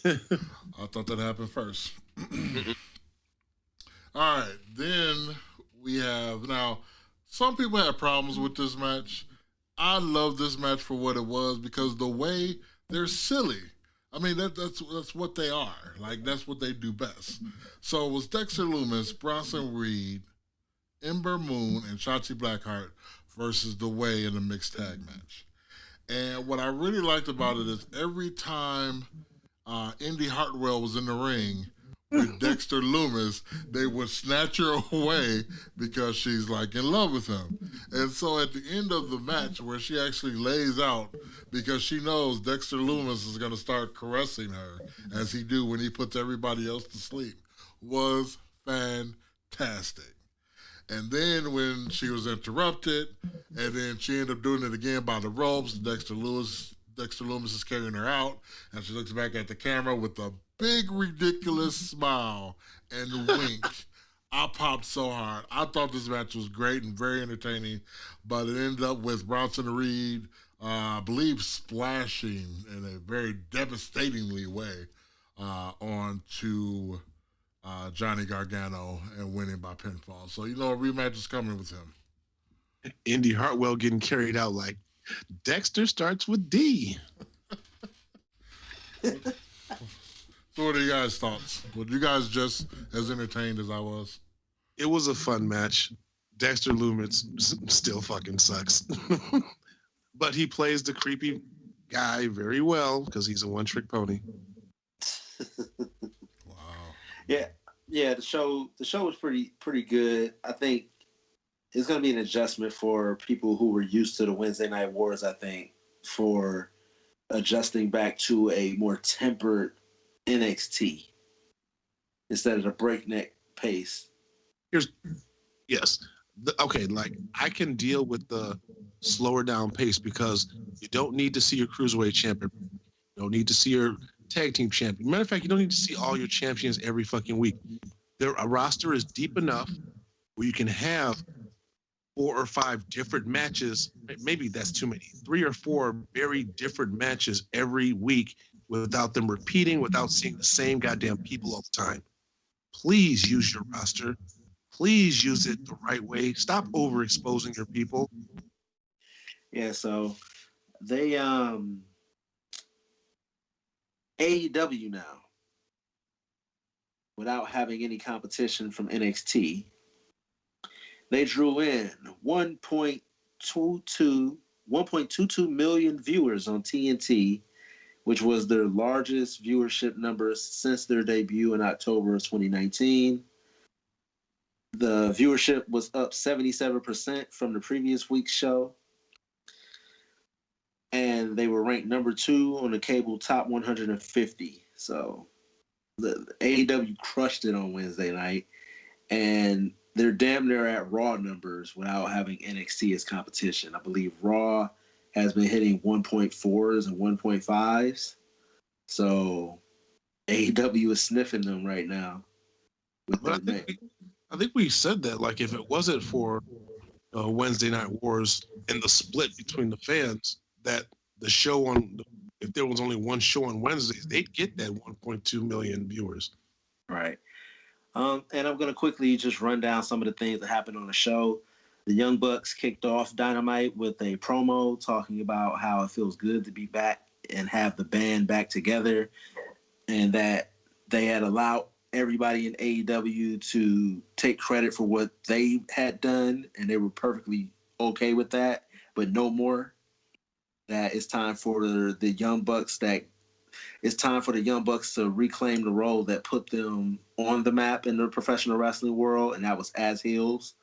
I thought that happened first. All right, then we have now. Some people have problems with this match. I love this match for what it was because the way they're silly. I mean, that's what they are. Like, that's what they do best. So it was Dexter Lumis, Bronson Reed, Ember Moon, and Shotzi Blackheart versus The Way in a mixed tag match. And what I really liked about it is every time Indy Hartwell was in the ring with Dexter Lumis, they would snatch her away because she's like in love with him. And so at the end of the match where she actually lays out because she knows Dexter Lumis is going to start caressing her as he do when he puts everybody else to sleep was fantastic. And then when she was interrupted and then she ended up doing it again by the ropes, Dexter Lumis is carrying her out and she looks back at the camera with a big ridiculous smile and wink. I popped so hard. I thought this match was great and very entertaining, but it ended up with Bronson Reed, I believe, splashing in a very devastatingly way onto Johnny Gargano and winning by pinfall. So, a rematch is coming with him. Indy Hartwell getting carried out like Dexter starts with D. So what are you guys' thoughts? Were you guys just as entertained as I was? It was a fun match. Dexter Lumis still fucking sucks. But he plays the creepy guy very well because he's a one-trick pony. Wow. Yeah. The show was pretty good. I think it's going to be an adjustment for people who were used to the Wednesday Night Wars, I think, for adjusting back to a more tempered NXT instead of the breakneck pace Yes. Okay, like I can deal with the slower down pace because you don't need to see your cruiserweight champion. You don't need to see your tag team champion. Matter of fact, you don't need to see all your champions every fucking week. A roster is deep enough where you can have 4 or 5 different matches. Maybe that's too many. 3 or 4 very different matches every week without them repeating, without seeing the same goddamn people all the time. Please use your roster. Please use it the right way. Stop overexposing your people. Yeah, so they AEW now, without having any competition from NXT, they drew in 1.22 million viewers on TNT, which was their largest viewership numbers since their debut in October of 2019. The viewership was up 77% from the previous week's show. And they were ranked number 2 on the cable top 150. So the AEW crushed it on Wednesday night. And they're damn near at Raw numbers without having NXT as competition. I believe Raw has been hitting 1.4s and 1.5s. So AEW is sniffing them right now. But I think we said that, like, if it wasn't for Wednesday Night Wars and the split between the fans, that the show if there was only one show on Wednesdays, they'd get that 1.2 million viewers. Right. And I'm going to quickly just run down some of the things that happened on the show. The Young Bucks kicked off Dynamite with a promo talking about how it feels good to be back and have the band back together, and that they had allowed everybody in AEW to take credit for what they had done, and they were perfectly okay with that, but no more. That it's time for the Young Bucks to reclaim the role that put them on the map in the professional wrestling world, and that was as heels.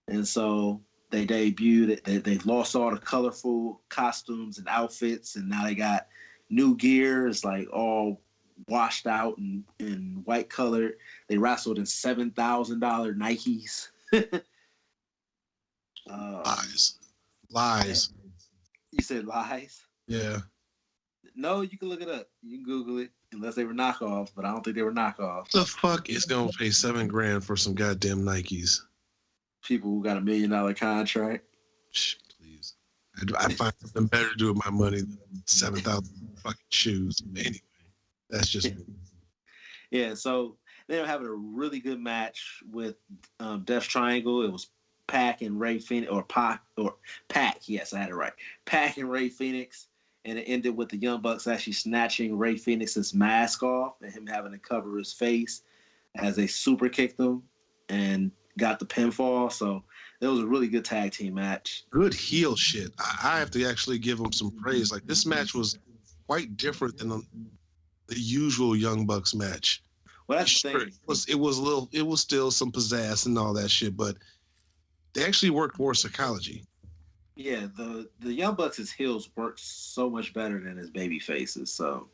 And so they debuted. They lost all the colorful costumes and outfits, and now they got new gear. It's like all washed out and white colored. They wrestled in $7,000 Nikes. Lies. You said lies? Yeah. No, you can look it up. You can Google it, unless they were knockoffs, but I don't think they were knockoffs. The fuck is gonna pay $7,000 for some goddamn Nikes? People who got $1 million contract. Please. I find something better to do with my money than 7,000 fucking shoes. Anyway, that's just me. Yeah, so they were having a really good match with Death Triangle. It was Pac and Ray Phoenix, or Pac. Yes, I had it right. Pac and Ray Phoenix, and it ended with the Young Bucks actually snatching Ray Phoenix's mask off and him having to cover his face as they super kicked him and got the pinfall. So it was a really good tag team match. Good heel shit. I have to actually give them some praise. Like, this match was quite different than the usual Young Bucks match. Well, that's the thing. It was still some pizzazz and all that shit, but they actually worked more psychology. Yeah, the Young Bucks' heels work so much better than his baby faces. So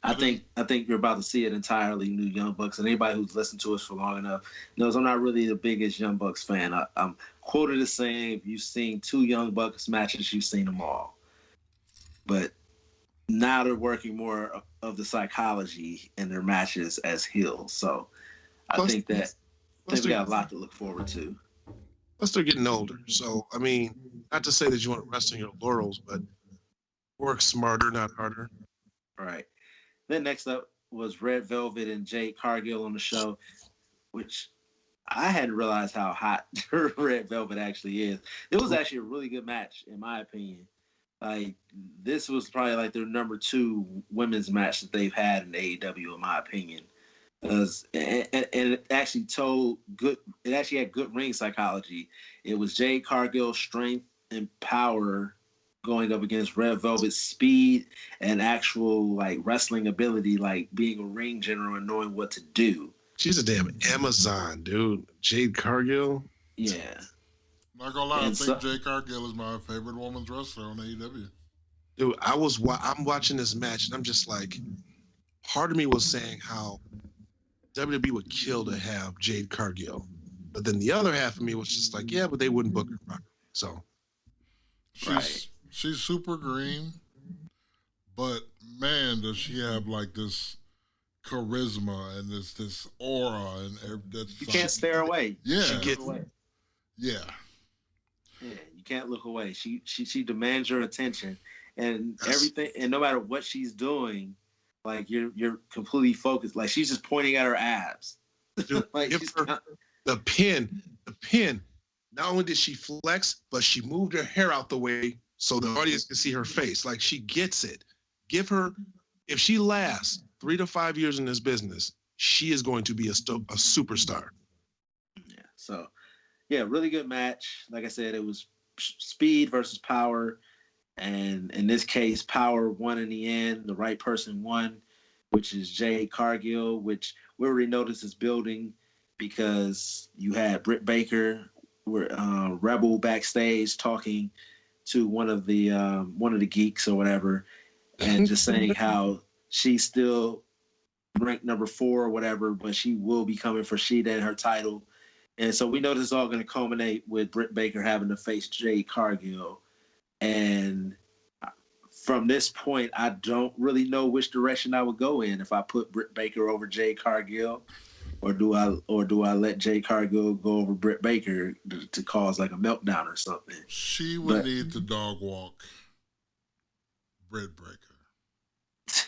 I think you're about to see an entirely new Young Bucks. And anybody who's listened to us for long enough knows I'm not really the biggest Young Bucks fan. I'm quoted as saying, if you've seen 2 Young Bucks matches, you've seen them all. But now they're working more of the psychology in their matches as heels. So I think we got a lot to look forward to. Plus, they're getting older. So, I mean, not to say that you want to rest on your laurels, but work smarter, not harder. All right. Then next up was Red Velvet and Jade Cargill on the show, which I hadn't realized how hot Red Velvet actually is. It was actually a really good match, in my opinion. Like, this was probably like their number 2 women's match that they've had in AEW, in my opinion. And it actually it actually had good ring psychology. It was Jade Cargill's strength and power going up against Red Velvet's speed and actual like wrestling ability, like being a ring general and knowing what to do. She's a damn Amazon, dude. Jade Cargill. Yeah. Not gonna lie, I think Jade Cargill is my favorite women's wrestler on AEW. Dude, I'm watching this match and I'm just like, part of me was saying how WWE would kill to have Jade Cargill. But then the other half of me was just like, yeah, but they wouldn't book her properly. So she's super green, but man, does she have like this charisma and this aura and that's you can't stare away. Yeah, she gets away. Yeah, you can't look away. She demands your attention, and everything, and no matter what she's doing, like you're completely focused. Like she's just pointing at her abs. Like the pin. Not only did she flex, but she moved her hair out the way so the audience can see her face. Like she gets it. Give her, if she lasts 3 to 5 years in this business, she is going to be a superstar. Yeah. So, yeah, really good match. Like I said, it was speed versus power, and in this case, power won in the end. The right person won, which is Jade Cargill, which we already noticed is building because you had Britt Baker, Rebel backstage talking to one of the geeks or whatever, and just saying how she's still ranked number 4 or whatever, but she will be coming for Shida and her title. And so we know this is all going to culminate with Britt Baker having to face Jade Cargill. And from this point, I don't really know which direction I would go in if I put Britt Baker over Jade Cargill. Or do I let Jade Cargill go over Britt Baker to cause like a meltdown or something? She would need to dog walk Britt Baker.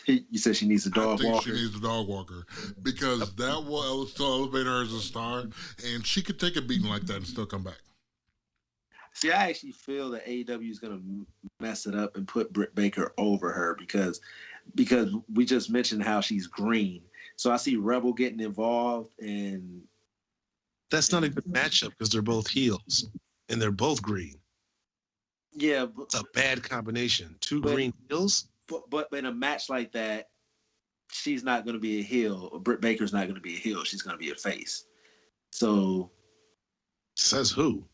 You said she needs a dog walker? I think she needs a dog walker because that will still elevate her as a star, and she could take a beating like that and still come back. See, I actually feel that AEW is going to mess it up and put Britt Baker over her because we just mentioned how she's green. So I see Rebel getting involved, and that's not a good matchup because they're both heels and they're both green. Yeah, but it's a bad combination. Two green heels. But in a match like that, she's not going to be a heel. Britt Baker's not going to be a heel. She's going to be a face. So says who?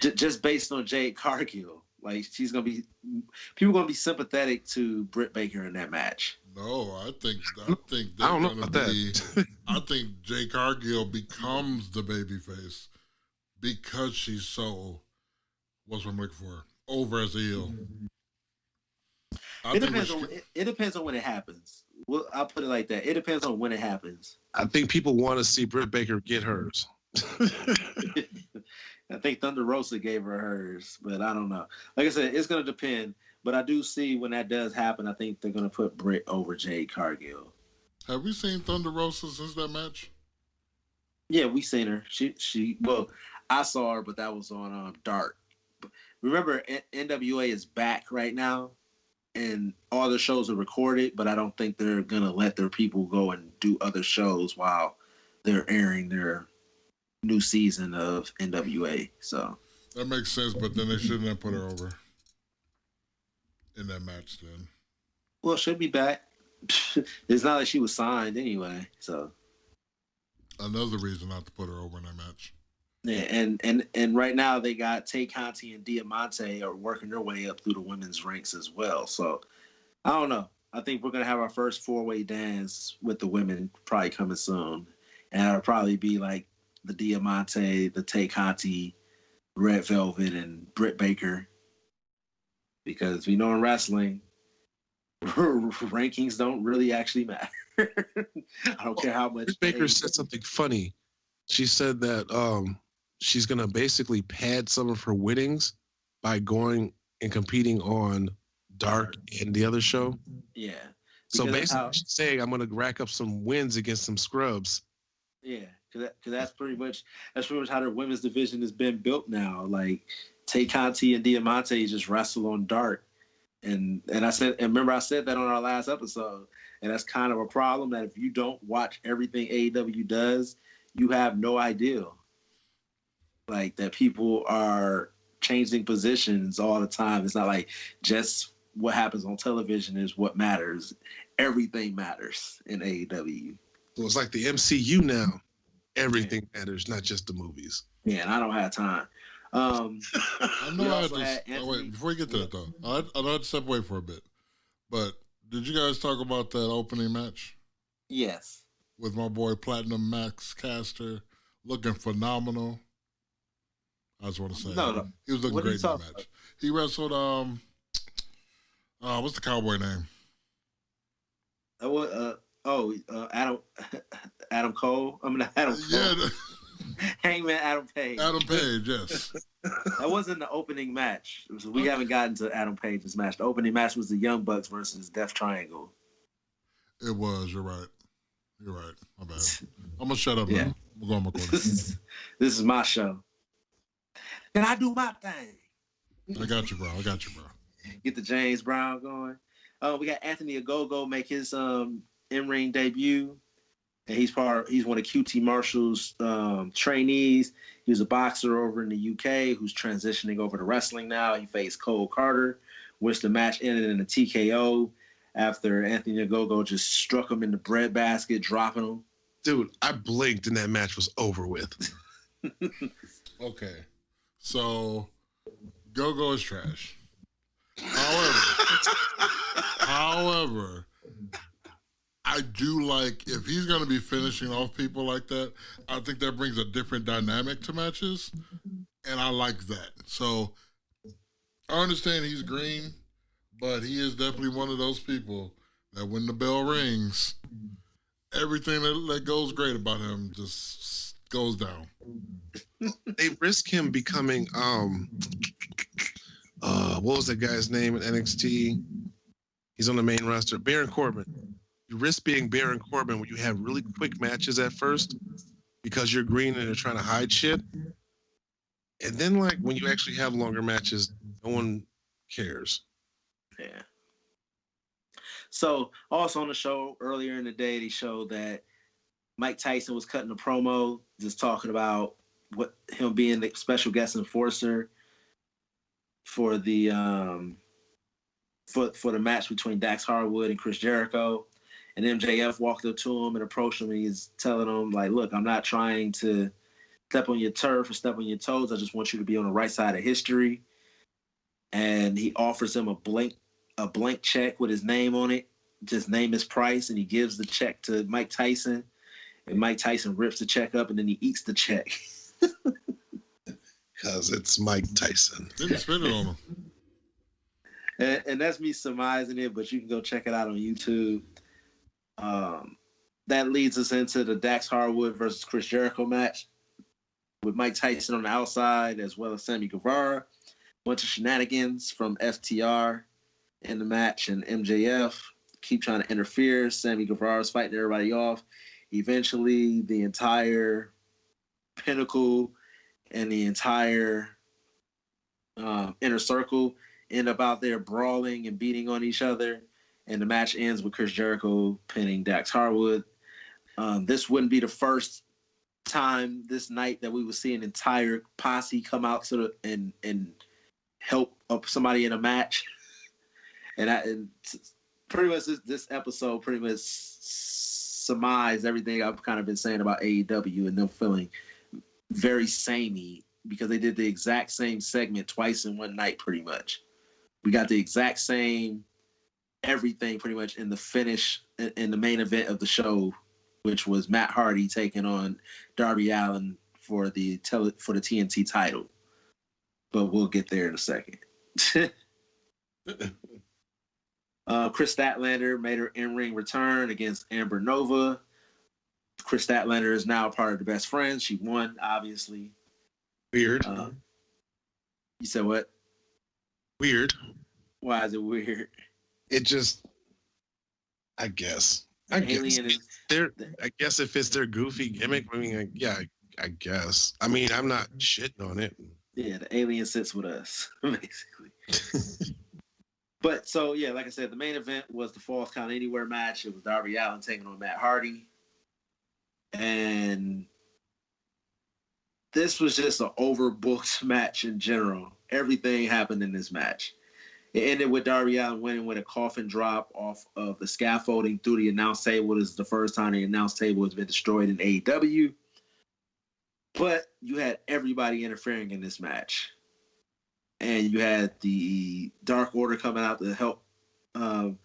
Just based on Jade Cargill, like people going to be sympathetic to Britt Baker in that match. No, I think I don't know about that. I think Jade Cargill becomes the babyface because she's so, what's what I'm looking for, over as a heel. It depends on when it happens. Well, I'll put it like that. It depends on when it happens. I think people want to see Britt Baker get hers. I think Thunder Rosa gave her hers, but I don't know. Like I said, it's going to depend. But I do see when that does happen, I think they're going to put Britt over Jade Cargill. Have we seen Thunder Rosa since that match? Yeah, we seen her. Well, I saw her, but that was on Dark. Remember, NWA is back right now, and all the shows are recorded, but I don't think they're going to let their people go and do other shows while they're airing their new season of NWA. So that makes sense, but then they shouldn't have put her over in that match then. Well, she'll be back. It's not like she was signed anyway, so another reason not to put her over in that match. Yeah, and right now they got Tay Conti and Diamante are working their way up through the women's ranks as well. So I don't know. I think we're gonna have our first 4-way dance with the women probably coming soon, and it'll probably be like the Diamante, the Tay Conti, Red Velvet, and Britt Baker. Because we know in wrestling, rankings don't really actually matter. I don't care how much. Britt Baker said something funny. She said that she's going to basically pad some of her winnings by going and competing on Dark and the other show. Yeah. So basically, she's saying, I'm going to rack up some wins against some scrubs. Yeah, because that's pretty much how their women's division has been built now. Like, Tay Conti and Diamante just wrestle on Dark. And I said that on our last episode. And that's kind of a problem, that if you don't watch everything AEW does, you have no idea. Like, that people are changing positions all the time. It's not like just what happens on television is what matters. Everything matters in AEW. So it's like the MCU now. Everything matters, not just the movies. Yeah, and I don't have time. I know wait, before you get to that though, I'd like to step away for a bit. But did you guys talk about that opening match? Yes. With my boy Platinum Max Caster looking phenomenal. I just want to say. No. He was looking great in that match. About? He wrestled, what's the cowboy name? Adam Cole. I mean, Adam Cole. Yeah. Hangman Adam Page. Adam Page, yes. That wasn't the opening match. We haven't gotten to Adam Page's match. The opening match was the Young Bucks versus Death Triangle. It was. You're right. You're right. My bad. I'm gonna shut up now. I'm going to my corner. This is my show. Can I do my thing? I got you, bro. Get the James Brown going. We got Anthony Ogogo make his in-ring debut. And he's one of QT Marshall's trainees. He was a boxer over in the UK who's transitioning over to wrestling now. He faced Cole Carter, which the match ended in a TKO after Anthony Ogogo just struck him in the breadbasket, dropping him. Dude, I blinked and that match was over with. Okay. So, Go-Go is trash. However, I do like, if he's going to be finishing off people like that, I think that brings a different dynamic to matches, and I like that. So, I understand he's green, but he is definitely one of those people that when the bell rings, everything that goes great about him just goes down. They risk him becoming, what was that guy's name at NXT? He's on the main roster. Baron Corbin. You risk being Baron Corbin when you have really quick matches at first because you're green and they're trying to hide shit. And then, like, when you actually have longer matches, no one cares. Yeah. So, also on the show earlier in the day, they showed that Mike Tyson was cutting a promo, just talking about him being the special guest enforcer for the for the match between Dax Harwood and Chris Jericho. And MJF walked up to him and approached him, and he's telling him, like, look, I'm not trying to step on your turf or step on your toes. I just want you to be on the right side of history. And he offers him a blank check with his name on it, just name his price, and he gives the check to Mike Tyson. And Mike Tyson rips the check up, and then he eats the check. Because it's Mike Tyson. Didn't spend it on him. And that's me surmising it, but you can go check it out on YouTube. That leads us into the Dax Harwood versus Chris Jericho match with Mike Tyson on the outside as well as Sammy Guevara. Bunch of shenanigans from FTR in the match, and MJF keep trying to interfere. Sammy Guevara's fighting everybody off. Eventually, the entire Pinnacle and the entire Inner Circle end up out there brawling and beating on each other. And the match ends with Chris Jericho pinning Dax Harwood. This wouldn't be the first time this night that we would see an entire posse come out and help up somebody in a match. And pretty much this episode pretty much surmised everything I've kind of been saying about AEW and them feeling very samey because they did the exact same segment twice in one night pretty much. We got the exact same everything pretty much in the finish in the main event of the show, which was Matt Hardy taking on Darby Allin for the TNT title. But we'll get there in a second. Chris Statlander made her in-ring return against Amber Nova. Chris Statlander is now part of the Best Friends. She won, obviously. Weird. You said what? Weird. Why is it weird? It just, I guess if it's their goofy gimmick, I mean, I guess. I mean, I'm not shitting on it. Yeah, the alien sits with us, basically. But so, yeah, like I said, the main event was the Falls Count Anywhere match. It was Darby Allin taking on Matt Hardy. And this was just an overbooked match in general. Everything happened in this match. It ended with Darby Allin winning with a coffin drop off of the scaffolding through the announce table. This is the first time the announce table has been destroyed in AEW. But you had everybody interfering in this match. And you had the Dark Order coming out to help. You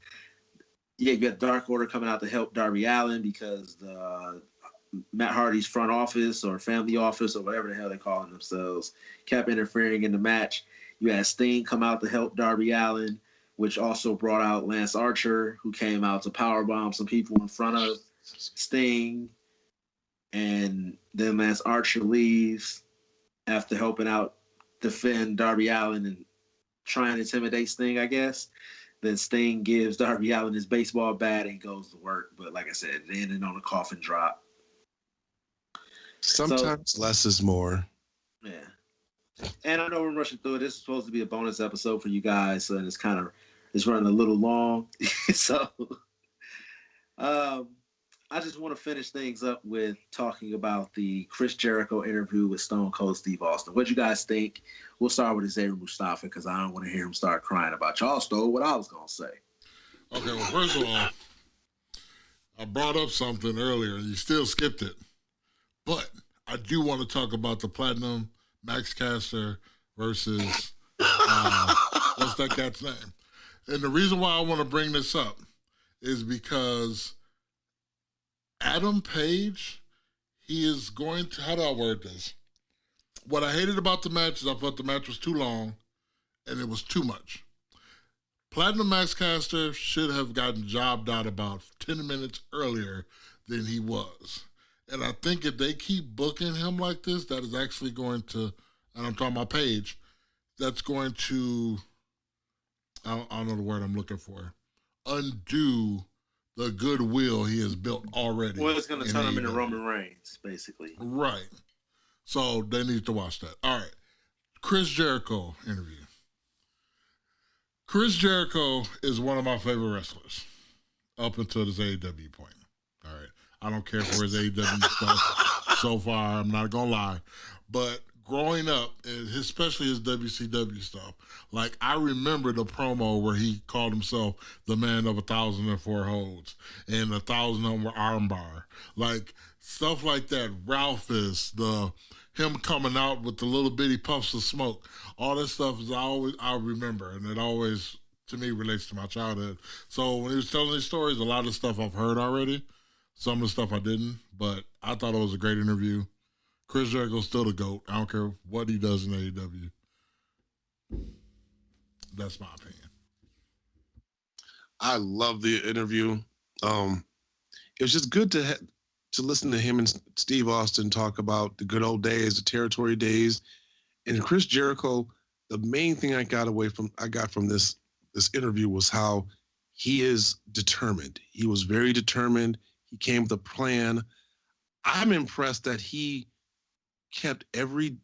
had Dark Order coming out to help Darby Allin because the Matt Hardy's front office or family office or whatever the hell they're calling themselves kept interfering in the match. You had Sting come out to help Darby Allin, which also brought out Lance Archer, who came out to powerbomb some people in front of Sting. And then Lance Archer leaves after helping out defend Darby Allin and try and intimidate Sting, I guess. Then Sting gives Darby Allin his baseball bat and goes to work. But like I said, it ended on a coffin drop. Sometimes less is more. Yeah. And I know we're rushing through it. This is supposed to be a bonus episode for you guys, and it's running a little long. So I just want to finish things up with talking about the Chris Jericho interview with Stone Cold Steve Austin. What do you guys think? We'll start with Xavier Mustafa because I don't want to hear him start crying about y'all stole what I was going to say. Okay, well, first of all, I brought up something earlier and you still skipped it. But I do want to talk about the Platinum Max Caster versus, what's that cat's name? And the reason why I want to bring this up is because Adam Page, he is going to, how do I word this? What I hated about the match is I thought the match was too long and it was too much. Platinum Max Caster should have gotten jobbed out about 10 minutes earlier than he was. And I think if they keep booking him like this, that is actually going to, and I'm talking about Page, that's going to, I don't know the word I'm looking for, undo the goodwill he has built already. Well, it's going to turn him into Roman Reigns, basically. Right. So they need to watch that. All right. Chris Jericho interview. Chris Jericho is one of my favorite wrestlers up until this AEW point. All right. I don't care for his AEW stuff so far. I'm not going to lie. But growing up, especially his WCW stuff, like I remember the promo where he called himself the man of 1,004 holds and 1,000 arm bar. Like stuff like that. Ralphus, him coming out with the little bitty puffs of smoke. All that stuff is I remember, and it always, to me, relates to my childhood. So when he was telling these stories, a lot of the stuff I've heard already. Some of the stuff I didn't, but I thought it was a great interview. Chris Jericho's still the GOAT. I don't care what he does in AEW. That's my opinion. I love the interview. It was just good to listen to him and Steve Austin talk about the good old days, the territory days, and Chris Jericho. The main thing I got from this interview was how he is determined. He was very determined. He came with a plan. I'm impressed that he kept every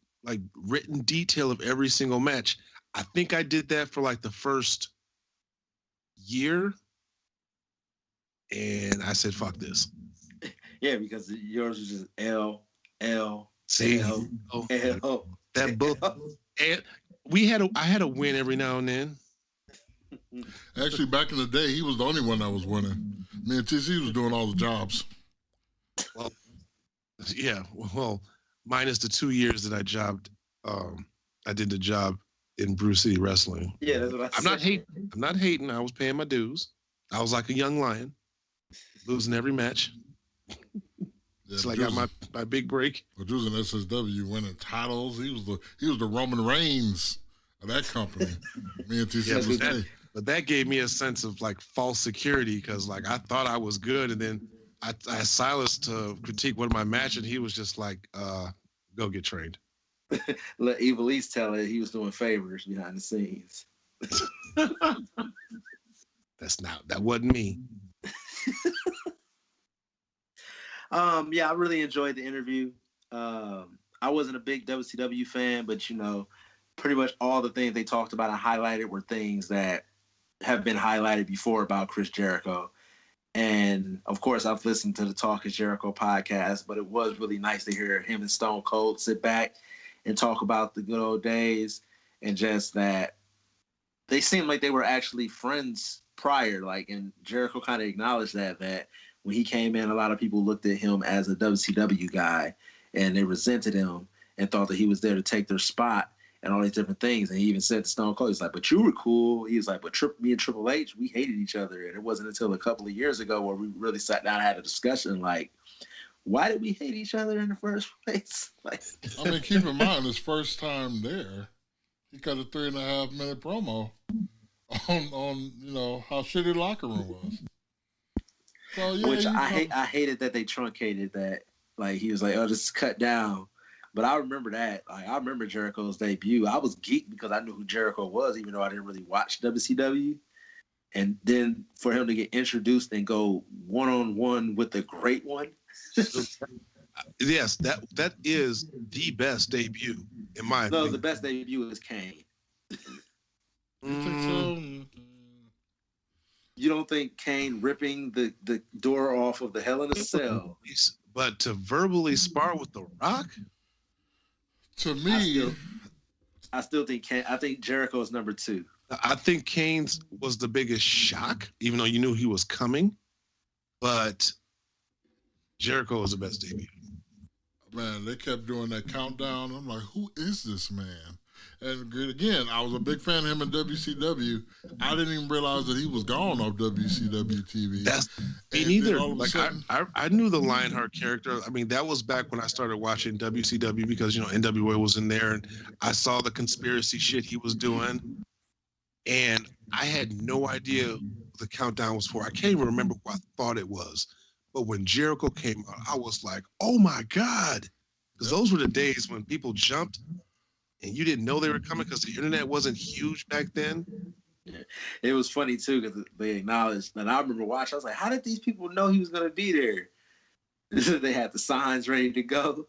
written detail of every single match. I think I did that for the first year, and I said, "Fuck this." Yeah, because yours was just L. See, L. that book, and I had a win every now and then. Actually, back in the day, he was the only one that was winning. Me and TC was doing all the jobs. Well, yeah. Well, minus the 2 years that I jobbed. I did the job in Brew City Wrestling. Yeah, that's what I said. I'm not hating. I was paying my dues. I was like a young lion, losing every match. Yeah, so I got my big break. But he was in SSW winning titles. He was the Roman Reigns of that company. Me and TC But that gave me a sense of false security because I thought I was good, and then I asked Silas to critique one of my matches, and he was just go get trained. Let Evil East tell it he was doing favors behind the scenes. That wasn't me. Yeah, I really enjoyed the interview. I wasn't a big WCW fan, but pretty much all the things they talked about and highlighted were things that have been highlighted before about Chris Jericho. And of course, I've listened to the Talk is Jericho podcast, but it was really nice to hear him and Stone Cold sit back and talk about the good old days, and just that they seemed like they were actually friends prior. And Jericho kind of acknowledged that when he came in, a lot of people looked at him as a WCW guy, and they resented him and thought that he was there to take their spot and all these different things. And he even said to Stone Cold, he's like, "But you were cool." He was like, "But me and Triple H, we hated each other." And it wasn't until a couple of years ago where we really sat down and had a discussion why did we hate each other in the first place? Like, I mean, keep in mind, his first time there, he cut a 3.5-minute promo on how shitty the locker room was. So, yeah, which I hated that they truncated that. Like, he was like, oh, just cut down. But I remember that. Like, I remember Jericho's debut. I was geeked because I knew who Jericho was, even though I didn't really watch WCW. And then for him to get introduced and go one-on-one with the great one. Yes, that is the best debut, in my opinion. No, the best debut is Kane. Mm. You don't think Kane ripping the door off of the Hell in a Cell? But to verbally spar with The Rock? To me... I still think I think Jericho is number 2. I think Kane's was the biggest shock, even though you knew he was coming. But Jericho was the best debut. Man, they kept doing that countdown. I'm like, who is this man? And again, I was a big fan of him in WCW. I didn't even realize that he was gone off WCW TV. That's me neither. Like I knew the Lionheart character. I mean, that was back when I started watching WCW because NWA was in there, and I saw the conspiracy shit he was doing, and I had no idea what the countdown was for. I can't even remember what I thought it was. But when Jericho came out, I was like, oh my God. Because those were the days when people jumped and you didn't know they were coming because the internet wasn't huge back then. Yeah. It was funny too because they acknowledged, and I remember watching, I was like, how did these people know he was going to be there? They had the signs ready to go.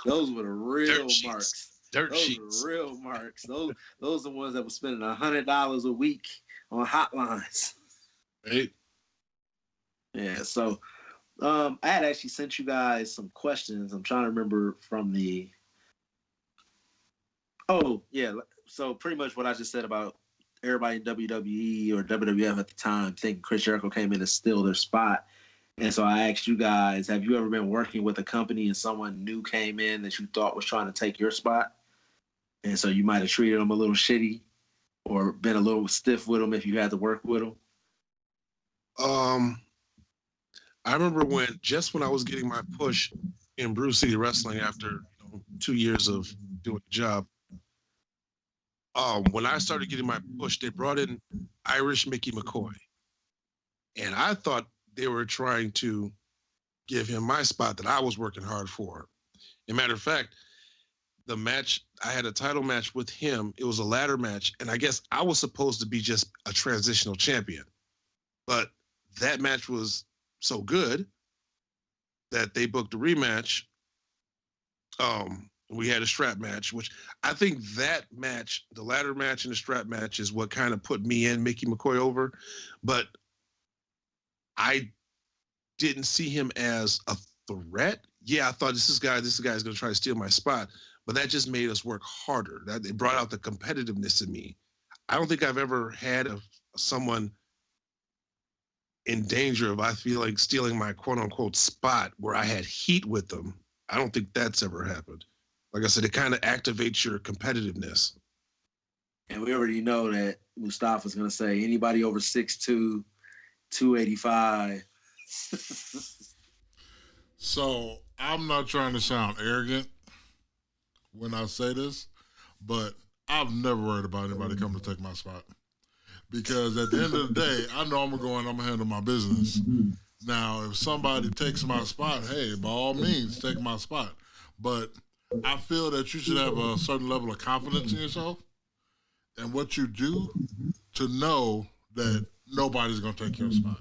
Those were the real marks. Dirt sheets. Those were real marks. Those are the ones that were spending $100 a week on hotlines. Right. Yeah, so I had actually sent you guys some questions. I'm trying to remember from the... Oh, yeah. So pretty much what I just said about everybody in WWE or WWF at the time thinking Chris Jericho came in to steal their spot. And so I asked you guys, have you ever been working with a company and someone new came in that you thought was trying to take your spot? And so you might have treated them a little shitty or been a little stiff with them if you had to work with them? I remember when I was getting my push in Brew City Wrestling after 2 years of doing the job. When I started getting my push, they brought in Irish Mickey McCoy. And I thought they were trying to give him my spot that I was working hard for. As a matter of fact, the match, I had a title match with him. It was a ladder match. And I guess I was supposed to be just a transitional champion. But that match was so good that they booked a rematch. We had a strap match, which I think that match, the ladder match and the strap match, is what kind of put me and Mickey McCoy over. But I didn't see him as a threat. Yeah, I thought this guy's going to try to steal my spot, but that just made us work harder. That it brought out the competitiveness in me. I don't think I've ever had someone in danger of, I feel like, stealing my quote unquote spot where I had heat with them. I don't think that's ever happened. Like I said, it kind of activates your competitiveness. And we already know that Mustafa's going to say anybody over 6'2", 285. So I'm not trying to sound arrogant when I say this, but I've never worried about anybody coming to take my spot. Because at the end of the day, I know I'm going to go and I'm going to handle my business. Now, if somebody takes my spot, hey, by all means, take my spot. But I feel that you should have a certain level of confidence in yourself and what you do to know that nobody's going to take your spot.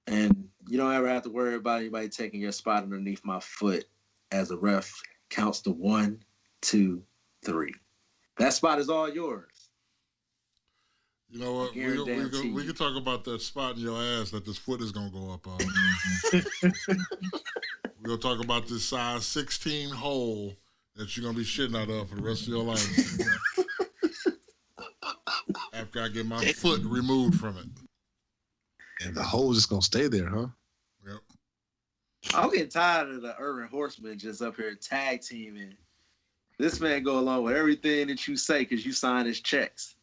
And you don't ever have to worry about anybody taking your spot underneath my foot as a ref counts to 1, 2, 3. That spot is all yours. You know what? We can talk about that spot in your ass that this foot is going to go up on. We're going to talk about this size 16 hole that you're going to be shitting out of for the rest of your life. After I get my foot removed from it. And the hole's just going to stay there, huh? Yep. I'm getting tired of the Urban Horsemen just up here tag teaming. This man go along with everything that you say because you sign his checks.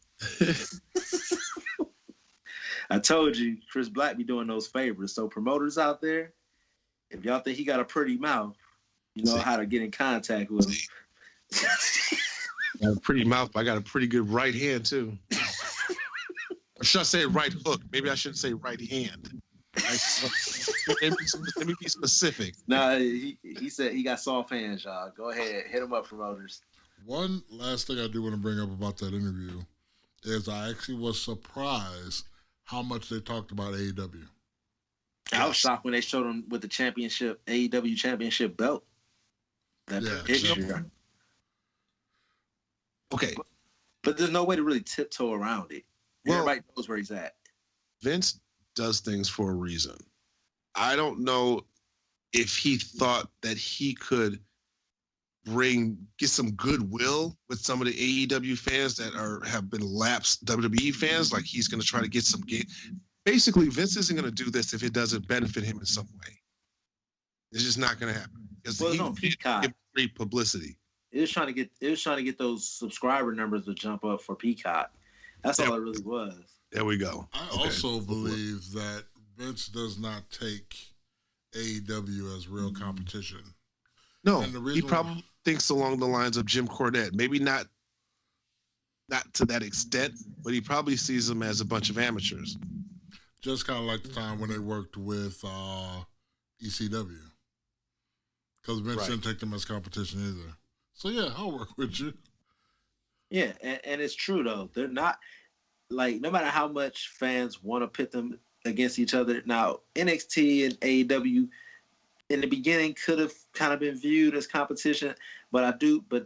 I told you, Chris Black be doing those favors. So promoters out there, If y'all think he got a pretty mouth, you know how to get in contact with him. I got a pretty mouth, but I got a pretty good right hand too. Or should I say right hook? Maybe I shouldn't say right hand. Let me be specific. Nah, he said he got soft hands, y'all. Go ahead, hit him up, promoters. One last thing I do want to bring up about that interview is I actually was surprised how much they talked about AEW. I was shocked when they showed him with the championship, AEW championship belt. That picture. Okay. But there's no way to really tiptoe around it. Well, everybody knows where he's at. Vince does things for a reason. I don't know if he thought that he could get some goodwill with some of the AEW fans that have been lapsed WWE fans. Like he's going to try to get some gain. Basically, Vince isn't going to do this if it doesn't benefit him in some way. It's just not going to happen because he get great publicity. It was trying to get those subscriber numbers to jump up for Peacock. That's all it really was. There we go. I also believe that Vince does not take AEW as real competition. No, he probably thinks along the lines of Jim Cornette. Maybe not to that extent, but he probably sees them as a bunch of amateurs. Just kind of like the time when they worked with ECW. Because Vince didn't take them as competition either. So, yeah, I'll work with you. Yeah, and it's true, though. They're not, like, no matter how much fans want to pit them against each other. Now, NXT and AEW in the beginning could have kind of been viewed as competition, but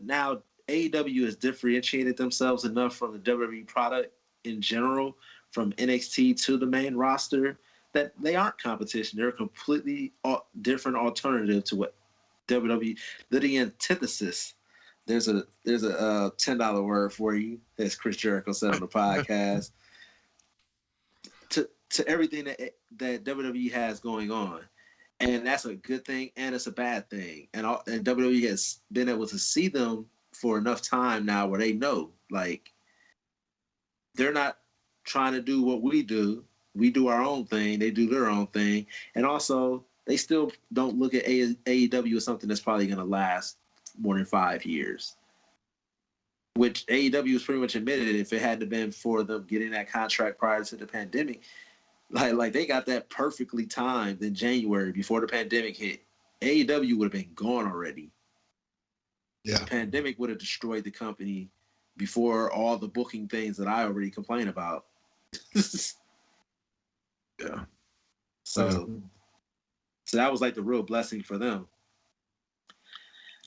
now AEW has differentiated themselves enough from the WWE product in general, from NXT to the main roster, that they aren't competition. They're a completely different alternative to what WWE, they're the antithesis. There's a $10 word for you, as Chris Jericho said on the podcast, to everything that WWE has going on. And that's a good thing, and it's a bad thing. And WWE has been able to see them for enough time now where they know, like, they're not trying to do what we do. We do our own thing. They do their own thing. And also, they still don't look at AEW as something that's probably going to last more than 5 years. Which AEW has pretty much admitted, if it hadn't been for them getting that contract prior to the pandemic, like they got that perfectly timed in January before the pandemic hit. AEW would have been gone already. Yeah. The pandemic would have destroyed the company before all the booking things that I already complain about. Yeah. So that was like the real blessing for them.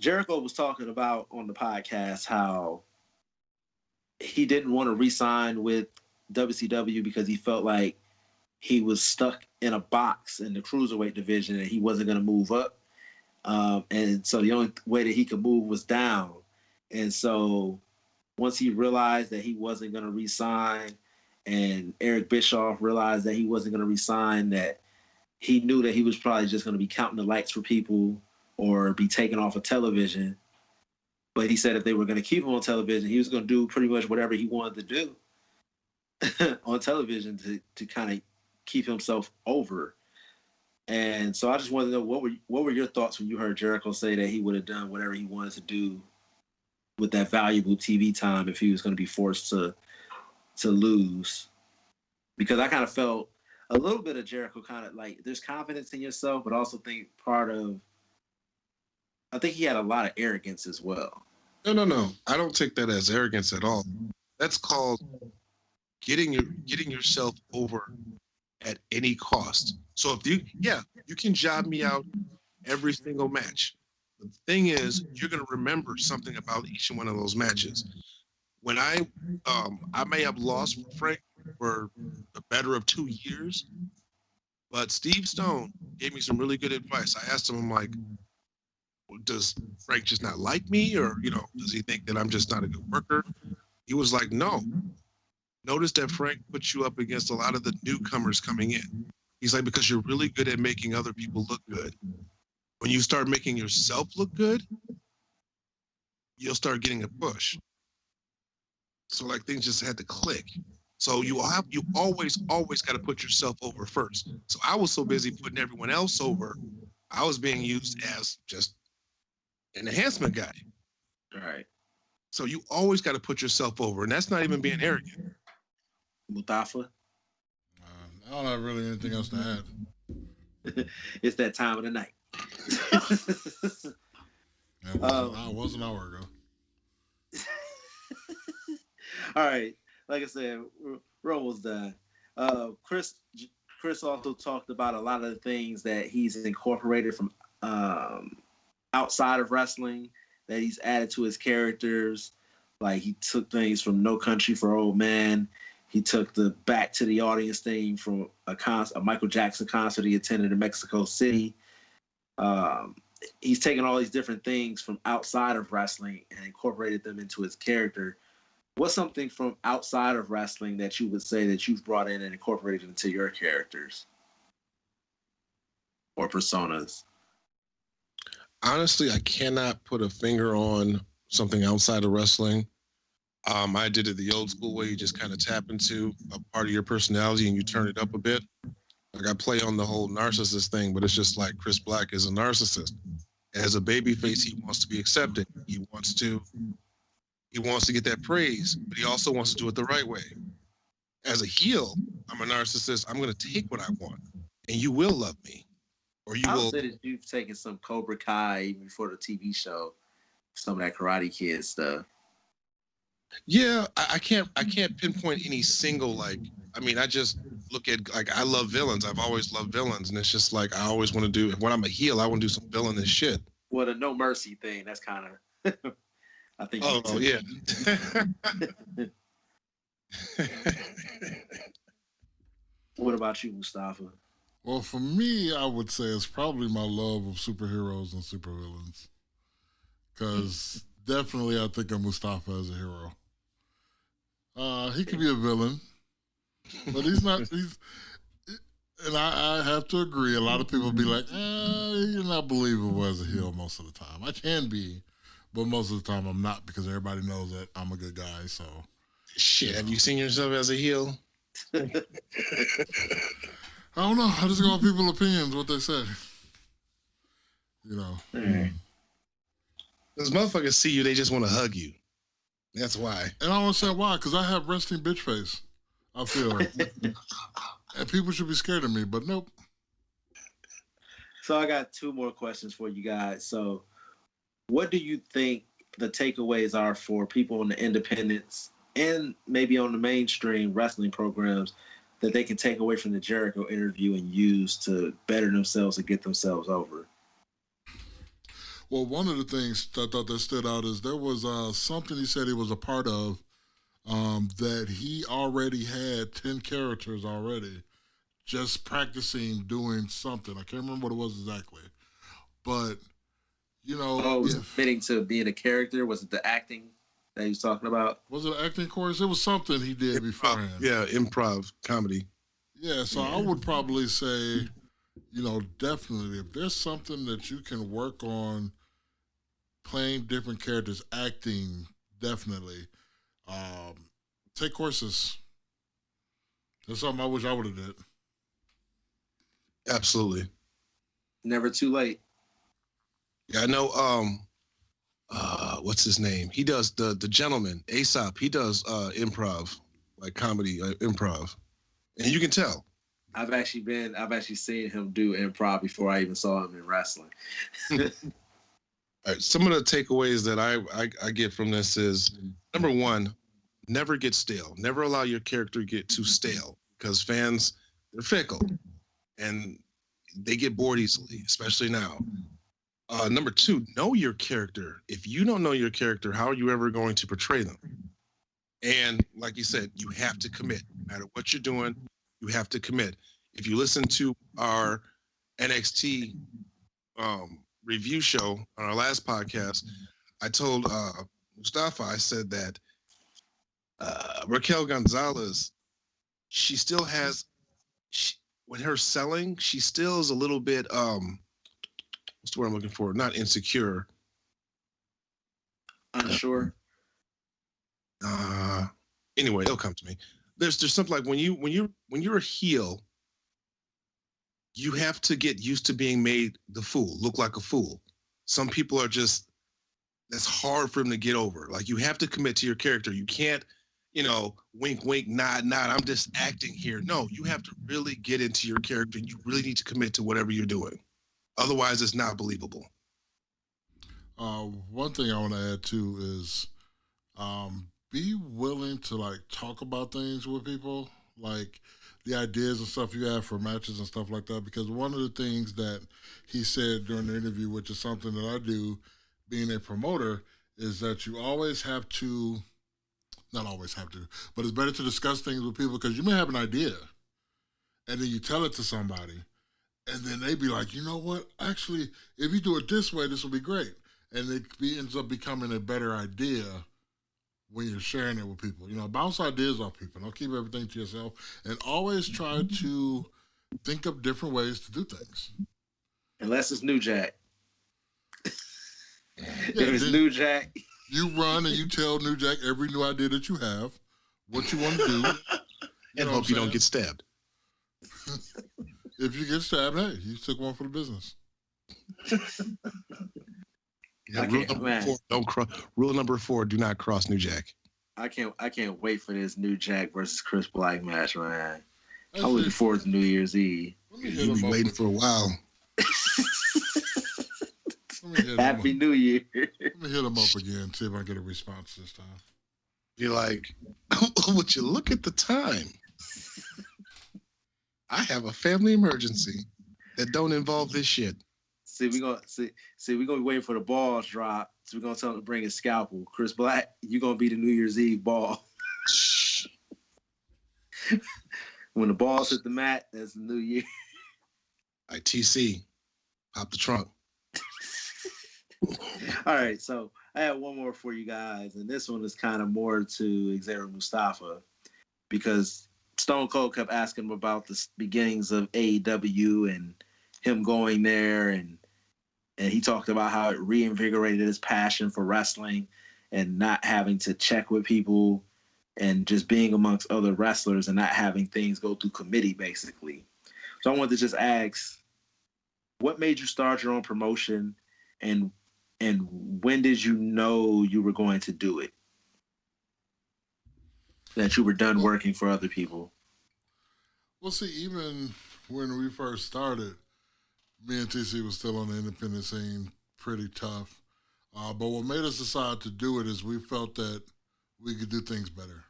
Jericho was talking about on the podcast how he didn't want to re-sign with WCW because he felt like he was stuck in a box in the cruiserweight division and he wasn't going to move up. And so the only way that he could move was down. And so once he realized that he wasn't going to re-sign, and Eric Bischoff realized that he wasn't going to re-sign, that he knew that he was probably just going to be counting the lights for people or be taken off of television. But he said if they were going to keep him on television, he was going to do pretty much whatever he wanted to do on television to kind of keep himself over. And so I just wanted to know, what were your thoughts when you heard Jericho say that he would have done whatever he wanted to do with that valuable TV time if he was going to be forced to lose? Because I kind of felt a little bit of Jericho kind of like, there's confidence in yourself, but also I think he had a lot of arrogance as well. No. I don't take that as arrogance at all. That's called getting yourself over at any cost. So if you can job me out every single match. The thing is, you're going to remember something about each one of those matches. When I may have lost Frank for the better of 2 years, but Steve Stone gave me some really good advice. I asked him, I'm like, does Frank just not like me? Or, does he think that I'm just not a good worker? He was like, no. Notice that Frank put you up against a lot of the newcomers coming in. He's like, because you're really good at making other people look good. When you start making yourself look good, you'll start getting a push. So like things just had to click. So you always got to put yourself over first. So I was so busy putting everyone else over, I was being used as just an enhancement guy. Right. So you always got to put yourself over, and that's not even being arrogant. Mustafa? I don't have really anything else to add. It's that time of the night. It was an hour ago. All right. Like I said, we're almost done. Chris also talked about a lot of the things that he's incorporated from outside of wrestling, that he's added to his characters. Like he took things from No Country for Old Men. He took the Back to the Audience thing from a Michael Jackson concert he attended in Mexico City. He's taken all these different things from outside of wrestling and incorporated them into his character. What's something from outside of wrestling that you would say that you've brought in and incorporated into your characters or personas? Honestly, I cannot put a finger on something outside of wrestling. I did it the old school way. You just kind of tap into a part of your personality and you turn it up a bit. Like I play on the whole narcissist thing, but it's just like Chris Black is a narcissist. As a babyface, he wants to be accepted. He wants to get that praise, but he also wants to do it the right way. As a heel, I'm a narcissist. I'm going to take what I want, and you will love me, or you will. I would say that you've taken some Cobra Kai even before the TV show, some of that Karate Kid stuff. Yeah, I can't pinpoint any single like. I mean, I just look at like I love villains. I've always loved villains, and it's just like I always want to do. When I'm a heel, I want to do some villainous shit. Well, the No Mercy thing, that's kind of. I think. Oh yeah. What about you, Mustafa? Well, for me, I would say it's probably my love of superheroes and supervillains. Because definitely I think of Mustafa as a hero. He could be a villain, but he's not. And I have to agree. A lot of people be like, you're not believable as a heel most of the time. I can be, but most of the time I'm not because everybody knows that I'm a good guy. So, shit, have you seen yourself as a heel? I don't know. I just go on people's opinions, what they say. You know. Those motherfuckers see you, they just want to hug you. That's why. And I want to say why, because I have resting bitch face. I feel. And people should be scared of me, but nope. So I got two more questions for you guys. So what do you think the takeaways are for people on the independents and maybe on the mainstream wrestling programs that they can take away from the Jericho interview and use to better themselves and get themselves over? Well, one of the things I thought that stood out is there was something he said he was a part of that he already had 10 characters already, just practicing doing something. I can't remember what it was exactly. But, you know. Fitting to being a character? Was it the acting that he was talking about? Was it an acting course? It was something he did beforehand. Yeah, improv comedy. Yeah, so I would probably say, you know, definitely, if there's something that you can work on playing different characters, acting, definitely. Take courses. That's something I wish I would have did. Absolutely. Never too late. Yeah, I know. What's his name? He does the gentleman, Aesop. He does improv, like comedy, improv, and you can tell. I've actually seen him do improv before I even saw him in wrestling. All right, some of the takeaways that I get from this is, number one, never get stale. Never allow your character to get too stale because fans, they're fickle and they get bored easily, especially now. Number two, know your character. If you don't know your character, how are you ever going to portray them? And like you said, you have to commit. No matter what you're doing, you have to commit. If you listen to our NXT review show on our last podcast, I told Mustafa, I said that Raquel Gonzalez, she still has, when her selling, she still is a little bit, what's the word I'm looking for? Not insecure. Unsure. Anyway, it'll come to me. There's something like when you're a heel, you have to get used to being made the fool, look like a fool. Some people are just, that's hard for them to get over. Like, you have to commit to your character. You can't, wink, wink, nod, nod. I'm just acting here. No, you have to really get into your character. You really need to commit to whatever you're doing. Otherwise, it's not believable. One thing I want to add too is be willing to like talk about things with people, like the ideas and stuff you have for matches and stuff like that. Because one of the things that he said during the interview, which is something that I do being a promoter, is that you always have to, not always have to, but it's better to discuss things with people, because you may have an idea and then you tell it to somebody and then they be like, you know what, actually, if you do it this way, this will be great. And it ends up becoming a better idea when you're sharing it with people. Bounce ideas off people. Don't keep everything to yourself. And always try to think of different ways to do things. Unless it's New Jack. Yeah, if it's New Jack. You run and you tell New Jack every new idea that you have, what you want to do. And hope you don't get stabbed. If you get stabbed, hey, you took one for the business. Yeah, rule number 4, do not cross New Jack. I can't wait for this New Jack versus Chris Black match, man. I'm looking forward to New Year's Eve. You've been waiting for a while. Happy New Year. Let me hit him up again, see if I get a response this time. You're like, would you look at the time? I have a family emergency that don't involve this shit. We're gonna be waiting for the balls drop. So we're gonna tell him to bring his scalpel. Chris Black, you're gonna be the New Year's Eve ball. When the balls hit the mat, that's the New Year. ITC, pop the trunk. All right, so I have one more for you guys, and this one is kind of more to Xavier Mustafa, because Stone Cold kept asking him about the beginnings of AEW and him going there, and he talked about how it reinvigorated his passion for wrestling and not having to check with people and just being amongst other wrestlers and not having things go through committee, basically. So I wanted to just ask, what made you start your own promotion, and when did you know you were going to do it? That you were done working for other people? Well, see, even when we first started, me and TC was still on the independent scene, pretty tough. But what made us decide to do it is we felt that we could do things better.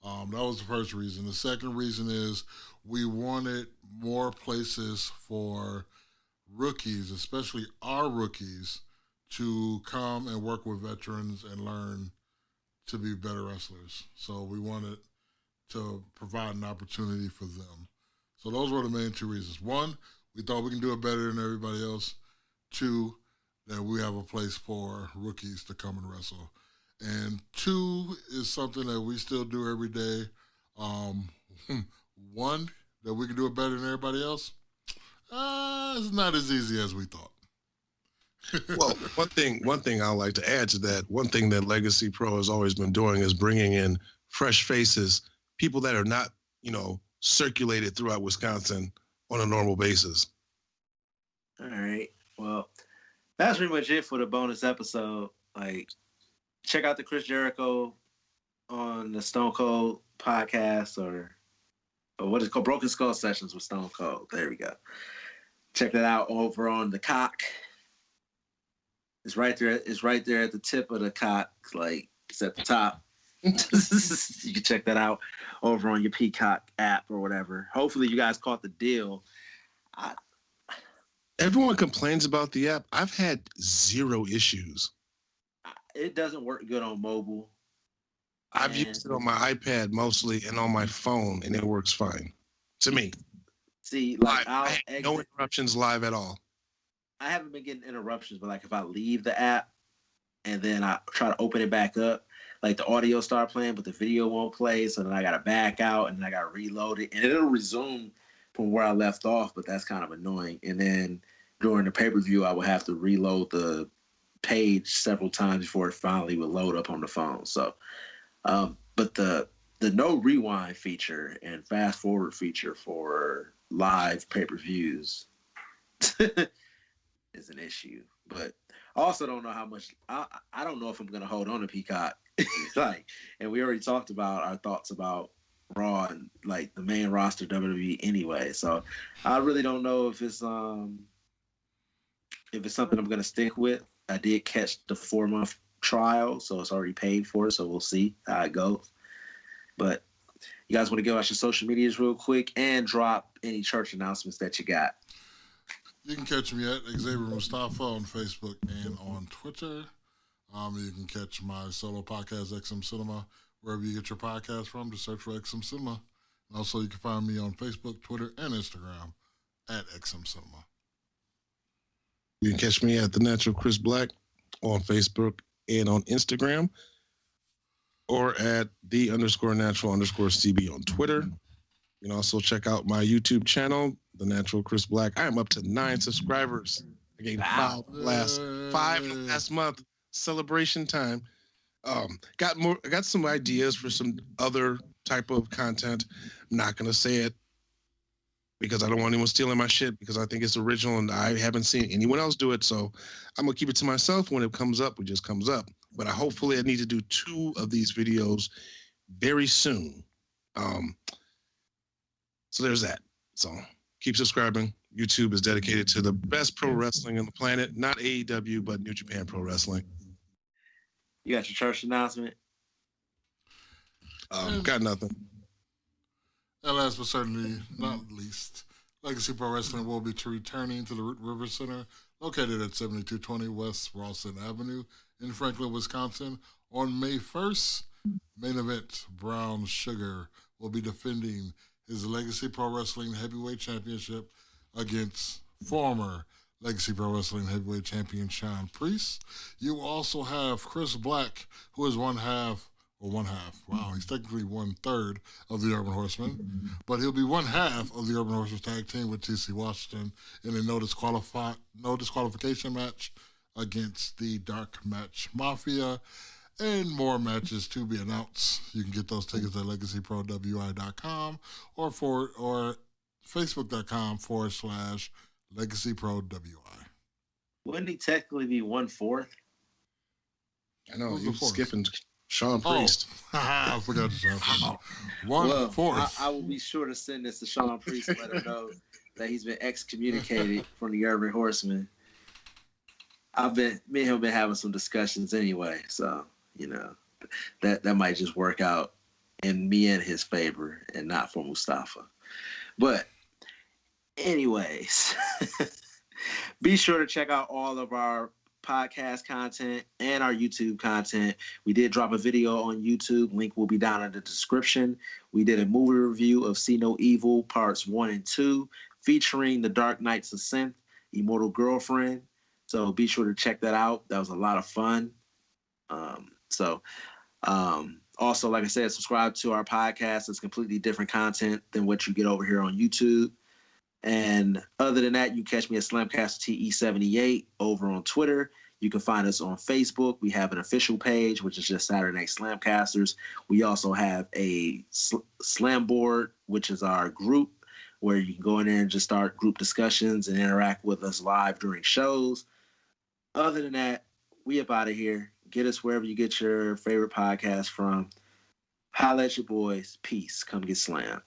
That was the first reason. The second reason is we wanted more places for rookies, especially our rookies, to come and work with veterans and learn to be better wrestlers. So we wanted to provide an opportunity for them. So those were the main two reasons. One, we thought we can do it better than everybody else. Two, that we have a place for rookies to come and wrestle. And two is something that we still do every day. One, that we can do it better than everybody else. It's not as easy as we thought. Well, one thing I like to add to that, one thing that Legacy Pro has always been doing is bringing in fresh faces, people that are not, circulated throughout Wisconsin on a normal basis. All right. Well, that's pretty much it for the bonus episode. Like, check out the Chris Jericho on the Stone Cold podcast, or what is it called? Broken Skull Sessions with Stone Cold. There we go. Check that out over on the cock. It's right there. It's right there at the tip of the cock. Like, it's at the top. You can check that out over on your Peacock app or whatever. Hopefully you guys caught the deal. Everyone complains about the app. I've had 0 issues. It doesn't work good on mobile. I've used it on my iPad mostly and on my phone, and it works fine. To me. See, like, I had no interruptions live at all. I haven't been getting interruptions, but like if I leave the app and then I try to open it back up, like the audio start playing, but the video won't play. So then I got to back out and then I got to reload it, and it'll resume from where I left off. But that's kind of annoying. And then during the pay-per-view, I would have to reload the page several times before it finally would load up on the phone. So, but the no rewind feature and fast forward feature for live pay-per-views is an issue. But I also don't know how much. I don't know if I'm gonna hold on to Peacock. Like, and we already talked about our thoughts about Raw and like the main roster WWE anyway. So I really don't know if it's something I'm gonna stick with. I did catch the 4-month trial, so it's already paid for, so we'll see how it goes. But you guys want to give out your social medias real quick and drop any church announcements that you got. You can catch me at Xavier Mustafa on Facebook and on Twitter. You can catch my solo podcast, XM Cinema, wherever you get your podcast from. Just search for XM Cinema. And also, you can find me on Facebook, Twitter, and Instagram at XM Cinema. You can catch me at The Natural Chris Black on Facebook and on Instagram, or at _natural_CB on Twitter. You can also check out my YouTube channel, The Natural Chris Black. I am up to 9 subscribers. I gained 5 last month. Celebration time. I got some ideas for some other type of content. I'm not gonna say it because I don't want anyone stealing my shit, because I think it's original and I haven't seen anyone else do it. So I'm gonna keep it to myself. When it comes up, it just comes up. But hopefully I need to do 2 of these videos very soon. So there's that. So keep subscribing. YouTube is dedicated to the best pro wrestling on the planet, not AEW, but New Japan Pro Wrestling. You got your church announcement? Got nothing. And last but certainly not least, Legacy Pro Wrestling will be returning to the Root River Center, located at 7220 West Rawson Avenue in Franklin, Wisconsin, on May 1st. Main event, Brown Sugar will be defending his Legacy Pro Wrestling Heavyweight Championship against former Legacy Pro Wrestling Heavyweight Champion Sean Priest. You also have Chris Black, who is one half. Wow, he's technically 1/3 of the Urban Horsemen, but he'll be 1/2 of the Urban Horsemen tag team with TC Washington in a no disqualification match against the Dark Match Mafia, and more matches to be announced. You can get those tickets at legacyprowi.com or facebook.com/legacyprowi. Wouldn't he technically be 1/4? I know, you're skipping Sean Priest. I forgot Sean Priest. 1/4. Well, I will be sure to send this to Sean Priest and let him know that he's been excommunicated from the Urban Horsemen. Me and him have been having some discussions anyway, so that might just work out in me and his favor and not for Mustafa. But anyways, be sure to check out all of our podcast content and our YouTube content. We did drop a video on YouTube. Link will be down in the description. We did a movie review of See No Evil Parts 1 and 2, featuring The Dark Knights of Synth, Immortal Girlfriend. So be sure to check that out. That was a lot of fun. Also, like I said, subscribe to our podcast. It's completely different content than what you get over here on YouTube. And other than that, you catch me at SlamCaster TE78 over on Twitter. You can find us on Facebook. We have an official page, which is just Saturday Night Slamcasters. We also have a Slam board, which is our group, where you can go in there and just start group discussions and interact with us live during shows. Other than that, we up out of here. Get us wherever you get your favorite podcast from. Holla at your boys. Peace. Come get slammed.